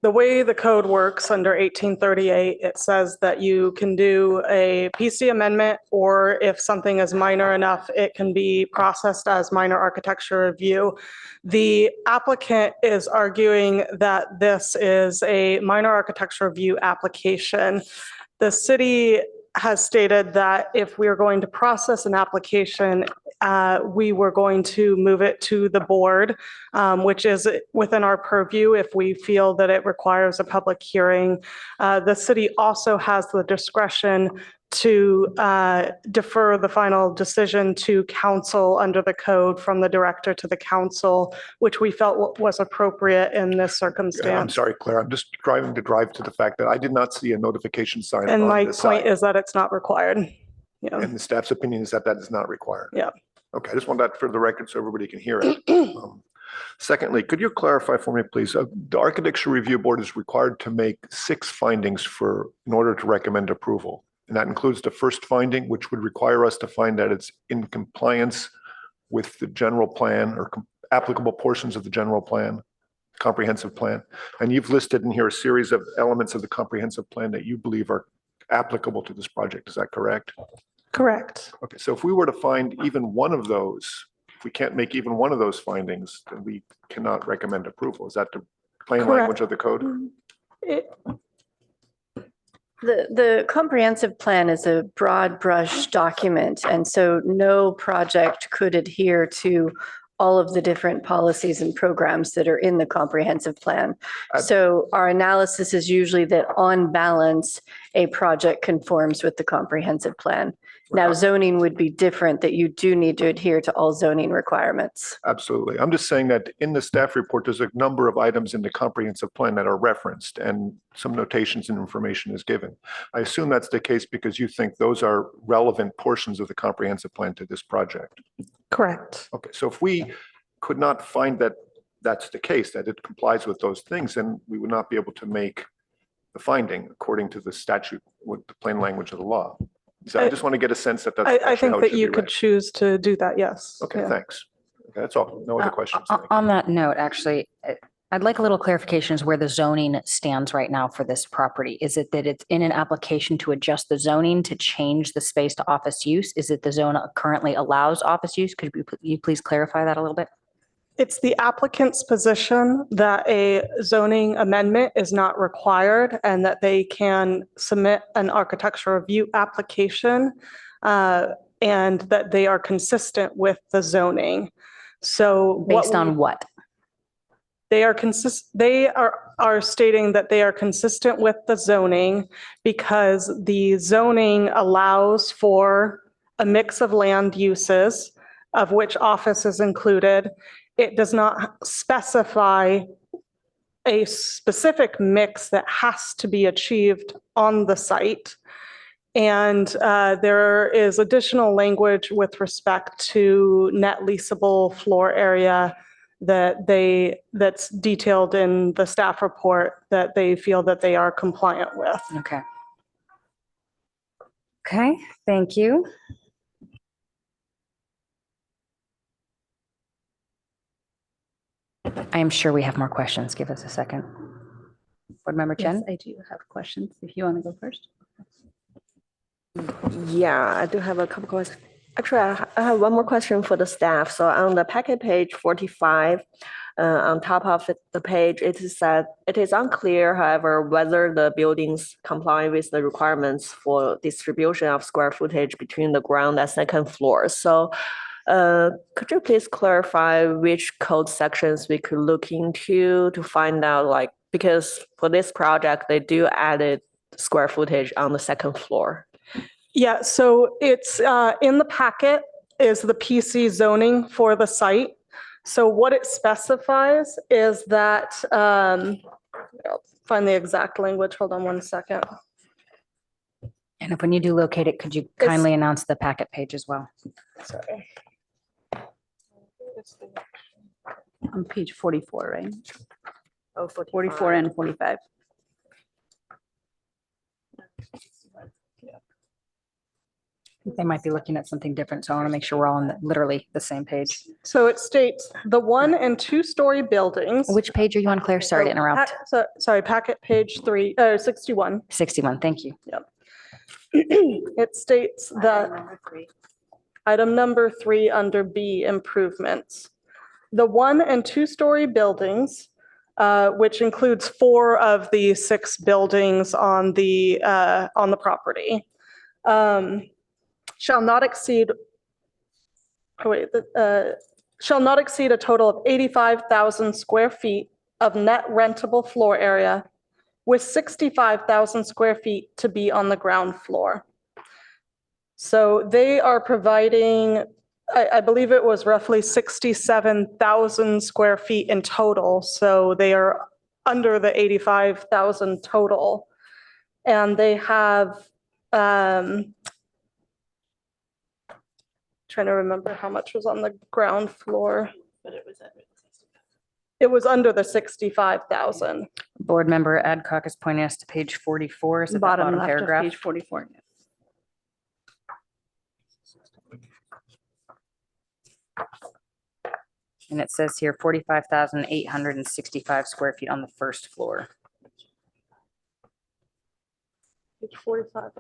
the way the code works under 1838, it says that you can do a PC amendment, or if something is minor enough, it can be processed as minor architecture review. The applicant is arguing that this is a minor architecture review application. The city has stated that if we are going to process an application, we were going to move it to the board, which is within our purview if we feel that it requires a public hearing. The city also has the discretion to defer the final decision to council under the code from the director to the council, which we felt was appropriate in this circumstance. I'm sorry, Claire, I'm just driving to the fact that I did not see a notification sign And on my the site. point is that it's not required. Yeah. And the staff's opinion is that that is not required. Yeah. Okay, I just want that for the record so everybody can hear it. Secondly, could you clarify for me, please? The Architecture Review Board is required to make 6 findings in order to recommend approval. And that includes the first finding, which would require us to find that it's in compliance with the general plan or applicable portions of the general plan, comprehensive plan. And you've listed in here a series of elements of the comprehensive plan that you believe are applicable to this project. Is that correct? Correct. Okay, so if we were to find even one of those, if we can't make even one of those findings, then we cannot recommend approval. Is that the plain language of the code? The comprehensive plan is a broad brush document, and so no project could adhere to all of the different policies and programs that are in the comprehensive plan. So our analysis is usually that on balance, a project conforms with the comprehensive plan. Now, zoning would be different, that you do need to adhere to all zoning requirements. Absolutely. I'm just saying that in the staff report, there's a number of items in the comprehensive plan that are referenced and some notations and information is given. I assume that's the case because you think those are relevant portions of the comprehensive plan to this project. Correct. Okay, so if we could not find that that's the case, that it complies with those things, then we would not be able to make the finding according to the statute with the plain language of the law. So I just want to get a sense that that's I actually think how it that should you be could read. choose to do that, yes. Okay, Yeah. thanks. Okay, that's all. No other questions. On that note, actually, I'd like a little clarification as where the zoning stands right now for this property. Is it that it's in an application to adjust the zoning to change the space to office use? Is it the zone currently allows office use? Could you please clarify that a little bit? It's the applicant's position that a zoning amendment is not required and that they can submit an architectural review application and that they are consistent with the zoning. So based on what? They are stating that they are consistent with the zoning because the zoning allows for a mix of land uses, of which office is included. It does not specify a specific mix that has to be achieved on the site. And there is additional language with respect to net leasable floor area that's detailed in the staff report that they feel that they are compliant with. Okay. Okay, thank you. I am sure we have more questions. Give us a second. Board Member Chen? Yes, I do have questions, if you want to go first. Yeah, I do have a couple questions. Actually, I have one more question for the staff. So on the packet page 45, on top of the page, it is said it is unclear, however, whether the buildings comply with the requirements for distribution of square footage between the ground and second floor. So could you please clarify which code sections we could look into to find out, like, because for this project, they do added square footage on the second floor. Yeah, so it's in the packet is the PC zoning for the site. So what it specifies is that, I'll find the exact language, hold on one second. And if when you do locate it, could you kindly announce the packet page as well? Sorry. On page 44, right? Oh, 44 and 45. They might be looking at something different, so I want to make sure we're all on literally the same page. So it states the 1- and 2-story buildings. Which page are you on, Claire? Sorry to interrupt. Sorry, packet page 61. 61, thank you. Yep. It states that item number 3 under B, improvements. The 1- and 2-story buildings, which includes 4 of the 6 buildings on the property, shall not exceed a total of 85,000 square feet of net rentable floor area, with 65,000 square feet to be on the ground floor. So they are providing, I believe it was roughly 67,000 square feet in total. So they are under the 85,000 total. And they have, trying to remember how much was on the ground floor. But it was under the 65,000. Board Member Adcock is pointing us to page 44. Is it that bottom left of paragraph? page 44. And it says here 45,865 square feet on the first floor. Page 45.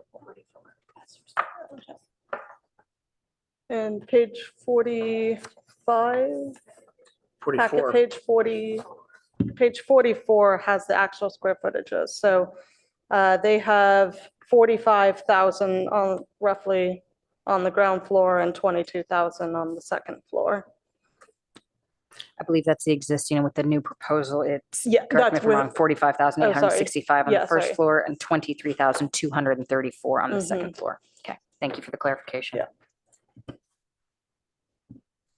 And page 45, packet 44. page 44 has the actual square footages. So they have 45,000 on roughly on the ground floor and 22,000 on the second floor. I believe that's the existing, and with the new proposal, it's, Yeah, correct me that's if I'm wrong, with- 45,865 on the Yeah, first sorry. floor and 23,234 on the second Mhm. floor. Okay, thank you for the clarification. Yeah.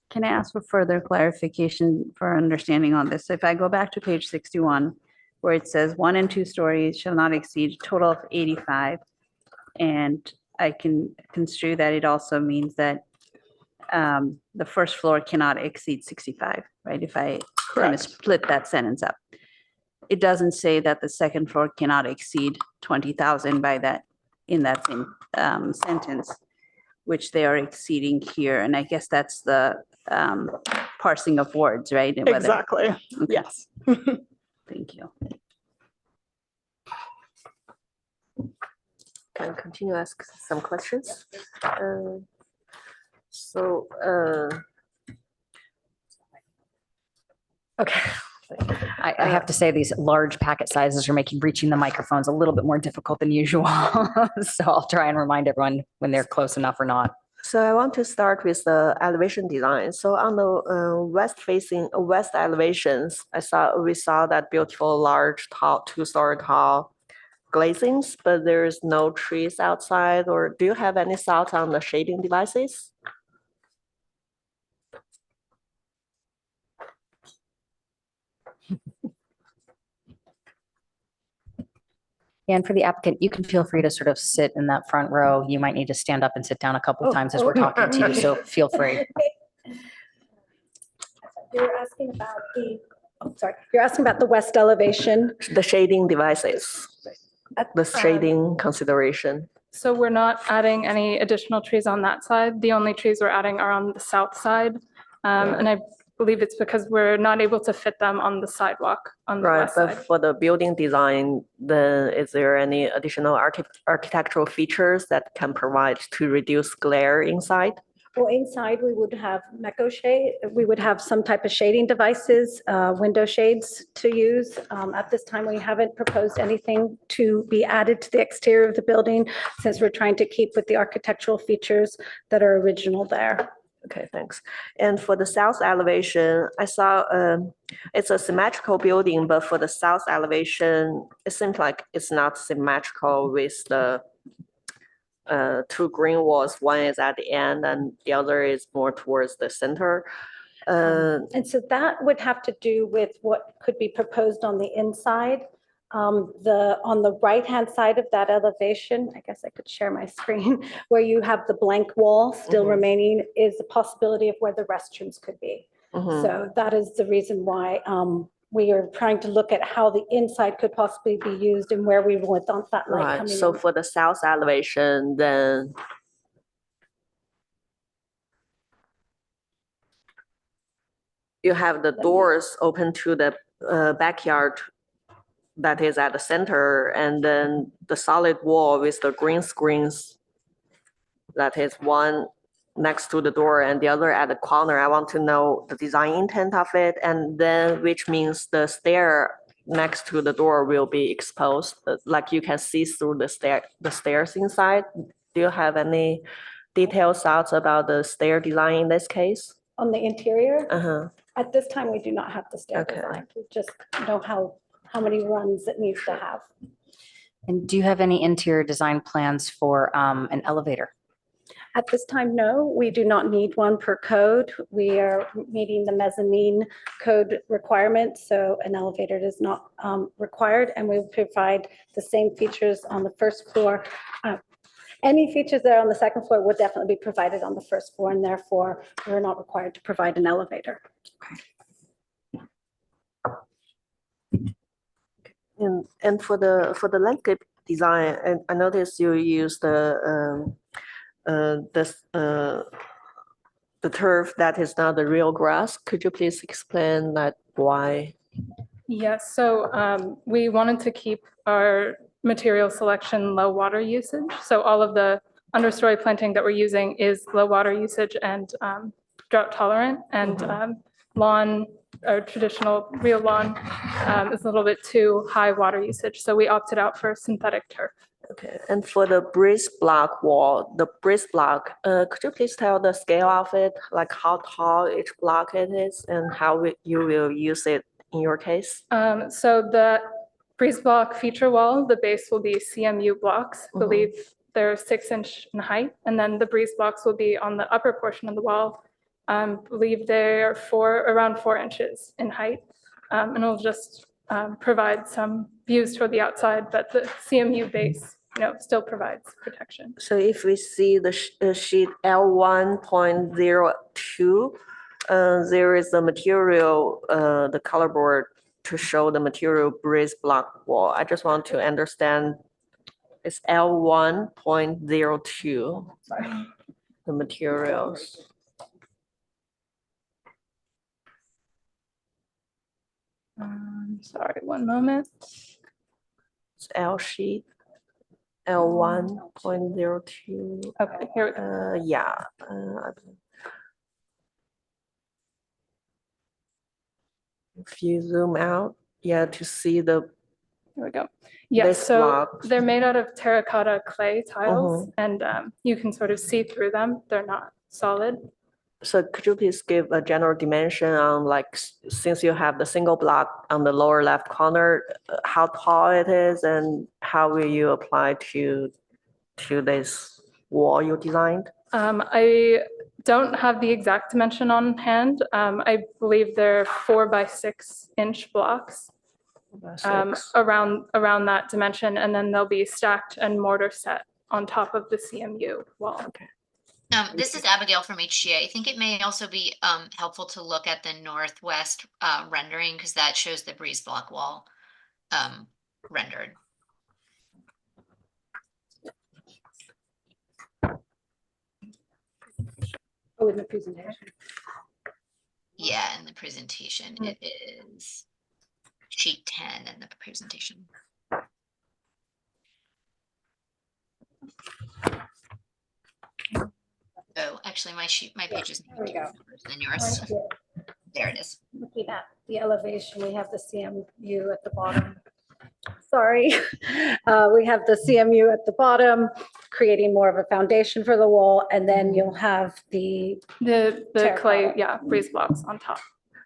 Can I ask for further clarification for understanding on this? If I go back to page 61, where it says 1 and 2 stories shall not exceed a total of 85. And I can construe that it also means that the first floor cannot exceed 65, right? If I kind of split that sentence up. It doesn't say that the second floor cannot exceed 20,000 by that, in that same sentence, which they are exceeding here. And I guess that's the parsing of words, right? Whether- Exactly. Okay. Yes. Thank you. Can I continue to ask some questions? So, okay. I have to say, these large packet sizes are making reaching the microphones a little bit more difficult than usual. So I'll try and remind everyone when they're close enough or not. So I want to start with the elevation design. So on the west elevations, we saw that beautiful large tall 2-story tall glazings, but there is no trees outside. Or do you have any thoughts on the shading devices? And for the applicant, you can feel free to sort of sit in that front row. You might need to stand up and sit down a couple of times as we're talking to you, so feel free. You're asking about you're asking about the west elevation. The shading devices, the shading consideration. So we're not adding any additional trees on that side. The only trees we're adding are on the south side. And I believe it's because we're not able to fit them on the sidewalk on the Right, west but side. for the building design, then is there any additional architectural features that can provide to reduce glare inside? Well, inside we would have meco shade. We would have some type of shading devices, window shades to use. At this time, we haven't proposed anything to be added to the exterior of the building since we're trying to keep with the architectural features that are original there. Okay, thanks. And for the south elevation, I saw it's a symmetrical building, but for the south elevation, it seems like it's not symmetrical with the two green walls. One is at the end and the other is more towards the center. And so that would have to do with what could be proposed on the inside. On the right-hand side of that elevation, I guess I could share my screen, where you have the blank wall still remaining is the possibility of where the restrooms could be. So that is the reason why we are trying to look at how the inside could possibly be used and where we want that light Right, coming so in. for the south elevation, then you have the doors open to the backyard that is at the center, and then the solid wall with the green screens that is one next to the door and the other at the corner. I want to know the design intent of it, and then which means the stair next to the door will be exposed, like you can see through the stairs inside. Do you have any detailed thoughts about the stair design in this case? On the interior? Uh-huh. At this time, we do not have the stair design. We just know how many runs it needs to have. And do you have any interior design plans for an elevator? At this time, no, we do not need one per code. We are meeting the mezzanine code requirements, so an elevator is not required, and we will provide the same features on the first floor. Any features that are on the second floor would definitely be provided on the first floor, and therefore we're not required to provide an elevator. And for the landscape design, and I noticed you use the turf that is not the real grass. Could you please explain that why? Yes, so we wanted to keep our material selection low water usage. So all of the understory planting that we're using is low water usage and drought tolerant, and lawn or traditional real lawn is a little bit too high water usage. So we opted out for synthetic turf. Okay, and for the breeze block wall, the breeze block, could you please tell the scale of it, like how tall each block it is and how you will use it in your case? So the breeze block feature wall, the base will be CMU blocks. I believe they're 6-inch in height, and then the breeze blocks will be on the upper portion of the wall. I believe they're around 4 inches in height, and it'll just provide some views toward the outside, but the CMU base, still provides protection. So if we see the sheet L1.02, there is the material, the color board to show the material breeze block wall. I just want to understand, it's L1.02, the materials. Sorry, one moment. It's L sheet, L1.02. Okay, here we go. Yeah. If you zoom out, to see the. Here we go. Yeah, so block. they're made out of terracotta clay tiles, and you can sort of see through them. They're not solid. So could you please give a general dimension on, like, since you have the single block on the lower left corner, how tall it is and how will you apply to this wall you designed? I don't have the exact dimension on hand. I believe they're 4 by 6 inch blocks around that dimension, and then they'll be stacked and mortar set on top of the CMU wall. Okay. This is Abigail from HGA. I think it may also be helpful to look at the northwest rendering, because that shows the breeze block wall rendered. Oh, in the presentation. Yeah, in the presentation, it is sheet 10 in the presentation. Oh, actually, my page is than yours. There it is. Looking at the elevation, we have the CMU at the bottom. Sorry. We have the CMU at the bottom, creating more of a foundation for the wall, and then you'll have the clay, breeze blocks on top.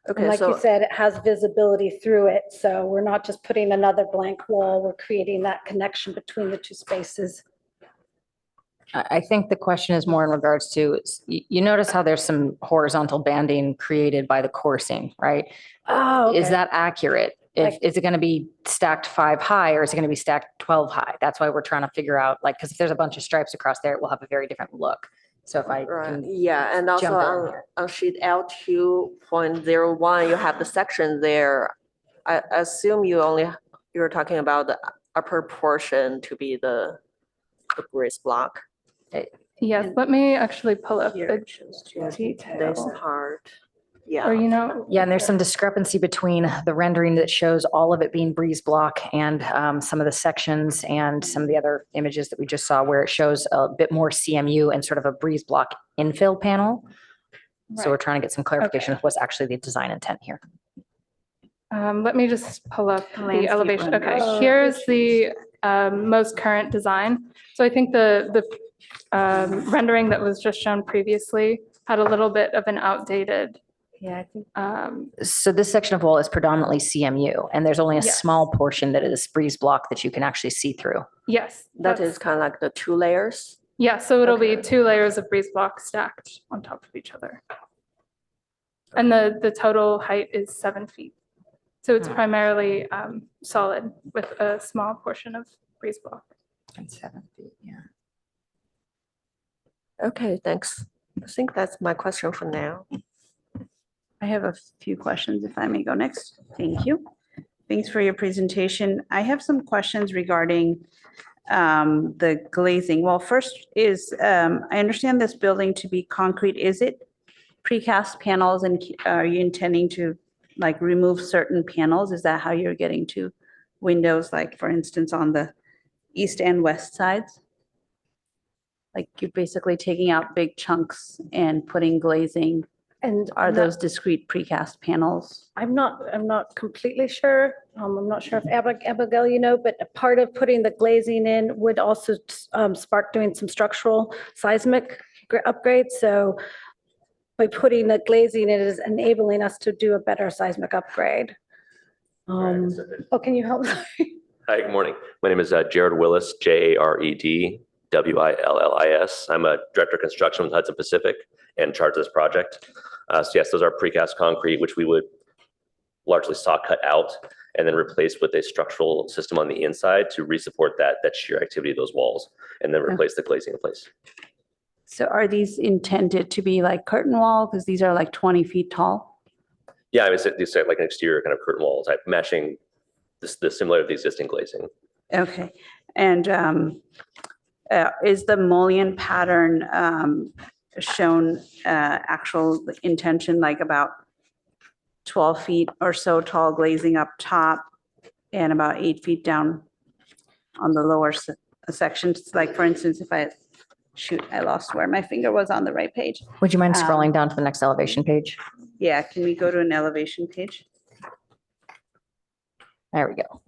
Okay, and like you said, it has visibility through it. So we're not just putting another blank wall, we're creating that connection between the two spaces. I think the question is more in regards to, you notice how there's some horizontal banding created by the coursing, right? Oh, okay. Is that accurate? Is it going to be stacked 5 high or is it going to be stacked 12 high? That's why we're trying to figure out, like, because if there's a bunch of stripes across there, it will have a very different look. So if I can and also on sheet L2.01, you have the section there. I assume you're talking about the upper portion to be the breeze block. Yes, let me actually pull up the detail. This part. Yeah. Or, yeah, and there's some discrepancy between the rendering that shows all of it being breeze block and some of the sections and some of the other images that we just saw where it shows a bit more CMU and sort of a breeze block infill panel. Right. So we're trying to get some clarification of what's actually the design intent here. Let me just pull up the elevation. Okay, here's the most current design. So I think the rendering that was just shown previously had a little bit of an outdated. Yeah, I think. So this section of wall is predominantly CMU, and there's only a small portion that is breeze block that you can actually see through. Yes. That is kind of like the 2 layers? Yeah, so it'll be 2 layers of breeze block stacked on top of each other. And the total height is 7 feet. So it's primarily solid with a small portion of breeze block. And 7 feet, yeah. Okay, thanks. I think that's my question for now. I have a few questions, if I may go next. Thank you. Thanks for your presentation. I have some questions regarding the glazing. Well, first is, I understand this building to be concrete. Is it precast panels, and are you intending to like remove certain panels? Is that how you're getting to windows, like for instance, on the east and west sides? Like you're basically taking out big chunks and putting glazing. And Are those discrete precast panels? I'm not completely sure. I'm not sure if Abigail, you know, but a part of putting the glazing in would also spark doing some structural seismic upgrades. So by putting the glazing, it is enabling us to do a better seismic upgrade. Oh, can you help? Hi, good morning. My name is Jared Willis, Jared Willis. I'm a director of construction with Hudson Pacific and in charge of this project. So yes, those are precast concrete, which we would largely saw cut out and then replace with a structural system on the inside to resupport that shear activity of those walls, and then replace the glazing in place. So are these intended to be like curtain wall? Because these are like 20 feet tall. Yeah, I mean, these are like an exterior kind of curtain wall type, matching the similar to the existing glazing. Okay. And is the mullion pattern shown actual intention, like about 12 feet or so tall glazing up top and about 8 feet down on the lower sections? Like for instance, if I lost where my finger was on the right page. Would you mind scrolling down to the next elevation page? Yeah, can we go to an elevation page? There we go.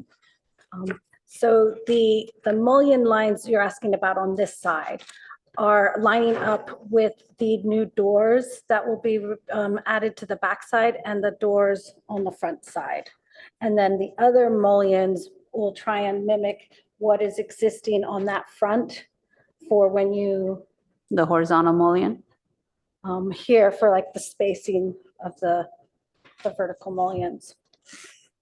So the mullion lines you're asking about on this side are lining up with the new doors that will be added to the backside and the doors on the front side. And then the other mullions will try and mimic what is existing on that front for when you. The horizontal mullion? Here for like the spacing of the vertical mullions.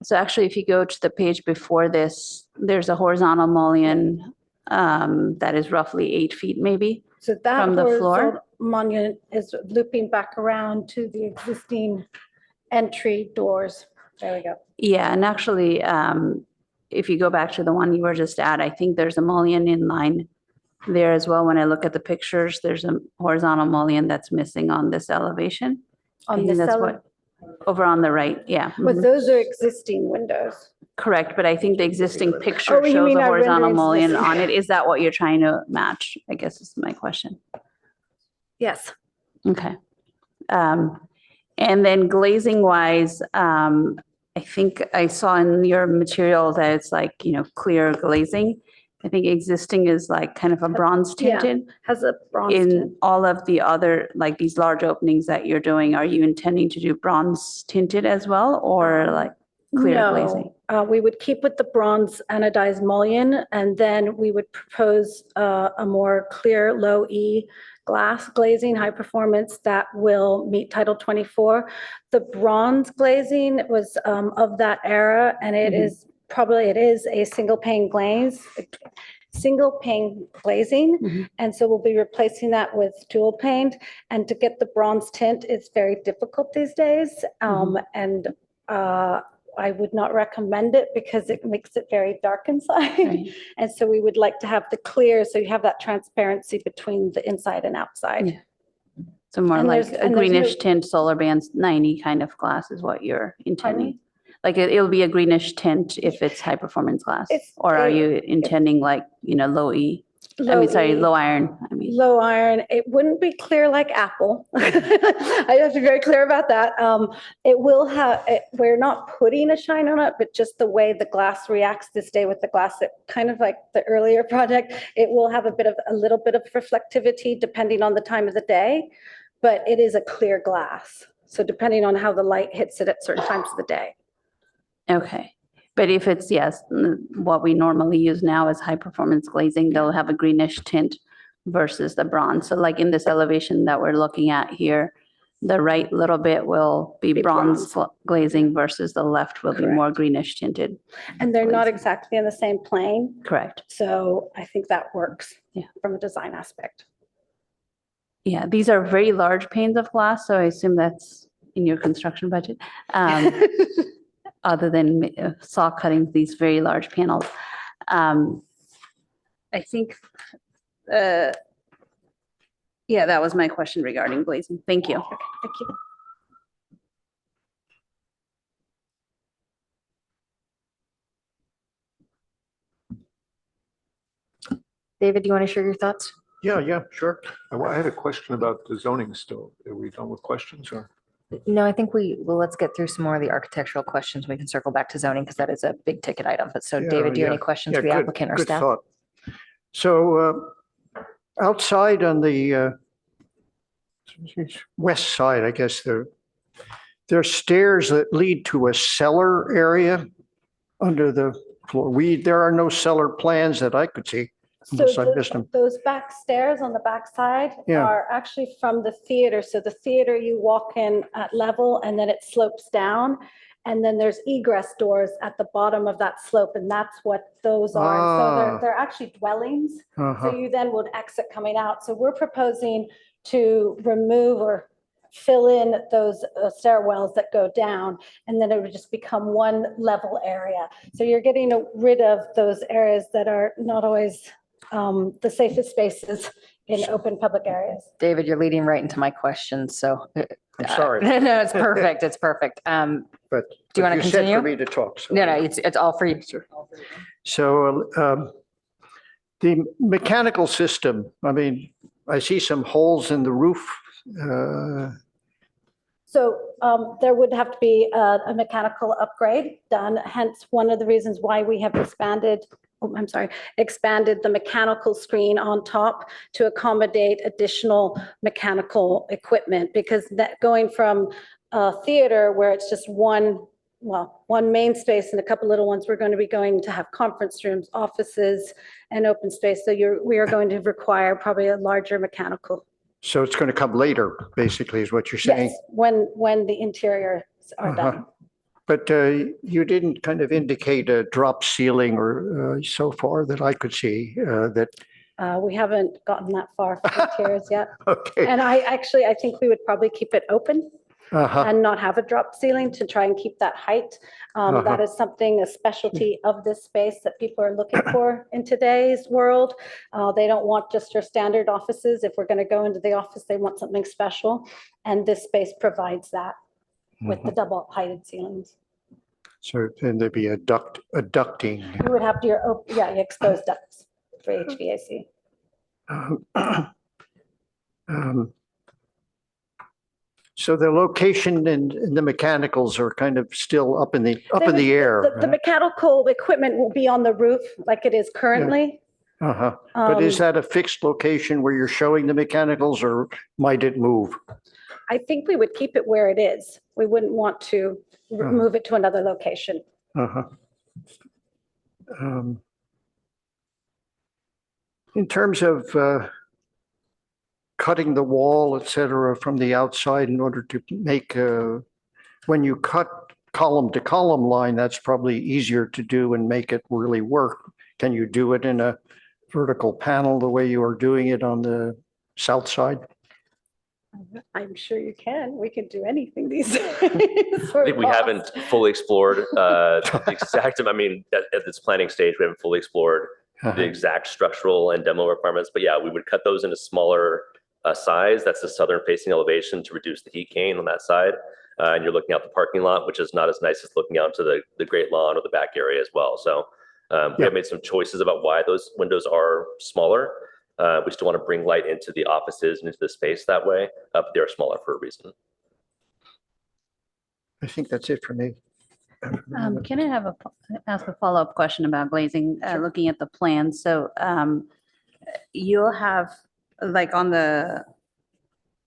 So actually, if you go to the page before this, there's a horizontal mullion that is roughly 8 feet maybe So that from the floor. horizontal mullion is looping back around to the existing entry doors. There we go. Yeah, and actually, if you go back to the one you were just at, I think there's a mullion in line there as well. When I look at the pictures, there's a horizontal mullion that's missing on this elevation. I On think this that's ele- what, over on the right, yeah. But mhm. those are existing windows. Correct, but I think the existing picture Oh, you shows mean a our horizontal renderings mullion missing? on it. Is that what you're trying to match? I guess is my question. Yes. Okay. And then glazing wise, I think I saw in your material that it's like, clear glazing. I think existing is like kind of a bronze Yeah, tinted. has a bronze In tint. all of the other, like these large openings that you're doing, are you intending to do bronze tinted as well, or like clear glazing? No, we would keep with the bronze anodized mullion, and then we would propose a more clear low E glass glazing, high performance that will meet Title 24. The bronze glazing was of that era, and it is a single pane glazing. And so we'll be replacing that with dual pane. And to get the bronze tint is very difficult these days. And I would not recommend it because it makes it very dark inside. Right. And so we would like to have the clear, so you have that transparency between the inside and outside. Yeah. So more And like there's- a and there's greenish no- tint solar bands 90 kind of glass is what you're intending? Like it'll be a greenish tint if it's high performance glass? Or are you intending like, low E? Low iron, I mean. Low iron, it wouldn't be clear like Apple. I have to be very clear about that. It will have, we're not putting a shine on it, but just the way the glass reacts this day with the glass, that kind of like the earlier project, it will have a little bit of reflectivity depending on the time of the day, but it is a clear glass. So depending on how the light hits it at certain times of the day. Okay. But if it's, yes, what we normally use now is high performance glazing, they'll have a greenish tint versus the bronze. So like in this elevation that we're looking at here, the right little bit will be bronze glazing versus the left will be more greenish tinted. And they're not exactly in the same plane. Correct. So I think that works from a design aspect. Yeah, these are very large panes of glass, so I assume that's in your construction budget. Other than saw cutting these very large panels. I think, yeah, that was my question regarding glazing. Thank you. Okay, thank you. David, do you want to share your thoughts? Yeah, sure. I had a question about the zoning still. Are we done with questions or? No, I think let's get through some more of the architectural questions. We can circle back to zoning because that is a big ticket item. But so David, do you have any questions for the good- applicant or good staff? thought. So outside on the west side, I guess there are stairs that lead to a cellar area under the floor. There are no cellar plans that I could see. So Unless I missed them. those back stairs on the back side Yeah. are actually from the theater. So the theater, you walk in at level and then it slopes down. And then there's egress doors at the bottom of that slope, and that's what those are. And so they're actually dwellings. So you then would exit coming out. So we're proposing to remove or fill in those stairwells that go down, and then it would just become one level area. So you're getting rid of those areas that are not always the safest spaces in open public areas. David, you're leading right into my questions, so. I'm sorry. No, it's perfect. It's perfect. But do you want to said continue? for me to talk. So. No, it's all for you. So the mechanical system, I mean, I see some holes in the roof. So there would have to be a mechanical upgrade done, hence one of the reasons why we have expanded the mechanical screen on top to accommodate additional mechanical equipment, because that going from a theater where it's just one main space and a couple little ones, we're going to be going to have conference rooms, offices, and open space. So we are going to require probably a larger mechanical. So it's going to come later, basically, is what you're saying? Yes, when the interiors are done. But you didn't kind of indicate a drop ceiling or so far that I could see that. We haven't gotten that far for the interiors yet. Okay. And I think we would probably keep it open and not have a drop ceiling to try and keep that height. That is something, a specialty of this space that people are looking for in today's world. They don't want just your standard offices. If we're going to go into the office, they want something special. And this space provides that with the double heighted ceilings. So then there'd be a ducting. You would have your exposed ducts for HVAC. So the location and the mechanicals are kind of still up in the air. The mechanical equipment will be on the roof like it is currently. But is that a fixed location where you're showing the mechanicals, or might it move? I think we would keep it where it is. We wouldn't want to move it to another location. In terms of cutting the wall, et cetera, from the outside in order to make, when you cut column to column line, that's probably easier to do and make it really work. Can you do it in a vertical panel the way you are doing it on the south side? I'm sure you can. We can do anything these days. I think we haven't fully explored the exact, I mean, at this planning stage, we haven't fully explored the exact structural and demo requirements. But yeah, we would cut those into smaller size. That's the southern facing elevation to reduce the heat gain on that side. And you're looking out the parking lot, which is not as nice as looking out to the great lawn or the back area as well. So we have made some choices about why those windows are smaller. We still want to bring light into the offices and into the space that way, but they're smaller for a reason. I think that's it for me. Can I ask a follow-up question about glazing, looking at the plan? So you'll have, like on the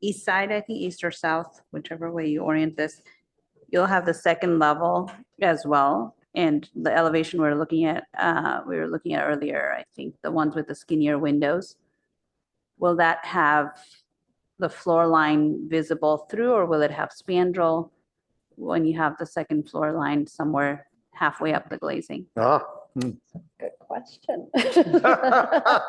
east side, I think east or south, whichever way you orient this, you'll have the second level as well. And the elevation we were looking at earlier, I think the ones with the skinnier windows. Will that have the floor line visible through, or will it have spandrel when you have the second floor line somewhere halfway up the glazing? Good question. I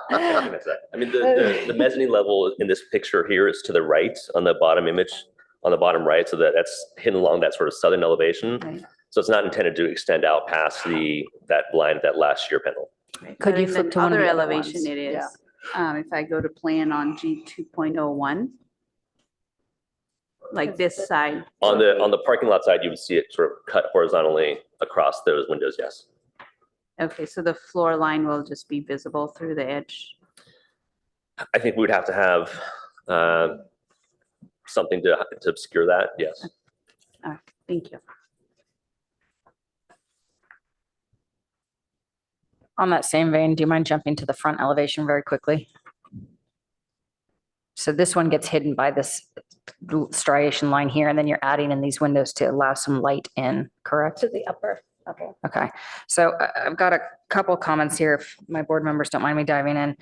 mean, the mezzanine level in this picture here is to the right on the bottom image, on the bottom right, so that's hidden along that sort of southern elevation. Right. So it's not intended to extend out past that line, that last shear panel. Could you But in flip the to one of other the other elevation ones? it is. If I go to plan on G 2.01, like this side. On the parking lot side, you would see it sort of cut horizontally across those windows, yes. Okay, so the floor line will just be visible through the edge. I think we would have to have something to obscure that, yes. Thank you. On that same vein, do you mind jumping to the front elevation very quickly? So this one gets hidden by this striation line here, and then you're adding in these windows to allow some light in, correct? To the upper, okay. Okay, so I've got a couple comments here, if my board members don't mind me diving in.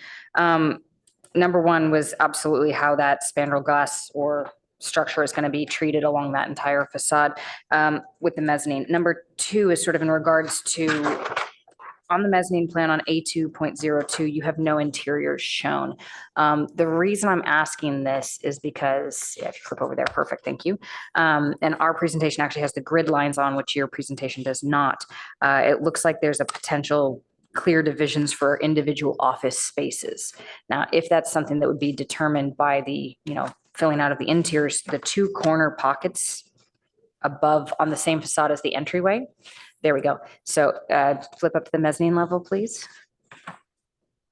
Number one was absolutely how that spandrel glass or structure is going to be treated along that entire facade with the mezzanine. Number two is sort of in regards to, on the mezzanine plan on A2.02, you have no interiors shown. The reason I'm asking this is because, yeah, if you flip over there, perfect, thank you. And our presentation actually has the grid lines on, which your presentation does not. It looks like there's a potential clear divisions for individual office spaces. Now, if that's something that would be determined by the, filling out of the interiors, the two corner pockets above on the same facade as the entryway. There we go. So flip up to the mezzanine level, please.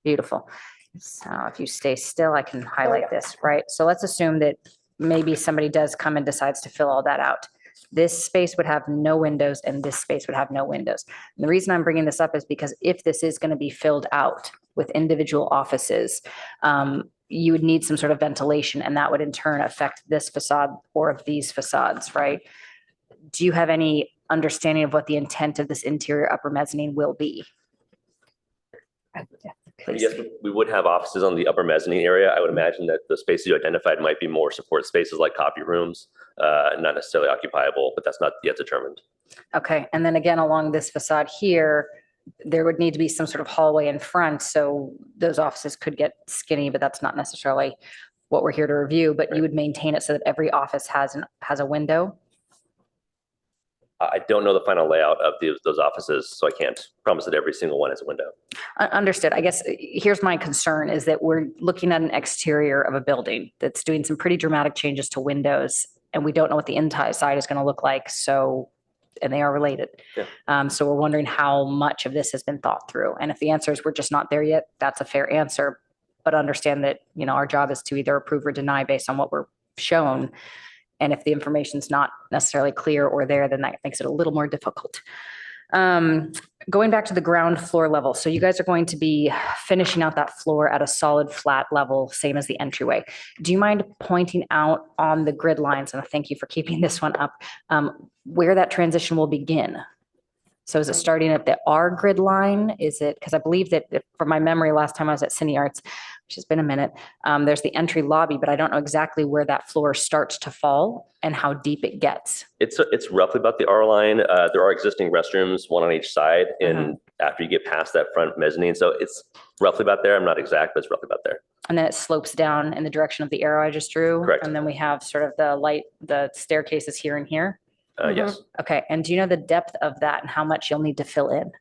Beautiful. So if you stay still, I can highlight this, right? So let's assume that maybe somebody does come and decides to fill all that out. This space would have no windows and this space would have no windows. And the reason I'm bringing this up is because if this is going to be filled out with individual offices, you would need some sort of ventilation, and that would in turn affect this facade or of these facades, right? Do you have any understanding of what the intent of this interior upper mezzanine will be? Yes, we would have offices on the upper mezzanine area. I would imagine that the spaces you identified might be more support spaces like copy rooms, not necessarily occupiable, but that's not yet determined. Okay, and then again, along this facade here, there would need to be some sort of hallway in front, so those offices could get skinny, but that's not necessarily what we're here to review, but you would maintain it so that every office has a window? I don't know the final layout of those offices, so I can't promise that every single one has a window. Understood. I guess here's my concern is that we're looking at an exterior of a building that's doing some pretty dramatic changes to windows, and we don't know what the inside is going to look like. So, and they are related. Yeah. So we're wondering how much of this has been thought through. And if the answer is we're just not there yet, that's a fair answer. But understand that, our job is to either approve or deny based on what we're shown. And if the information's not necessarily clear or there, then that makes it a little more difficult. Going back to the ground floor level. So you guys are going to be finishing out that floor at a solid flat level, same as the entryway. Do you mind pointing out on the grid lines, and thank you for keeping this one up, where that transition will begin? So is it starting at the R grid line? Is it, because I believe that from my memory, last time I was at Cine Arts, which has been a minute, there's the entry lobby, but I don't know exactly where that floor starts to fall and how deep it gets. It's roughly about the R line. There are existing restrooms, one on each side, and after you get past that front mezzanine, so it's roughly about there. I'm not exact, but it's roughly about there. And then it slopes down in the direction of the arrow I just drew. Correct. And then we have sort of the staircases here and here. Yes. Okay, and do you know the depth of that and how much you'll need to fill in?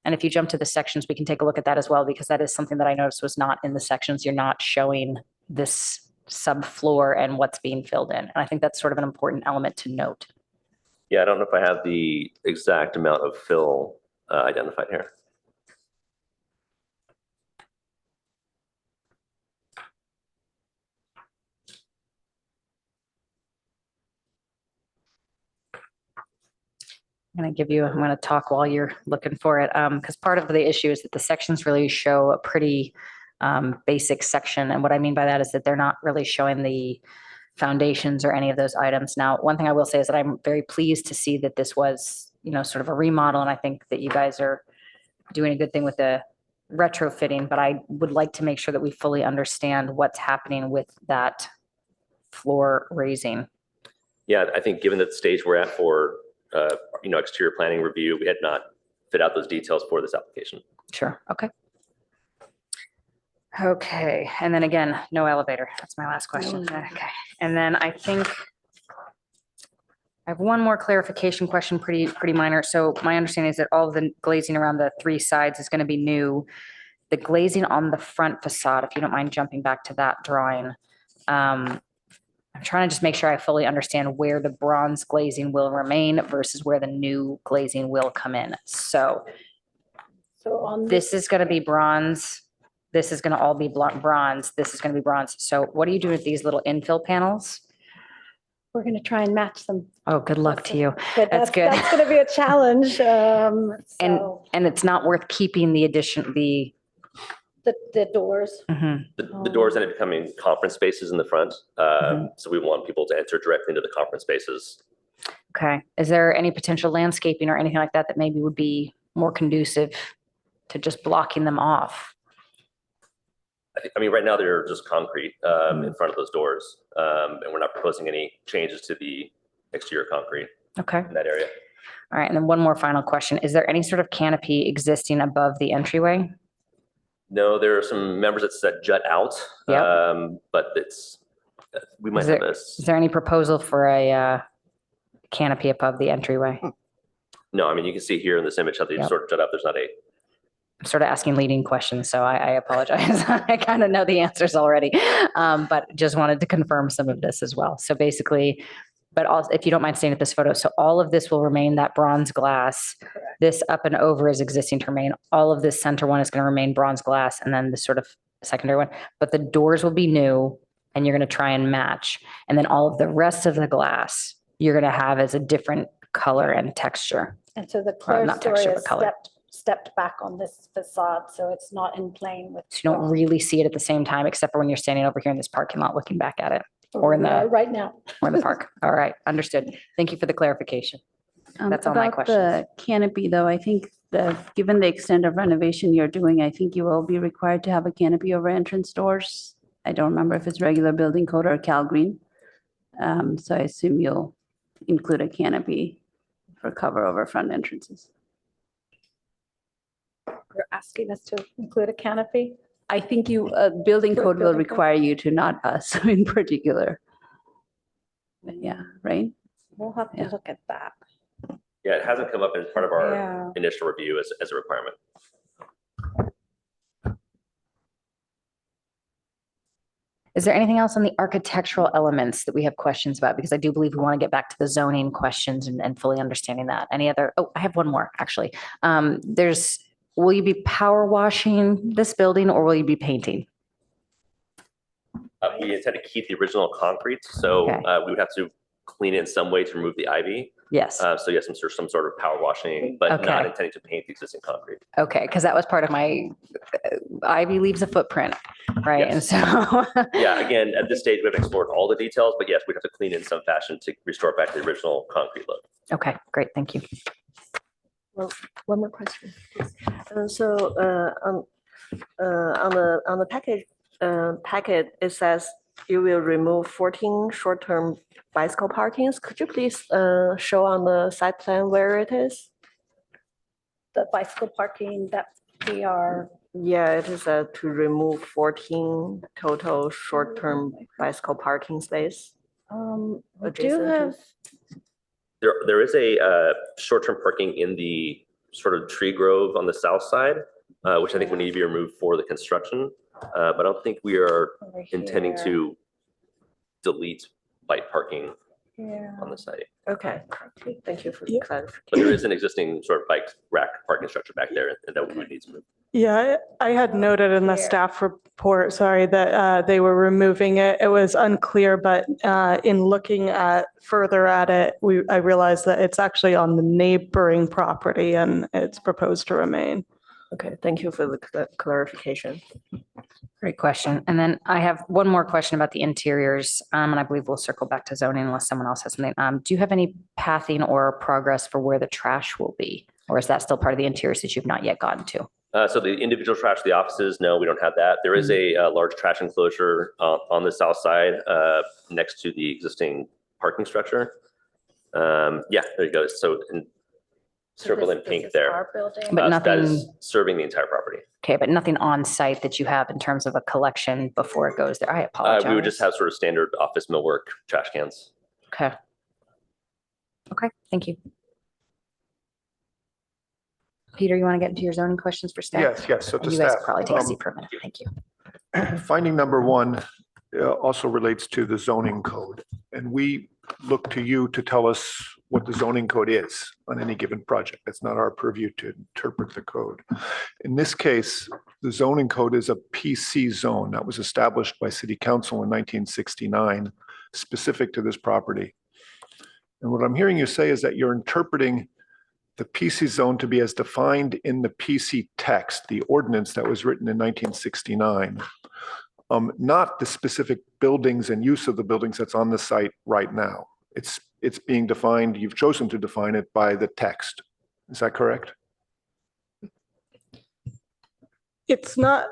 And if you jump to the sections, we can take a look at that as well, because that is something that I noticed was not in the sections. You're not showing this subfloor and what's being filled in. And I think that's sort of an important element to note. Yeah, I don't know if I have the exact amount of fill identified here. I'm going to talk while you're looking for it. Because part of the issue is that the sections really show a pretty basic section. And what I mean by that is that they're not really showing the foundations or any of those items. Now, one thing I will say is that I'm very pleased to see that this was, sort of a remodel. And I think that you guys are doing a good thing with the retrofitting, but I would like to make sure that we fully understand what's happening with that floor raising. Yeah, I think given the stage we're at for exterior planning review, we had not fit out those details for this application. Sure. Okay. Okay. And then again, no elevator. That's my last question. Okay. And then I think I have one more clarification question, pretty minor. So my understanding is that all of the glazing around the three sides is going to be new. The glazing on the front facade, if you don't mind jumping back to that drawing, I'm trying to just make sure I fully understand where the bronze glazing will remain versus where the new glazing will come in. So on this is going to be bronze This is going to all be bronze. This is going to be bronze. So what do you do with these little infill panels? We're going to try and match them. Oh, good luck to you. But That's good. That's going to be a challenge. And So it's not worth keeping the the doors. The doors end up becoming conference spaces in the front. So we want people to enter directly into the conference spaces. Okay. Is there any potential landscaping or anything like that that maybe would be more conducive to just blocking them off? I mean, right now they're just concrete in front of those doors. And we're not proposing any changes to the exterior concrete Okay. in that area. All right. And then one more final question. Is there any sort of canopy existing above the entryway? No, there are some members that jut out, Yep. but we might Is have there, this. is there any proposal for a canopy above the entryway? No, I mean, you can see here in this image how they sort of jut up. There's not a. I'm sort of asking leading questions, so I apologize. I kind of know the answers already, but just wanted to confirm some of this as well. So basically, but also, if you don't mind staying at this photo, so all of this will remain that bronze glass. Correct. This up and over is existing to remain. All of this center one is going to remain bronze glass, and then the sort of secondary one. But the doors will be new, and you're going to try and match. And then all of the rest of the glass you're going to have as a different color and texture. And so the Or clear not story texture, is but color. stepped back on this facade, so it's not in plane with. So you don't really see it at the same time, except for when you're standing over here in this parking lot looking back at it, or in the right now. or in the park. All right, understood. Thank you for the clarification. That's all my About questions. the canopy, though, I think given the extent of renovation you're doing, I think you will be required to have a canopy over entrance doors. I don't remember if it's regular building code or Cal Green. So I assume you'll include a canopy for cover over front entrances. You're asking us to include a canopy? I think building code will building code? require you to, not us in particular. But yeah, right? We'll have to look at that. Yeah, it hasn't come up as part of our Yeah. initial review as a requirement. Is there anything else on the architectural elements that we have questions about? Because I do believe we want to get back to the zoning questions and fully understanding that. Any other? Oh, I have one more actually. Will you be power washing this building or will you be painting? We intend to keep the original concrete, so we would have to clean it in some way to remove the ivy. Yes. So yes, some sort of power washing, but not Okay. intending to paint the existing concrete. Okay, because that was part of my ivy leaves a footprint, right? Yes. And so Yeah, again, at this stage, we haven't explored all the details, but yes, we'd have to clean it in some fashion to restore it back to the original concrete look. Okay, great, thank you. Well, one more question, please. On the packet, it says you will remove 14 short-term bicycle parkings. Could you please show on the site plan where it is? The bicycle parking that we are. Yeah, it is to remove 14 total short-term bicycle parking space. We do adjacent to- have. There is a short-term parking in the sort of tree grove on the south side, which I think would need to be removed for the construction. But I don't think we are intending to delete bike parking on the site. Okay, thank you for the clarification. But there is an existing sort of bike rack parking structure back there that we would need to move. Yeah, I had noted in the staff report, sorry, that they were removing it. It was unclear, but in looking further at it, I realized that it's actually on the neighboring property and it's proposed to remain. Okay, thank you for the clarification. Great question. And then I have one more question about the interiors, and I believe we'll circle back to zoning unless someone else has something. Do you have any pathing or progress for where the trash will be? Or is that still part of the interiors that you've not yet gotten to? So the individual trash of the offices, no, we don't have that. There is a large trash enclosure on the south side next to the existing parking structure. Yeah, there you go. So circle in pink there. But That nothing, is serving the entire property. okay, but nothing on site that you have in terms of a collection before it goes there. I apologize. We would just have sort of standard office millwork trash cans. Okay. Okay, thank you. Peter, you want to get into your zoning questions for staff? Yes. So And to you guys staff, can probably take a seat for a minute. Thank you. Finding number one also relates to the zoning code. And we look to you to tell us what the zoning code is on any given project. That's not our purview to interpret the code. In this case, the zoning code is a PC zone that was established by City Council in 1969, specific to this property. And what I'm hearing you say is that you're interpreting the PC zone to be as defined in the PC text, the ordinance that was written in 1969, not the specific buildings and use of the buildings that's on the site right now. It's being defined, you've chosen to define it by the text. Is that correct? It's not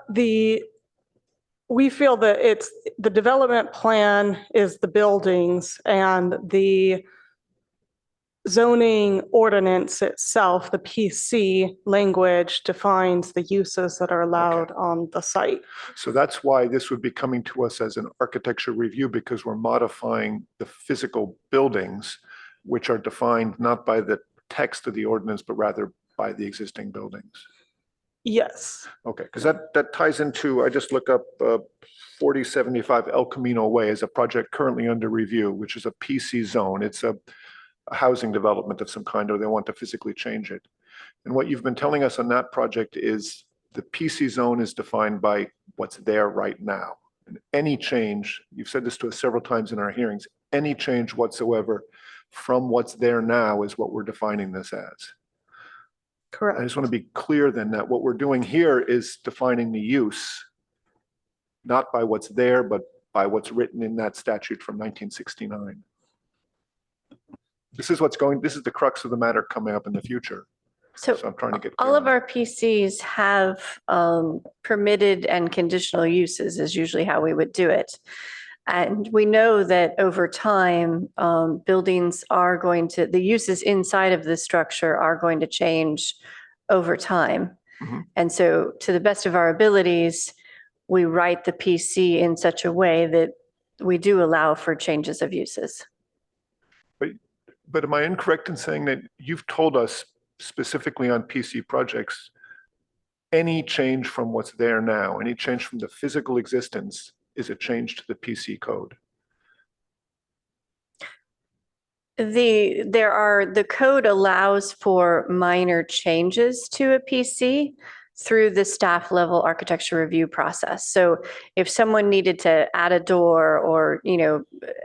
we feel that it's the development plan is the buildings, and the zoning ordinance itself, the PC language, defines the uses that are allowed on the site. So that's why this would be coming to us as an architecture review, because we're modifying the physical buildings, which are defined not by the text of the ordinance, but rather by the existing buildings. Yes. Okay, because that ties into, I just look up 4075 El Camino Way as a project currently under review, which is a PC zone. It's a housing development of some kind, or they want to physically change it. And what you've been telling us on that project is the PC zone is defined by what's there right now. And any change, you've said this to us several times in our hearings, any change whatsoever from what's there now is what we're defining this as. Correct. I just want to be clear then that what we're doing here is defining the use, not by what's there, but by what's written in that statute from 1969. This is the crux of the matter coming up in the future. So I'm trying to get all of our PCs have permitted and conditional uses is usually how we would do it. And we know that over time, buildings are going to, the uses inside of the structure are going to change over time. Mm-hmm. And so to the best of our abilities, we write the PC in such a way that we do allow for changes of uses. But am I incorrect in saying that you've told us specifically on PC projects, any change from what's there now, any change from the physical existence is a change to the PC code? The code allows for minor changes to a PC through the staff level architecture review process. So if someone needed to add a door or,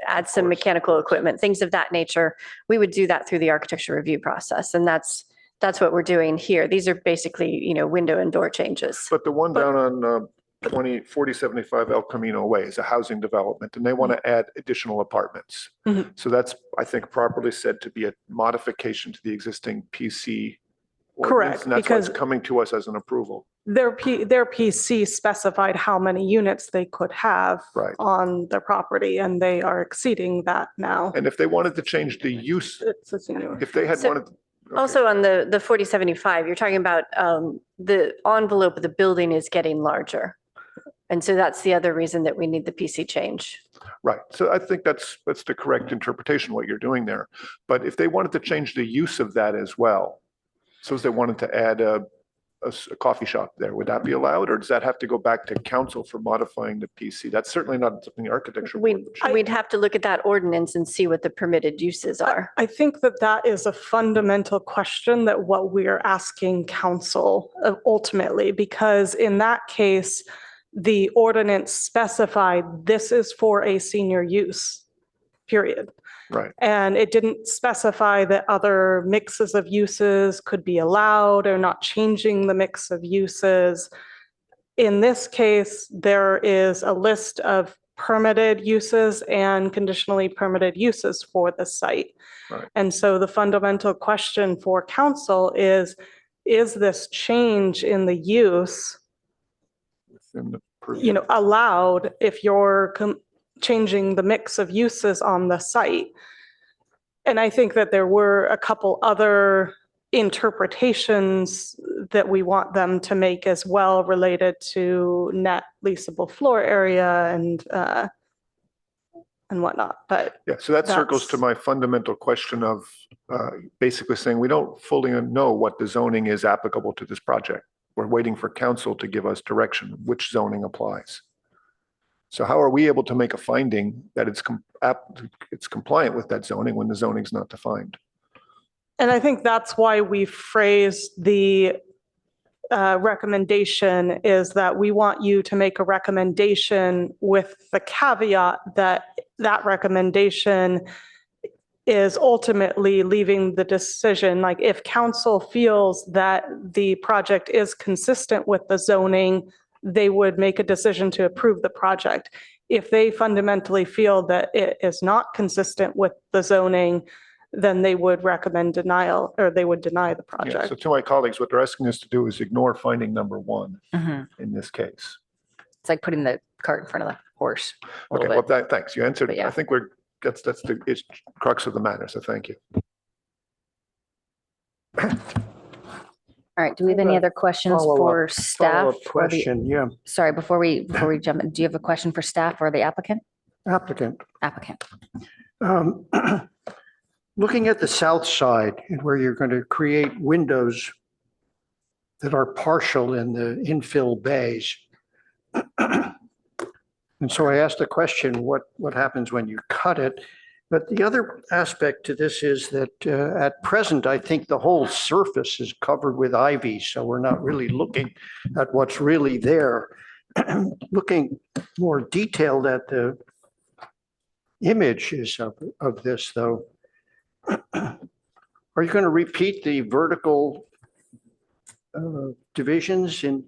add some mechanical equipment, things of that nature, we would do that through the architecture review process. And that's what we're doing here. These are basically, window and door changes. But the one down on 4075 El Camino Way is a housing development, and they want to add additional apartments. Mm-hmm. So that's, I think, properly said to be a modification to the existing PC ordinance. Correct, And that's why it's because coming to us as an approval. their PC specified how many units they could have Right. on their property, and they are exceeding that now. And if they wanted to change the use, if they had wanted. Also on the 4075, you're talking about the envelope of the building is getting larger. And so that's the other reason that we need the PC change. Right. So I think that's the correct interpretation, what you're doing there. But if they wanted to change the use of that as well, so as they wanted to add a coffee shop there, would that be allowed? Or does that have to go back to council for modifying the PC? That's certainly not something the architecture board would change. We'd have to look at that ordinance and see what the permitted uses are. I think that is a fundamental question that what we are asking council ultimately, because in that case, the ordinance specified this is for a senior use, period. Right. And it didn't specify that other mixes of uses could be allowed or not changing the mix of uses. In this case, there is a list of permitted uses and conditionally permitted uses for the site. Right. And so the fundamental question for council is this change in the use allowed if you're changing the mix of uses on the site? And I think that there were a couple other interpretations that we want them to make as well related to net leasable floor area and whatnot. But yeah, so that circles to my fundamental question of basically saying we don't fully know what the zoning is applicable to this project. We're waiting for council to give us direction which zoning applies. So how are we able to make a finding that it's compliant with that zoning when the zoning's not defined? And I think that's why we phrased the recommendation is that we want you to make a recommendation with the caveat that that recommendation is ultimately leaving the decision. Like if council feels that the project is consistent with the zoning, they would make a decision to approve the project. If they fundamentally feel that it is not consistent with the zoning, then they would recommend denial, or they would deny the Yeah, project. so to my colleagues, what they're asking us to do is ignore finding number one in this case. It's like putting the cart in front of the horse. a Okay, little well, bit. thanks. You answered. But yeah. I think that's the crux of the matter. So thank you. All right, do we have any other questions for staff? Follow-up or the- question, yeah. Sorry, before we jump in, do you have a question for staff or the applicant? Applicant. Applicant. Looking at the south side and where you're going to create windows that are partial in the infill bays. And so I asked the question, what happens when you cut it? But the other aspect to this is that at present, I think the whole surface is covered with ivy. So we're not really looking at what's really there. Looking more detailed at the images of this, though. Are you going to repeat the vertical divisions in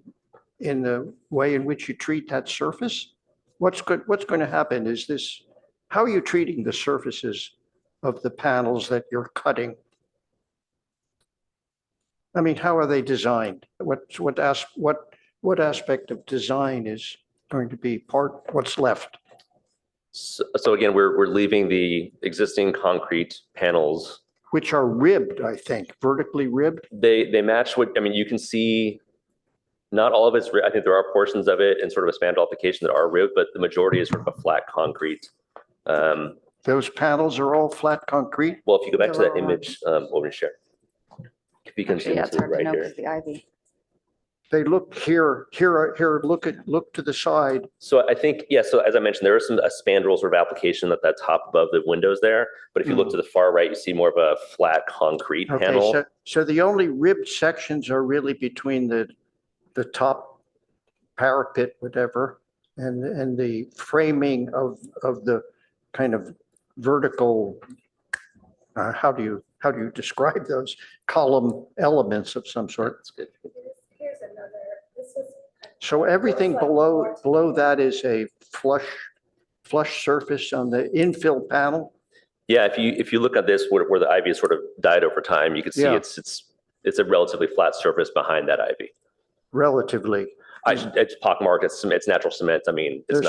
the way in which you treat that surface? What's going to happen is this, how are you treating the surfaces of the panels that you're cutting? I mean, how are they designed? What aspect of design is going to be what's left? So again, we're leaving the existing concrete panels. Which are ribbed, I think, vertically ribbed. They match what, I mean, you can see not all of it's, I think there are portions of it in sort of a span application that are ribbed, but the majority is sort of a flat concrete. Those panels are all flat concrete? Well, if you go back to that image, what we share. If you can zoom to right here. The ivy. They look here, look to the side. So I think, yeah, so as I mentioned, there is some spandrel sort of application at that top above the windows there. But if you look to the far right, you see more of a flat concrete panel. Okay, so the only ribbed sections are really between the top parapet, whatever, and the framing of the kind of vertical, how do you describe those column elements of some sort? That's good. Here's another, this is. So everything below that is a flush surface on the infill panel? Yeah, if you look at this where the ivy has sort of died over time, you can see Yeah. it's a relatively flat surface behind that ivy. Relatively. It's pockmarked, it's natural cement. I mean, it's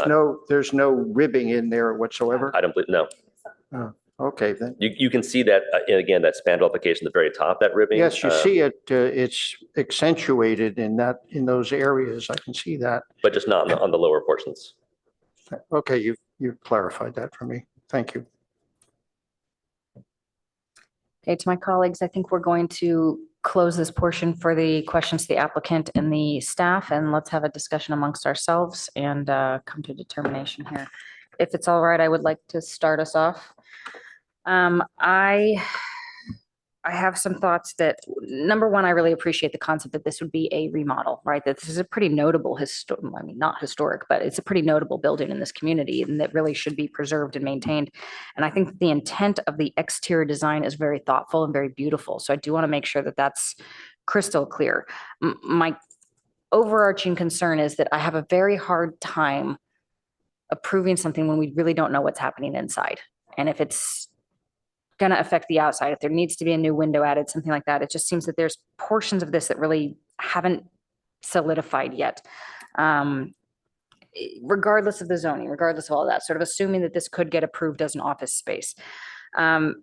There's no ribbing in there whatsoever? I don't believe, no. Oh, okay, then. You can see that, again, that spandrel application at the very top, that ribbing. Yes, you see it, it's accentuated in those areas. I can see that. But just not on the lower portions. Okay, you've clarified that for me. Thank you. Okay, to my colleagues, I think we're going to close this portion for the questions to the applicant and the staff, and let's have a discussion amongst ourselves and come to a determination here. If it's all right, I would like to start us off. I have some thoughts that, number one, I really appreciate the concept that this would be a remodel, right? That this is a pretty notable not historic, but it's a pretty notable building in this community and that really should be preserved and maintained. And I think the intent of the exterior design is very thoughtful and very beautiful. So I do want to make sure that that's crystal clear. My overarching concern is that I have a very hard time approving something when we really don't know what's happening inside. And if it's going to affect the outside, if there needs to be a new window added, something like that, it just seems that there's portions of this that really haven't solidified yet. Regardless of the zoning, regardless of all that, sort of assuming that this could get approved as an office space. I'm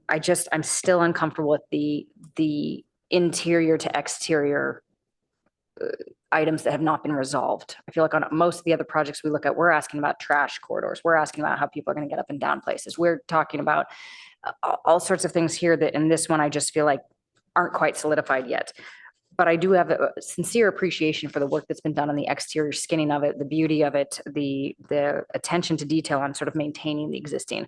still uncomfortable with the interior to exterior items that have not been resolved. I feel like on most of the other projects we look at, we're asking about trash corridors. We're asking about how people are going to get up and down places. We're talking about all sorts of things here that in this one, I just feel like aren't quite solidified yet. But I do have a sincere appreciation for the work that's been done on the exterior skinning of it, the beauty of it, the attention to detail on sort of maintaining the existing.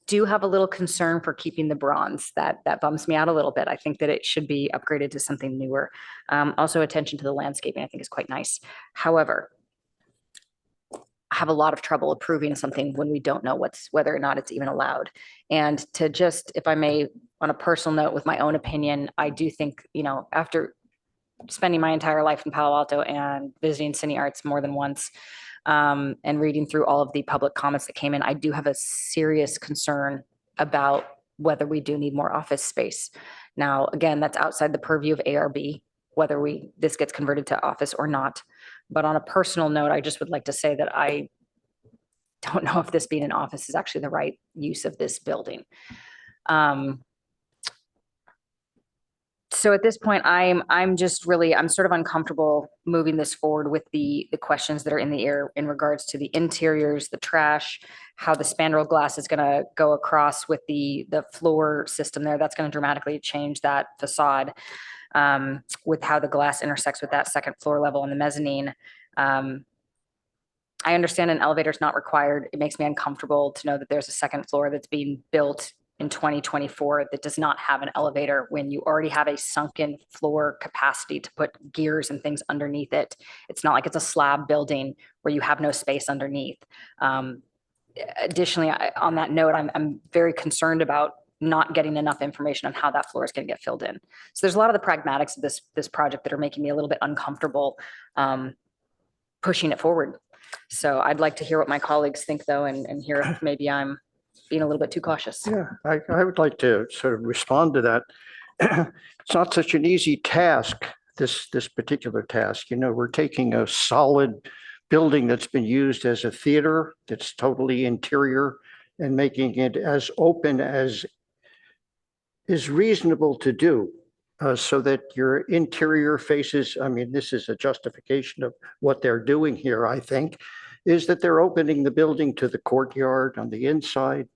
do have a little concern for keeping the bronze. That bums me out a little bit. I think that it should be upgraded to something newer. Also, attention to the landscaping, I think, is quite nice. However, I have a lot of trouble approving something when we don't know whether or not it's even allowed. And to just, if I may, on a personal note, with my own opinion, I do think, after spending my entire life in Palo Alto and visiting Cine Arts more than once, and reading through all of the public comments that came in, I do have a serious concern about whether we do need more office space. Now, again, that's outside the purview of ARB, whether this gets converted to office or not. But on a personal note, I just would like to say that I don't know if this being an office is actually the right use of this building. So at this point, I'm sort of uncomfortable moving this forward with the questions that are in the air in regards to the interiors, the trash, how the spandrel glass is going to go across with the floor system there. That's going to dramatically change that facade, with how the glass intersects with that second floor level on the mezzanine. I understand an elevator is not required. It makes me uncomfortable to know that there's a second floor that's being built in 2024 that does not have an elevator when you already have a sunken floor capacity to put gears and things underneath it. It's not like it's a slab building where you have no space underneath. Additionally, on that note, I'm very concerned about not getting enough information on how that floor is going to get filled in. So there's a lot of the pragmatics of this project that are making me a little bit uncomfortable pushing it forward. So I'd like to hear what my colleagues think, though, and hear if maybe I'm being a little bit too cautious. Yeah, I would like to sort of respond to that. It's not such an easy task, this particular task. We're taking a solid building that's been used as a theater, that's totally interior, and making it as open as is reasonable to do, so that your interior faces, this is a justification of what they're doing here, I think, is that they're opening the building to the courtyard on the inside,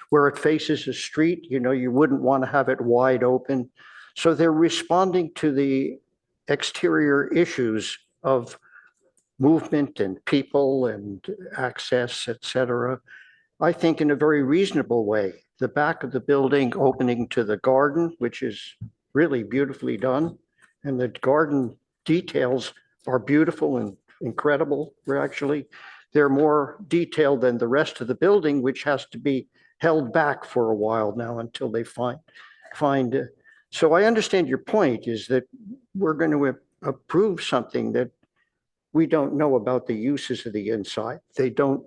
where it faces a street, you wouldn't want to have it wide open. So they're responding to the exterior issues of movement and people and access, et cetera, I think in a very reasonable way. The back of the building opening to the garden, which is really beautifully done. And the garden details are beautiful and incredible. They're more detailed than the rest of the building, which has to be held back for a while now until they find. So I understand your point is that we're going to approve something that we don't know about the uses of the inside. They don't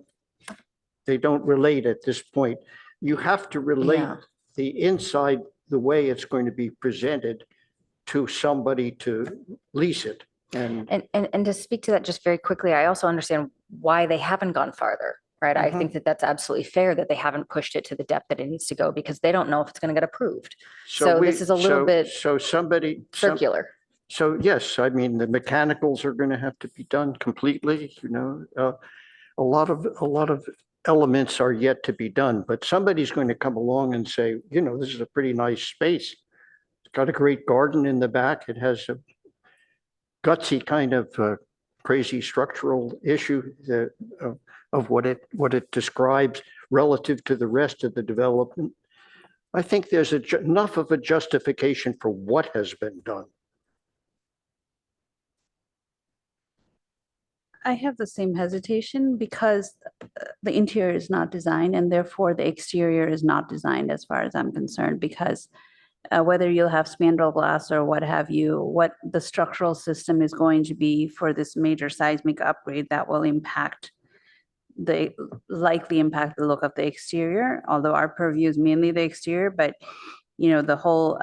relate at this point. You have to relate the inside, the way it's going to be presented, to somebody to lease it. And to speak to that just very quickly, I also understand why they haven't gone farther, right? I think that that's absolutely fair that they haven't pushed it to the depth that it needs to go, because they don't know if it's going to get approved. So this is a little bit circular. So yes, the mechanicals are going to have to be done completely, a lot of elements are yet to be done, but somebody's going to come along and say, this is a pretty nice space. It's got a great garden in the back. It has a gutsy kind of crazy structural issue of what it describes relative to the rest of the development. I think there's enough of a justification for what has been done. I have the same hesitation because the interior is not designed, and therefore the exterior is not designed as far as I'm concerned, because whether you'll have spandrel glass or what have you, what the structural system is going to be for this major seismic upgrade, that will likely impact the look of the exterior, although our purview is mainly the exterior. But the whole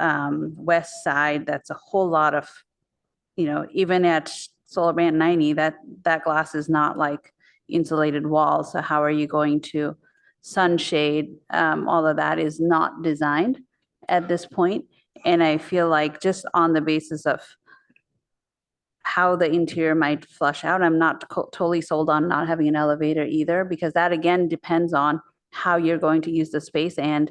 west side, that's a whole lot of, even at Solar Band 90, that glass is not like insulated walls. So how are you going to sunshade? All of that is not designed at this point. And I feel like just on the basis of how the interior might flush out, I'm not totally sold on not having an elevator either, because that again depends on how you're going to use the space. And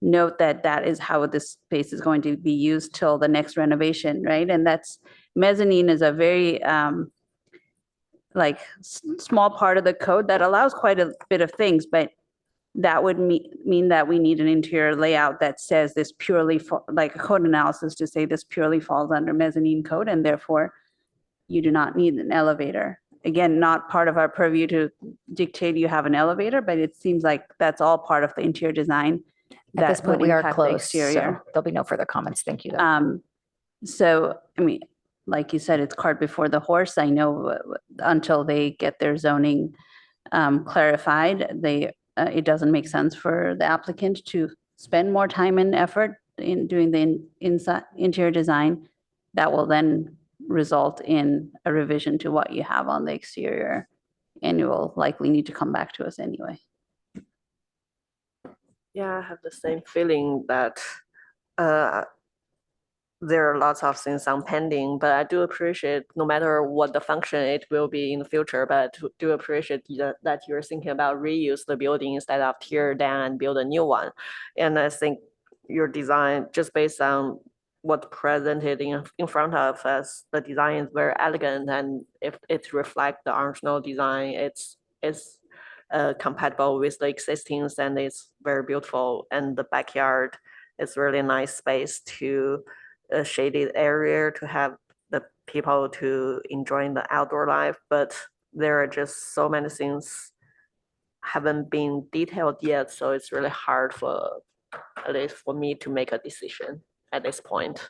note that is how this space is going to be used till the next renovation, right? And mezzanine is a very small part of the code that allows quite a bit of things, but that would mean that we need an interior layout that says this purely, like a code analysis to say this purely falls under mezzanine code, and therefore you do not need an elevator. Again, not part of our purview to dictate you have an elevator, but it seems like that's all part of the interior design. At this that point, would we are impact the close, so exterior. there'll be no further comments. Thank you. though. So, I mean, like you said, it's cart before the horse. I know until they get their zoning clarified, it doesn't make sense for the applicant to spend more time and effort in doing the interior design. That will then result in a revision to what you have on the exterior, and you will likely need to come back to us anyway. Yeah, I have the same feeling that there are lots of things on pending, but I do appreciate no matter what the function it will be in the future, but I do appreciate that you're thinking about reuse the building instead of tear down and build a new one. And I think your design, just based on what presented in front of us, the design is very elegant, and if it reflects the original design, it's compatible with the existing, and it's very beautiful. And the backyard is really nice space to a shaded area to have the people to enjoy the outdoor life. But there are just so many things haven't been detailed yet, so it's really hard for, at least for me, to make a decision at this point.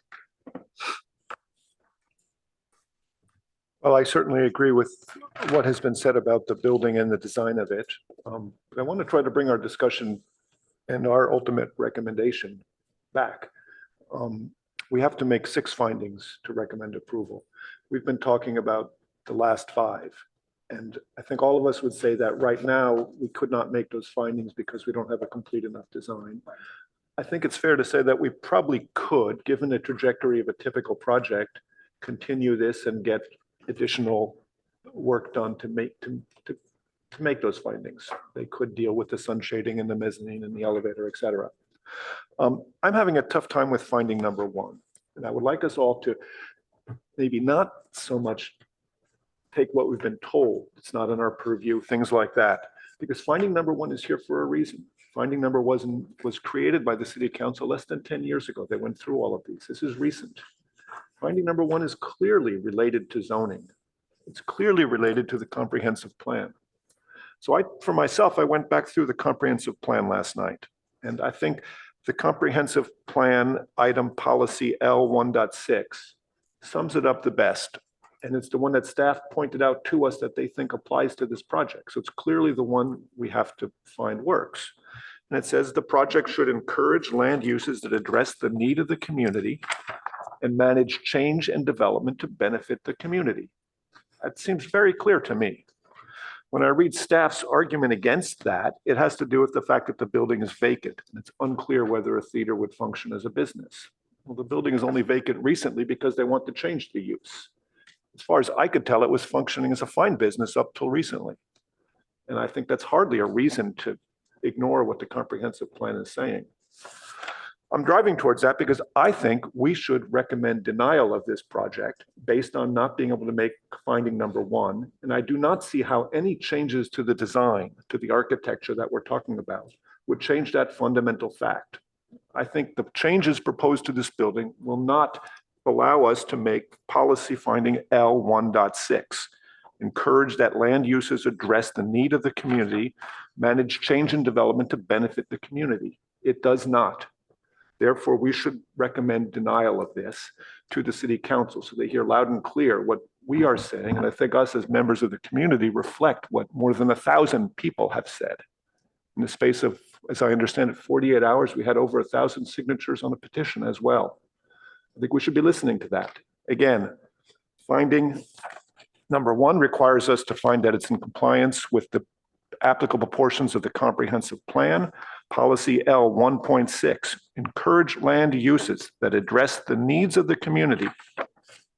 Well, I certainly agree with what has been said about the building and the design of it. But I want to try to bring our discussion and our ultimate recommendation back. We have to make 6 findings to recommend approval. We've been talking about the last 5. And I think all of us would say that right now we could not make those findings because we don't have a complete enough design. I think it's fair to say that we probably could, given the trajectory of a typical project, continue this and get additional work done to make those findings. They could deal with the sun shading and the mezzanine and the elevator, et cetera. I'm having a tough time with finding number 1. And I would like us all to maybe not so much take what we've been told, it's not in our purview, things like that. Because finding number 1 is here for a reason. Finding number 1 was created by the City Council less than 10 years ago. They went through all of these. This is recent. Finding number 1 is clearly related to zoning. It's clearly related to the comprehensive plan. So for myself, I went back through the comprehensive plan last night. And I think the comprehensive plan item policy L1.6 sums it up the best. And it's the one that staff pointed out to us that they think applies to this project. So it's clearly the one we have to find works. And it says the project should encourage land uses that address the need of the community and manage change and development to benefit the community. That seems very clear to me. When I read staff's argument against that, it has to do with the fact that the building is vacant and it's unclear whether a theater would function as a business. Well, the building is only vacant recently because they want to change the use. As far as I could tell, it was functioning as a fine business up till recently. And I think that's hardly a reason to ignore what the comprehensive plan is saying. I'm driving towards that because I think we should recommend denial of this project based on not being able to make finding number 1. And I do not see how any changes to the design, to the architecture that we're talking about, would change that fundamental fact. I think the changes proposed to this building will not allow us to make policy finding L1.6. Encourage that land uses address the need of the community, manage change and development to benefit the community. It does not. Therefore, we should recommend denial of this to the City Council so they hear loud and clear what we are saying. And I think us as members of the community reflect what more than 1,000 people have said. In the space of, as I understand it, 48 hours, we had over 1,000 signatures on the petition as well. I think we should be listening to that. Again, finding number 1 requires us to find that it's in compliance with the applicable portions of the comprehensive plan. Policy L1.6, encourage land uses that address the needs of the community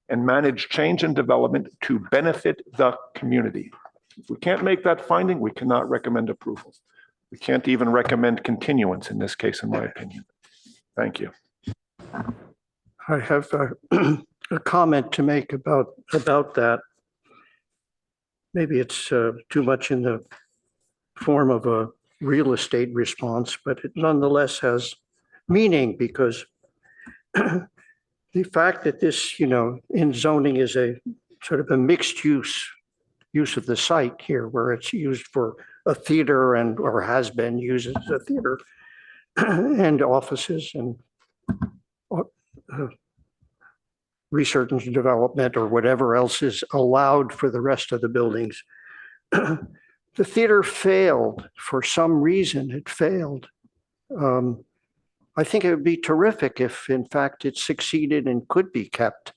and manage change and development to benefit the community. If we can't make that finding, we cannot recommend approval. We can't even recommend continuance in this case, in my opinion. Thank you. I have a comment to make about that. Maybe it's too much in the form of a real estate response, but it nonetheless has meaning because the fact that this, in zoning is a sort of a mixed use of the site here, where it's used for a theater or has been used as a theater and offices and research and development or whatever else is allowed for the rest of the buildings. The theater failed for some reason. It failed. I think it would be terrific if, in fact, it succeeded and could be kept,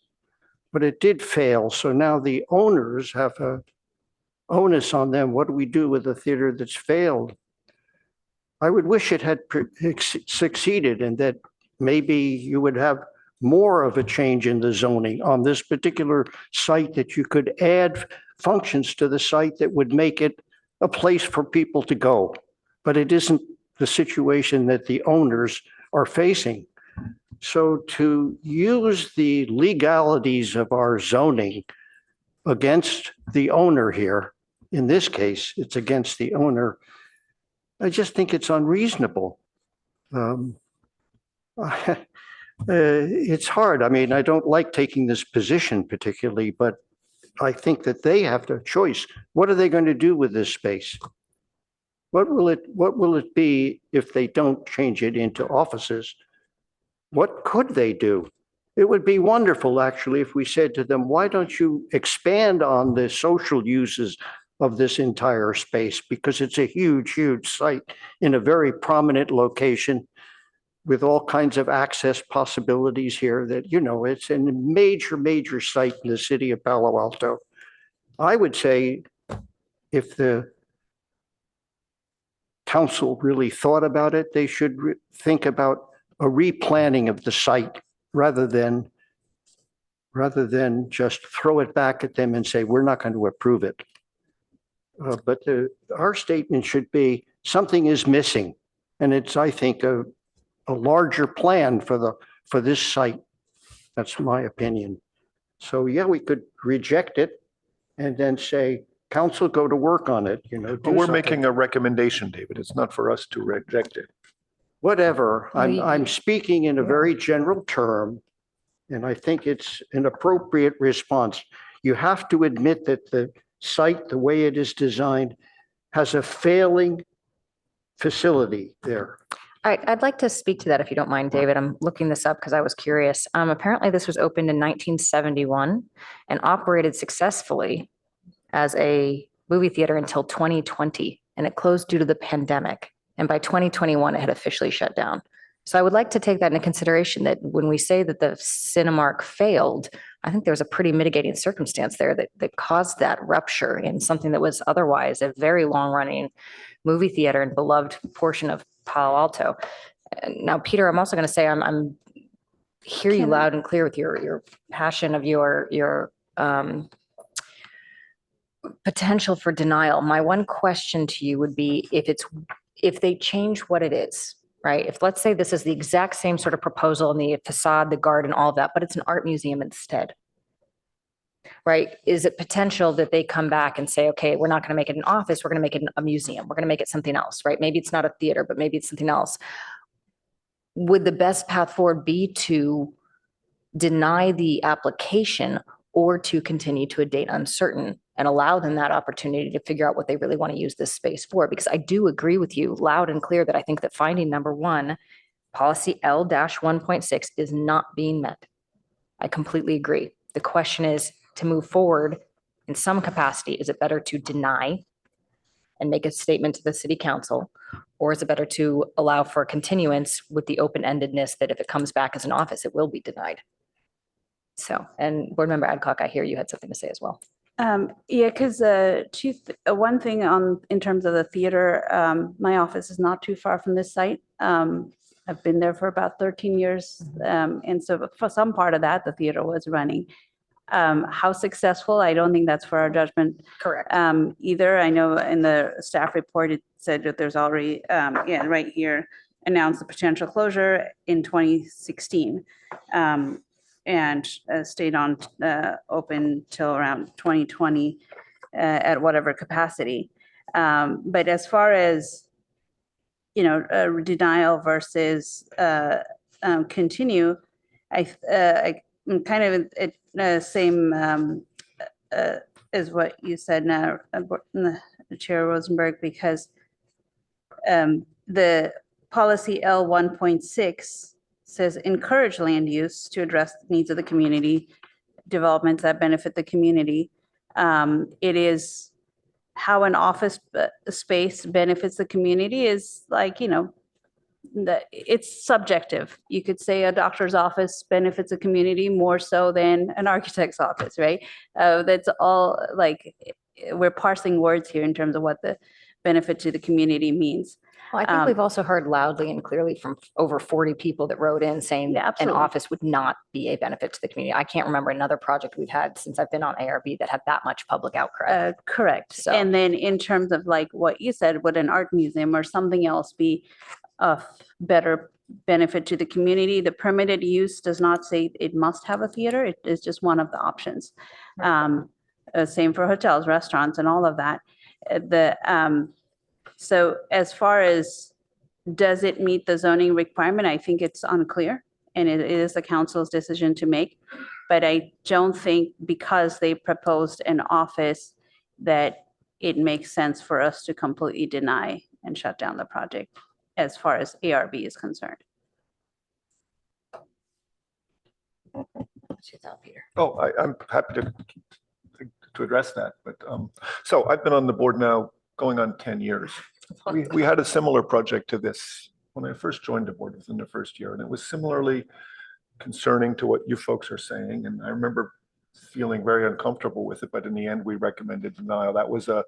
but it did fail. So now the owners have a onus on them. What do we do with a theater that's failed? I would wish it had succeeded and that maybe you would have more of a change in the zoning on this particular site, that you could add functions to the site that would make it a place for people to go. But it isn't the situation that the owners are facing. So to use the legalities of our zoning against the owner here, in this case, it's against the owner, I just think it's unreasonable. It's hard. I mean, I don't like taking this position particularly, but I think that they have the choice. What are they going to do with this space? What will it be if they don't change it into offices? What could they do? It would be wonderful, actually, if we said to them, why don't you expand on the social uses of this entire space? Because it's a huge, huge site in a very prominent location with all kinds of access possibilities here that, it's a major, major site in the city of Palo Alto. I would say if the council really thought about it, they should think about a replanning of the site rather than just throw it back at them and say, we're not going to approve it. But our statement should be something is missing. And it's, I think, a larger plan for this site. That's my opinion. So yeah, we could reject it and then say, council, go to work on it, But we're making a recommendation, David. It's not for us to reject it. Whatever. I'm speaking in a very general term, and I think it's an appropriate response. You have to admit that the site, the way it is designed, has a failing facility there. All right, I'd like to speak to that if you don't mind, David. I'm looking this up because I was curious. Apparently this was opened in 1971 and operated successfully as a movie theater until 2020, and it closed due to the pandemic. And by 2021, it had officially shut down. So I would like to take that into consideration, that when we say that the Cinemark failed, I think there was a pretty mitigating circumstance there that caused that rupture in something that was otherwise a very long-running movie theater and beloved portion of Palo Alto. Now, Peter, I'm also going to say I'm hear you loud and clear with your passion of your potential for denial. My one question to you would be if they change what it is, right? If, let's say, this is the exact same sort of proposal in the facade, the garden, all of that, but it's an art museum instead, right? Is it potential that they come back and say, okay, we're not going to make it an office, we're going to make it a museum, we're going to make it something else, right? Maybe it's not a theater, but maybe it's something else. Would the best path forward be to deny the application or to continue to a date uncertain and allow them that opportunity to figure out what they really want to use this space for? Because I do agree with you loud and clear that I think that finding number one, policy L-1.6 is not being met. I completely agree. The question is, to move forward in some capacity, is it better to deny and make a statement to the city council, or is it better to allow for a continuance with the open-endedness that if it comes back as an office, it will be denied? So, and Board Member Adcock, I hear you had something to say as well. Yeah, because one thing in terms of the theater, my office is not too far from this site. I've been there for about 13 years. And so for some part of that, the theater was running. How successful, I don't think that's for our judgment. Correct. Either. I know in the staff report, it said that there's already, right here, announced the potential closure in 2016. And stayed on open till around 2020 at whatever capacity. But as far as denial versus continue, I'm kind of same as what you said now, Chair Rosenberg, because the policy L 1.6 says encourage land use to address the needs of the community, developments that benefit the community. It is how an office space benefits the community is like, it's subjective. You could say a doctor's office benefits a community more so than an architect's office, right? That's all like, we're parsing words here in terms of what the benefit to the community means. Well, I think we've also heard loudly and clearly from over 40 people that wrote in saying that an absolutely. office would not be a benefit to the community. I can't remember another project we've had since I've been on ARB that had that much public outcry. Correct. So- And then in terms of like what you said, would an art museum or something else be of better benefit to the community? The permitted use does not say it must have a theater. It is just one of the options. Same for hotels, restaurants, and all of that. So as far as does it meet the zoning requirement, I think it's unclear, and it is the council's decision to make. But I don't think because they proposed an office that it makes sense for us to completely deny and shut down the project as far as ARB is concerned. Oh, I'm happy to address that, but so I've been on the board now going on 10 years. We had a similar project to this when I first joined the board within the first year, and it was similarly concerning to what you folks are saying. And I remember feeling very uncomfortable with it, but in the end, we recommended denial. That was a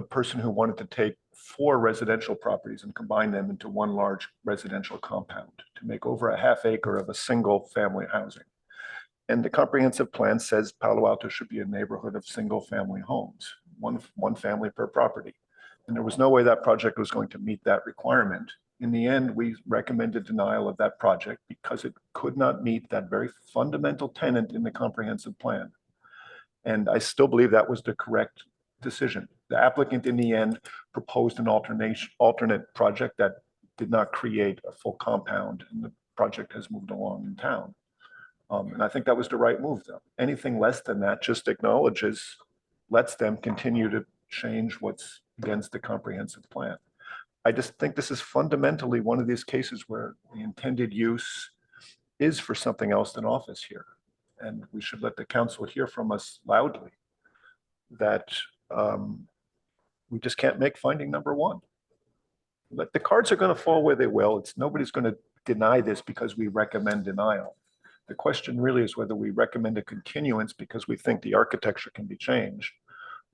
person who wanted to take 4 residential properties and combine them into one large residential compound to make over a half acre of a single family housing. And the comprehensive plan says Palo Alto should be a neighborhood of single family homes, one family per property. And there was no way that project was going to meet that requirement. In the end, we recommended denial of that project because it could not meet that very fundamental tenet in the comprehensive plan. And I still believe that was the correct decision. The applicant in the end proposed an alternate project that did not create a full compound, and the project has moved along in town. And I think that was the right move, though. Anything less than that just lets them continue to change what's against the comprehensive plan. I just think this is fundamentally one of these cases where the intended use is for something else than office here. And we should let the council hear from us loudly that we just can't make finding number 1. But the cards are going to fall where they will. Nobody's going to deny this because we recommend denial. The question really is whether we recommend a continuance because we think the architecture can be changed,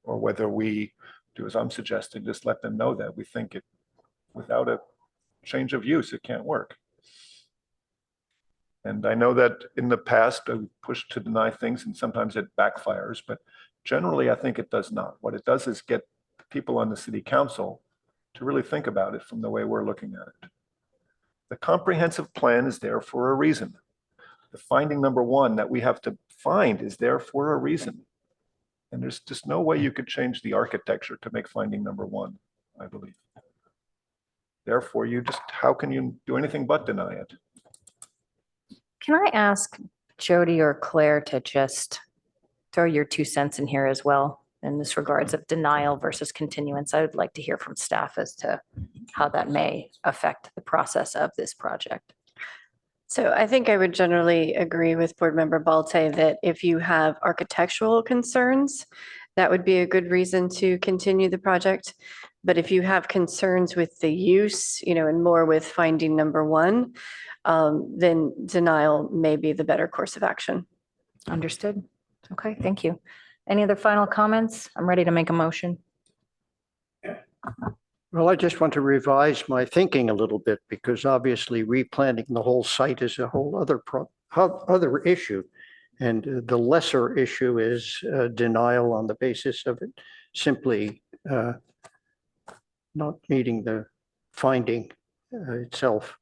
or whether we do, as I'm suggesting, just let them know that we think it, without a change of use, it can't work. And I know that in the past, I pushed to deny things and sometimes it backfires, but generally I think it does not. What it does is get people on the city council to really think about it from the way we're looking at it. The comprehensive plan is there for a reason. The finding number 1 that we have to find is there for a reason. And there's just no way you could change the architecture to make finding number 1, I believe. Therefore, how can you do anything but deny it? Can I ask Jody or Claire to just throw your 2 cents in here as well in this regards of denial versus continuance? I would like to hear from staff as to how that may affect the process of this project. So I think I would generally agree with Board Member Balte that if you have architectural concerns, that would be a good reason to continue the project. But if you have concerns with the use, and more with finding number 1, then denial may be the better course of action. Understood. Okay, thank you. Any other final comments? I'm ready to make a motion. Well, I just want to revise my thinking a little bit because obviously replanting the whole site is a whole other issue. And the lesser issue is denial on the basis of it simply not meeting the finding itself.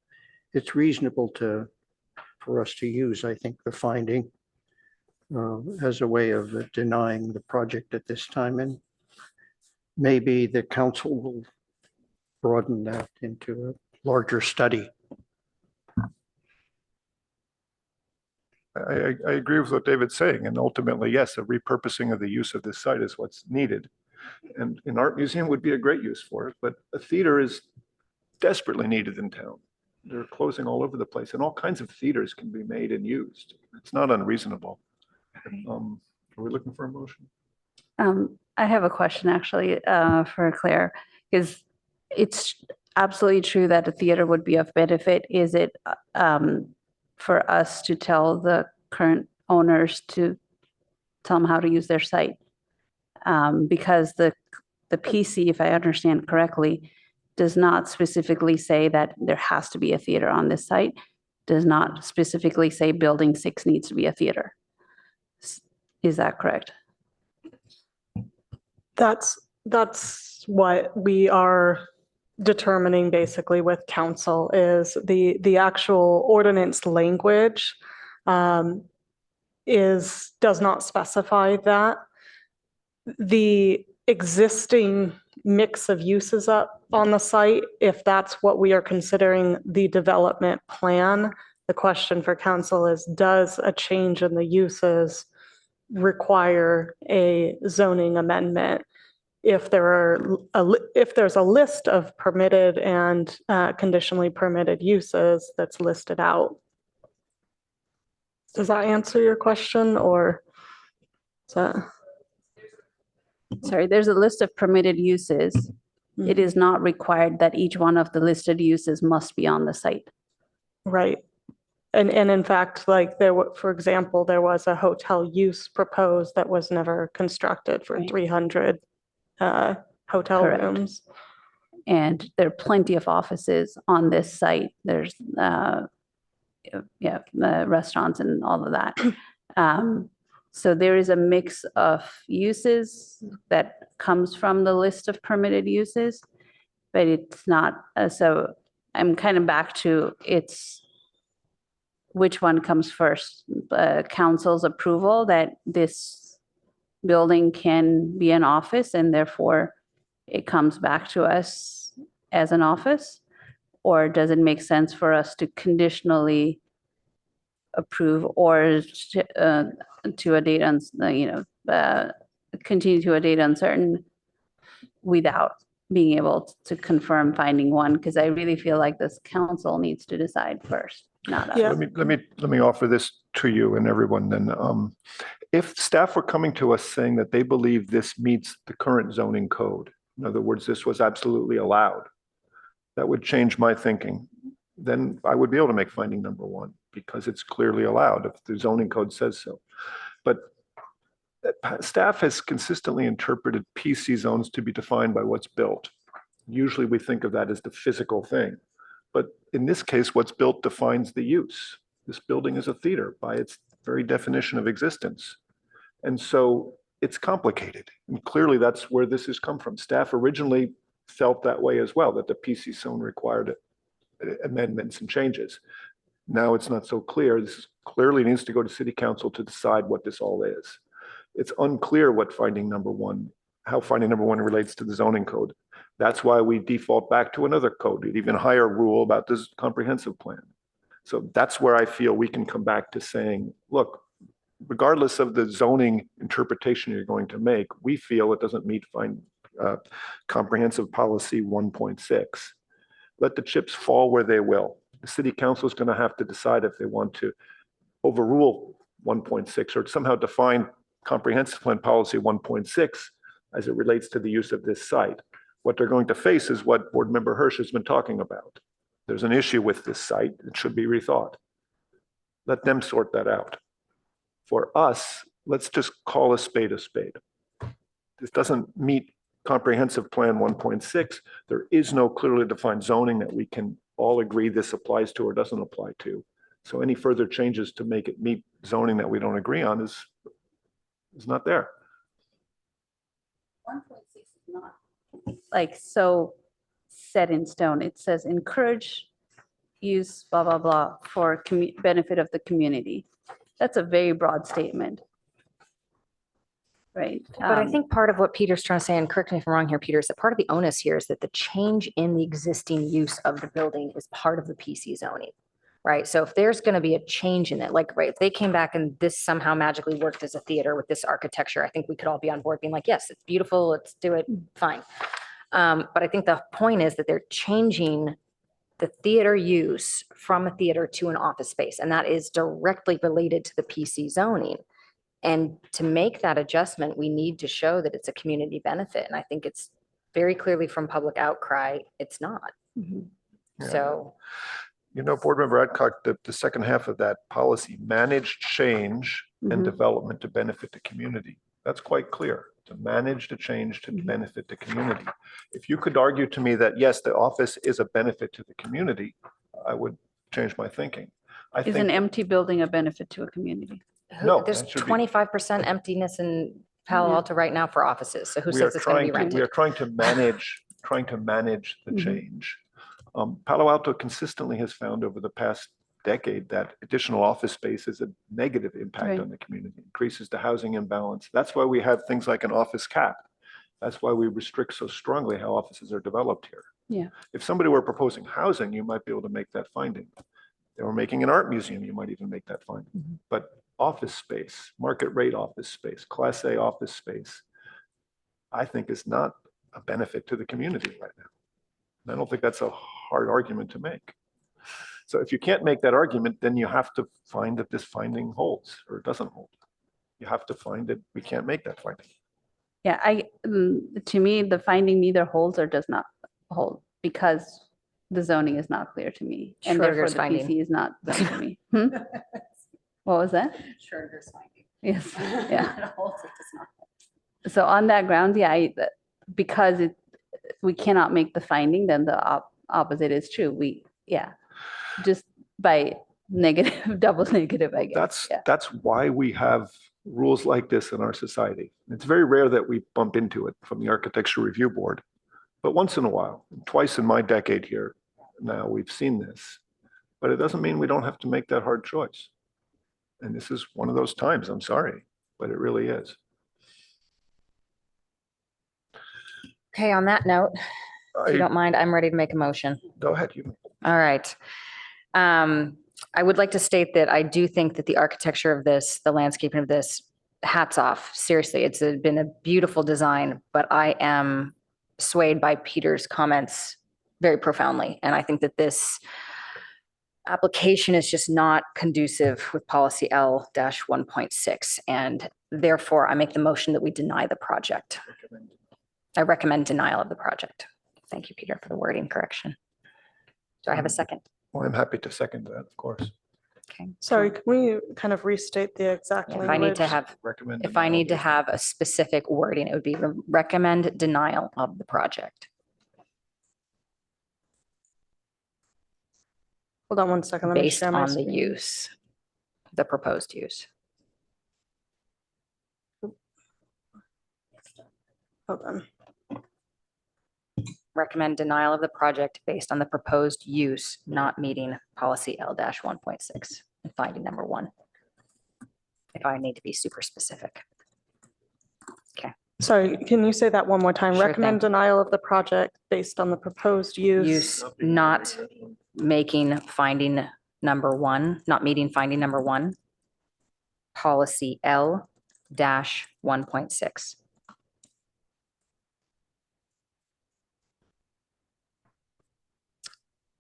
It's reasonable for us to use, I think, the finding as a way of denying the project at this time. And maybe the council will broaden that into a larger study. I agree with what David's saying, and ultimately, yes, a repurposing of the use of this site is what's needed. And an art museum would be a great use for it, but a theater is desperately needed in town. They're closing all over the place, and all kinds of theaters can be made and used. It's not unreasonable. Are we looking for a motion? I have a question actually for Claire, because it's absolutely true that a theater would be of benefit. Is it for us to tell the current owners to tell them how to use their site? Because the PC, if I understand correctly, does not specifically say that there has to be a theater on this site, does not specifically say building 6 needs to be a theater. Is that correct? That's what we are determining basically with council is the actual ordinance language does not specify that. The existing mix of uses up on the site, if that's what we are considering the development plan, the question for council is, does a change in the uses require a zoning amendment? If there's a list of permitted and conditionally permitted uses that's listed out. Does that answer your question, or is that? Sorry, there's a list of permitted uses. It is not required that each one of the listed uses must be on the site. Right. And in fact, like for example, there was a hotel use proposed that was never constructed for 300 hotel Correct. rooms. And there are plenty of offices on this site. There's restaurants and all of that. So there is a mix of uses that comes from the list of permitted uses, but it's not, so I'm kind of back to which one comes first? Council's approval that this building can be an office and therefore it comes back to us as an office? Or does it make sense for us to conditionally approve or to a date continue to a date uncertain without being able to confirm finding one? Because I really feel like this council needs to decide first, not us. Let me offer this to you and everyone then. If staff were coming to us saying that they believe this meets the current zoning code, in other words, this was absolutely allowed, that would change my thinking. Then I would be able to make finding number 1 because it's clearly allowed if the zoning code says so. But staff has consistently interpreted PC zones to be defined by what's built. Usually we think of that as the physical thing. But in this case, what's built defines the use. This building is a theater by its very definition of existence. And so it's complicated. And clearly that's where this has come from. Staff originally felt that way as well, that the PC zone required amendments and changes. Now it's not so clear. This clearly needs to go to city council to decide what this all is. It's unclear what how finding number one relates to the zoning code. That's why we default back to another code, an even higher rule about this comprehensive plan. So that's where I feel we can come back to saying, look, regardless of the zoning interpretation you're going to make, we feel it doesn't meet comprehensive policy 1.6. Let the chips fall where they will. The city council is going to have to decide if they want to overrule 1.6 or somehow define comprehensive plan policy 1.6 as it relates to the use of this site. What they're going to face is what Board Member Hirsch has been talking about. There's an issue with this site. It should be rethought. Let them sort that out. For us, let's just call a spade a spade. This doesn't meet comprehensive plan 1.6. There is no clearly defined zoning that we can all agree this applies to or doesn't apply to. So any further changes to make it meet zoning that we don't agree on is not there. 1.6 is not like so set in stone. It says encourage use blah blah blah for benefit of the community. That's a very broad statement. right? But I think part of what Peter's trying to say, and correct me if I'm wrong here, Peter, is that part of the onus here is that the change in the existing use of the building is part of the PC zoning, right? So if there's going to be a change in it, like, right, if they came back and this somehow magically worked as a theater with this architecture, I think we could all be on board being like, yes, it's beautiful, let's do it, fine. But I think the point is that they're changing the theater use from a theater to an office space, and that is directly related to the PC zoning. And to make that adjustment, we need to show that it's a community benefit. And I think it's very clearly from public outcry, it's not. Yeah. So, Board Member Adcock, the second half of that policy, managed change and development to benefit the community. That's quite clear, to manage the change to benefit the community. If you could argue to me that, yes, the office is a benefit to the community, I would change my thinking. Is an empty building a benefit to a community? No, there's that should be- 25% emptiness in Palo Alto right now for offices. So who we are says it's going to be trying to, we rented? are trying to manage the change. Palo Alto consistently has found over the past decade that additional office space is a negative impact on the community, increases the housing imbalance. That's why we have things like an office cap. That's why we restrict so strongly how offices are developed here. Yeah. If somebody were proposing housing, you might be able to make that finding. They were making an art museum, you might even make that finding. But office space, market rate office space, Class A office space, I think is not a benefit to the community right now. And I don't think that's a hard argument to make. So if you can't make that argument, then you have to find that this finding holds or it doesn't hold. You have to find that we can't make that finding. Yeah, to me, the finding neither holds or does not hold because the zoning is not clear to me. And therefore Schroeder's the finding. PC is not clear to me. What was that? Schroeder's finding. Yes, yeah. So on that ground, yeah, because we cannot make the finding, then the opposite is true. Just by negative, double negative, I guess. That's why we have rules like this in our society. It's very rare that we bump into it from the Architecture Review Board, but once in a while, twice in my decade here now, we've seen this. But it doesn't mean we don't have to make that hard choice. And this is one of those times, I'm sorry, but it really is. Okay, on that note, if you don't mind, I'm ready to make a motion. Go ahead. All right. I would like to state that I do think that the architecture of this, the landscaping of this, hats off. Seriously, it's been a beautiful design, but I am swayed by Peter's comments very profoundly. And I think that this application is just not conducive with policy L-1.6. And therefore, I make the motion that we deny the project. I recommend denial of the project. Thank you, Peter, for the wording correction. Do I have a second? Well, I'm happy to second that, of course. Okay. Sorry, can we kind of restate the exact If language? I need to have, Recommend if I need to denial. have a specific wording, it would be recommend denial of the project. Hold on one second. Let me Based share my on the screen. use, the proposed use. Hold on. Recommend denial of the project based on the proposed use not meeting policy L-1.6 and finding number 1. If I need to be super specific. Okay. Sorry, can you say that one more time? Sure Recommend thing. denial of the project based on the proposed use. Use not making finding number 1, not meeting finding number 1. Policy L-1.6.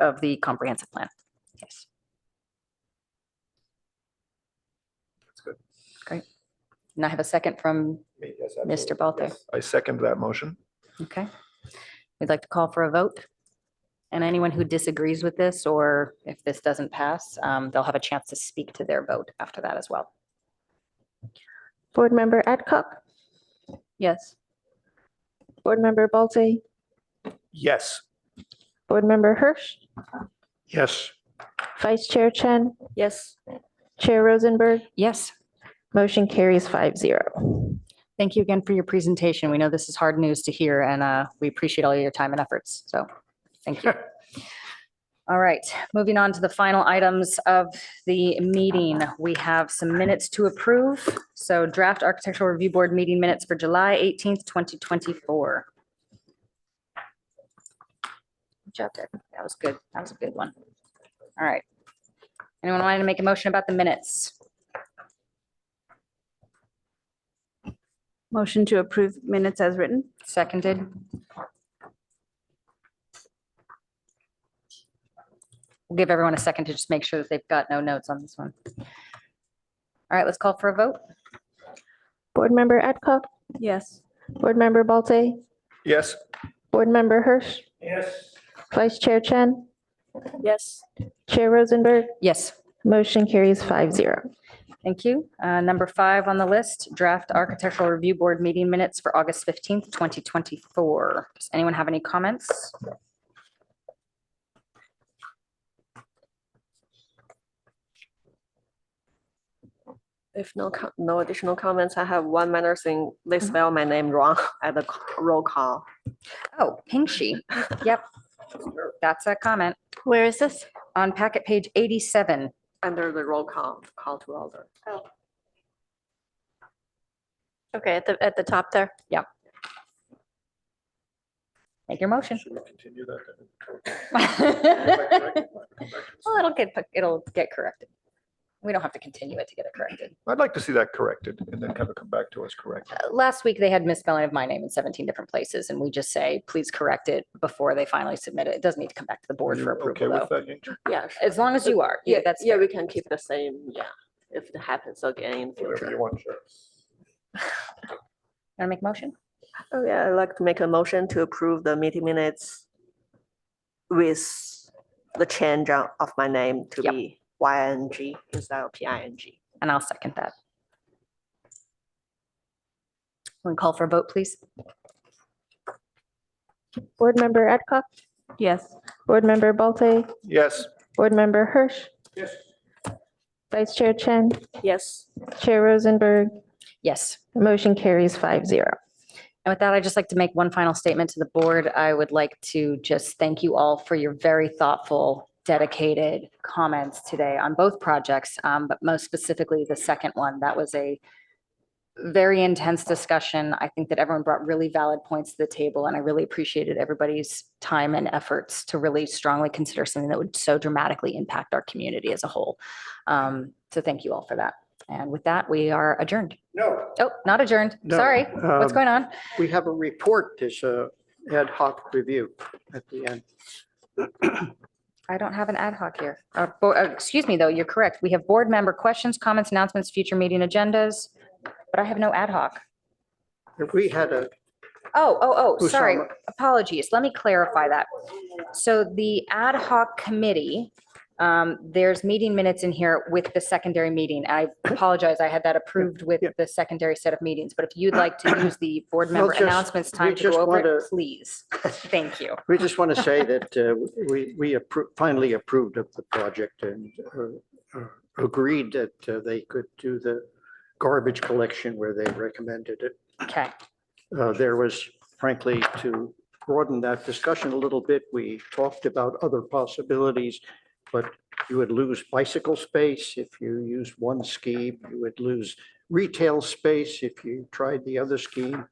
Of the comprehensive plan. Yes. That's good. Great. And I have a second from Yes, Mr. absolutely. Balter. Yes, I second that motion. Okay. We'd like to call for a vote. And anyone who disagrees with this, or if this doesn't pass, they'll have a chance to speak to their vote after that as well. Board Member Adcock, Yes. Board Member Balte, Yes. Board Member Hirsch, Yes. Vice Chair Chen, Yes. Chair Rosenberg, Yes. motion carries 5-0. Thank you again for your presentation. We know this is hard news to hear, and we appreciate all your time and efforts. So thank you. All right, moving on to the final items of the meeting. We have some minutes to approve. So draft Architectural Review Board meeting minutes for July 18th, 2024. Good job there. That was good. That was a good one. All right. Anyone wanting to make a motion about the minutes? Motion to approve minutes as written. Seconded. We'll give everyone a second to just make sure that they've got no notes on this one. All right, let's call for a vote. Board Member Adcock, Yes. Board Member Balte, Yes. Board Member Hirsch, Yes. Vice Chair Chen, Yes. Chair Rosenberg, Yes. motion carries 5-0. Thank you. Number 5 on the list, draft Architectural Review Board meeting minutes for August 15th, 2024. Does anyone have any comments? If no additional comments, I have one minor thing. They spell my name wrong at the roll call. Oh, Pinchy. Yep. That's a comment. Where is this? On packet page 87. Under the roll call to order. Oh. Okay, at the top there. Yep. Make your motion. Should we continue that? Well, it'll get corrected. We don't have to continue it to get it corrected. I'd like to see that corrected and then have it come back to us corrected. Last week, they had misspelling of my name in 17 different places, and we just say, please correct it before they finally submit it. It doesn't need to come back to the board for Okay approval, with though. that, Ying? Yeah. As long as you are. Yeah, That's yeah, fair. we can keep the same, yeah, if it happens again in Whatever future. you want, sure. Want to make a motion? Oh, yeah, I'd like to make a motion to approve the meeting minutes with the change of my name to Yep. be YNG instead of PING. And I'll second that. Want to call for a vote, please? Board Member Adcock, Yes. Board Member Balte, Yes. Board Member Hirsch, Yes. Vice Chair Chen, Yes. Chair Rosenberg, Yes. motion carries 5-0. And with that, I'd just like to make one final statement to the board. I would like to just thank you all for your very thoughtful, dedicated comments today on both projects, but most specifically the second one. That was a very intense discussion. I think that everyone brought really valid points to the table, and I really appreciated everybody's time and efforts to really strongly consider something that would so dramatically impact our community as a whole. So thank you all for that. And with that, we are adjourned. No. Oh, not adjourned. No, Sorry. What's going on? We have a report, there's a ad hoc review at the end. I don't have an ad hoc here. Excuse me, though, you're correct. We have board member questions, comments, announcements, future meeting agendas, but I have no ad hoc. We had a, Sorry. Usama. Apologies. Let me clarify that. So the ad hoc committee, there's meeting minutes in here with the secondary meeting. I apologize. I had that approved with the secondary set of meetings, but if you'd like to use the board Well, member just- announcements time we to just go over it, wanna- please. Thank you. we just want to say that we finally approved of the project and agreed that they could do the garbage collection where they recommended it. Okay. There was frankly, to broaden that discussion a little bit, we talked about other possibilities, but you would lose bicycle space if you use one scheme. You would lose retail space if you tried the other scheme.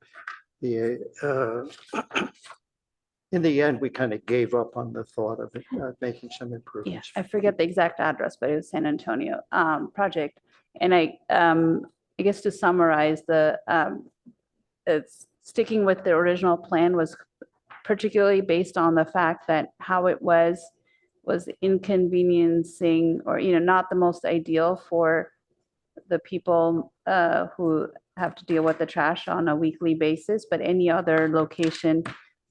In the end, we kind of gave up on the thought of it, making some Yeah, improvements. I forget the exact address, but it was San Antonio project. And I guess to summarize, it's sticking with the original plan was particularly based on the fact that how it was inconveniencing or, not the most ideal for the people who have to deal with the trash on a weekly basis, but any other location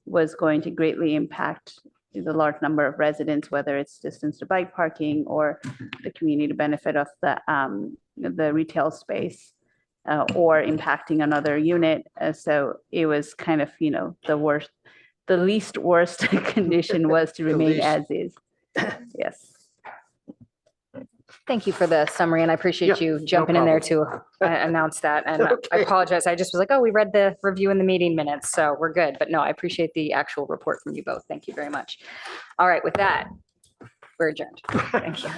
was going to greatly impact the large number of residents, whether it's distance to bike parking or the community benefit of the retail space or impacting another unit. So it was kind of, the least worst condition was to remain as is. Yes. Thank you for the summary, and I appreciate Yeah, you no jumping in there problem. to announce that. And I Okay. apologize. I just was like, oh, we read the review in the meeting minutes, so we're good. But no, I appreciate the actual report from you both. Thank you very much. All right, with that, We're adjourned. Thank you.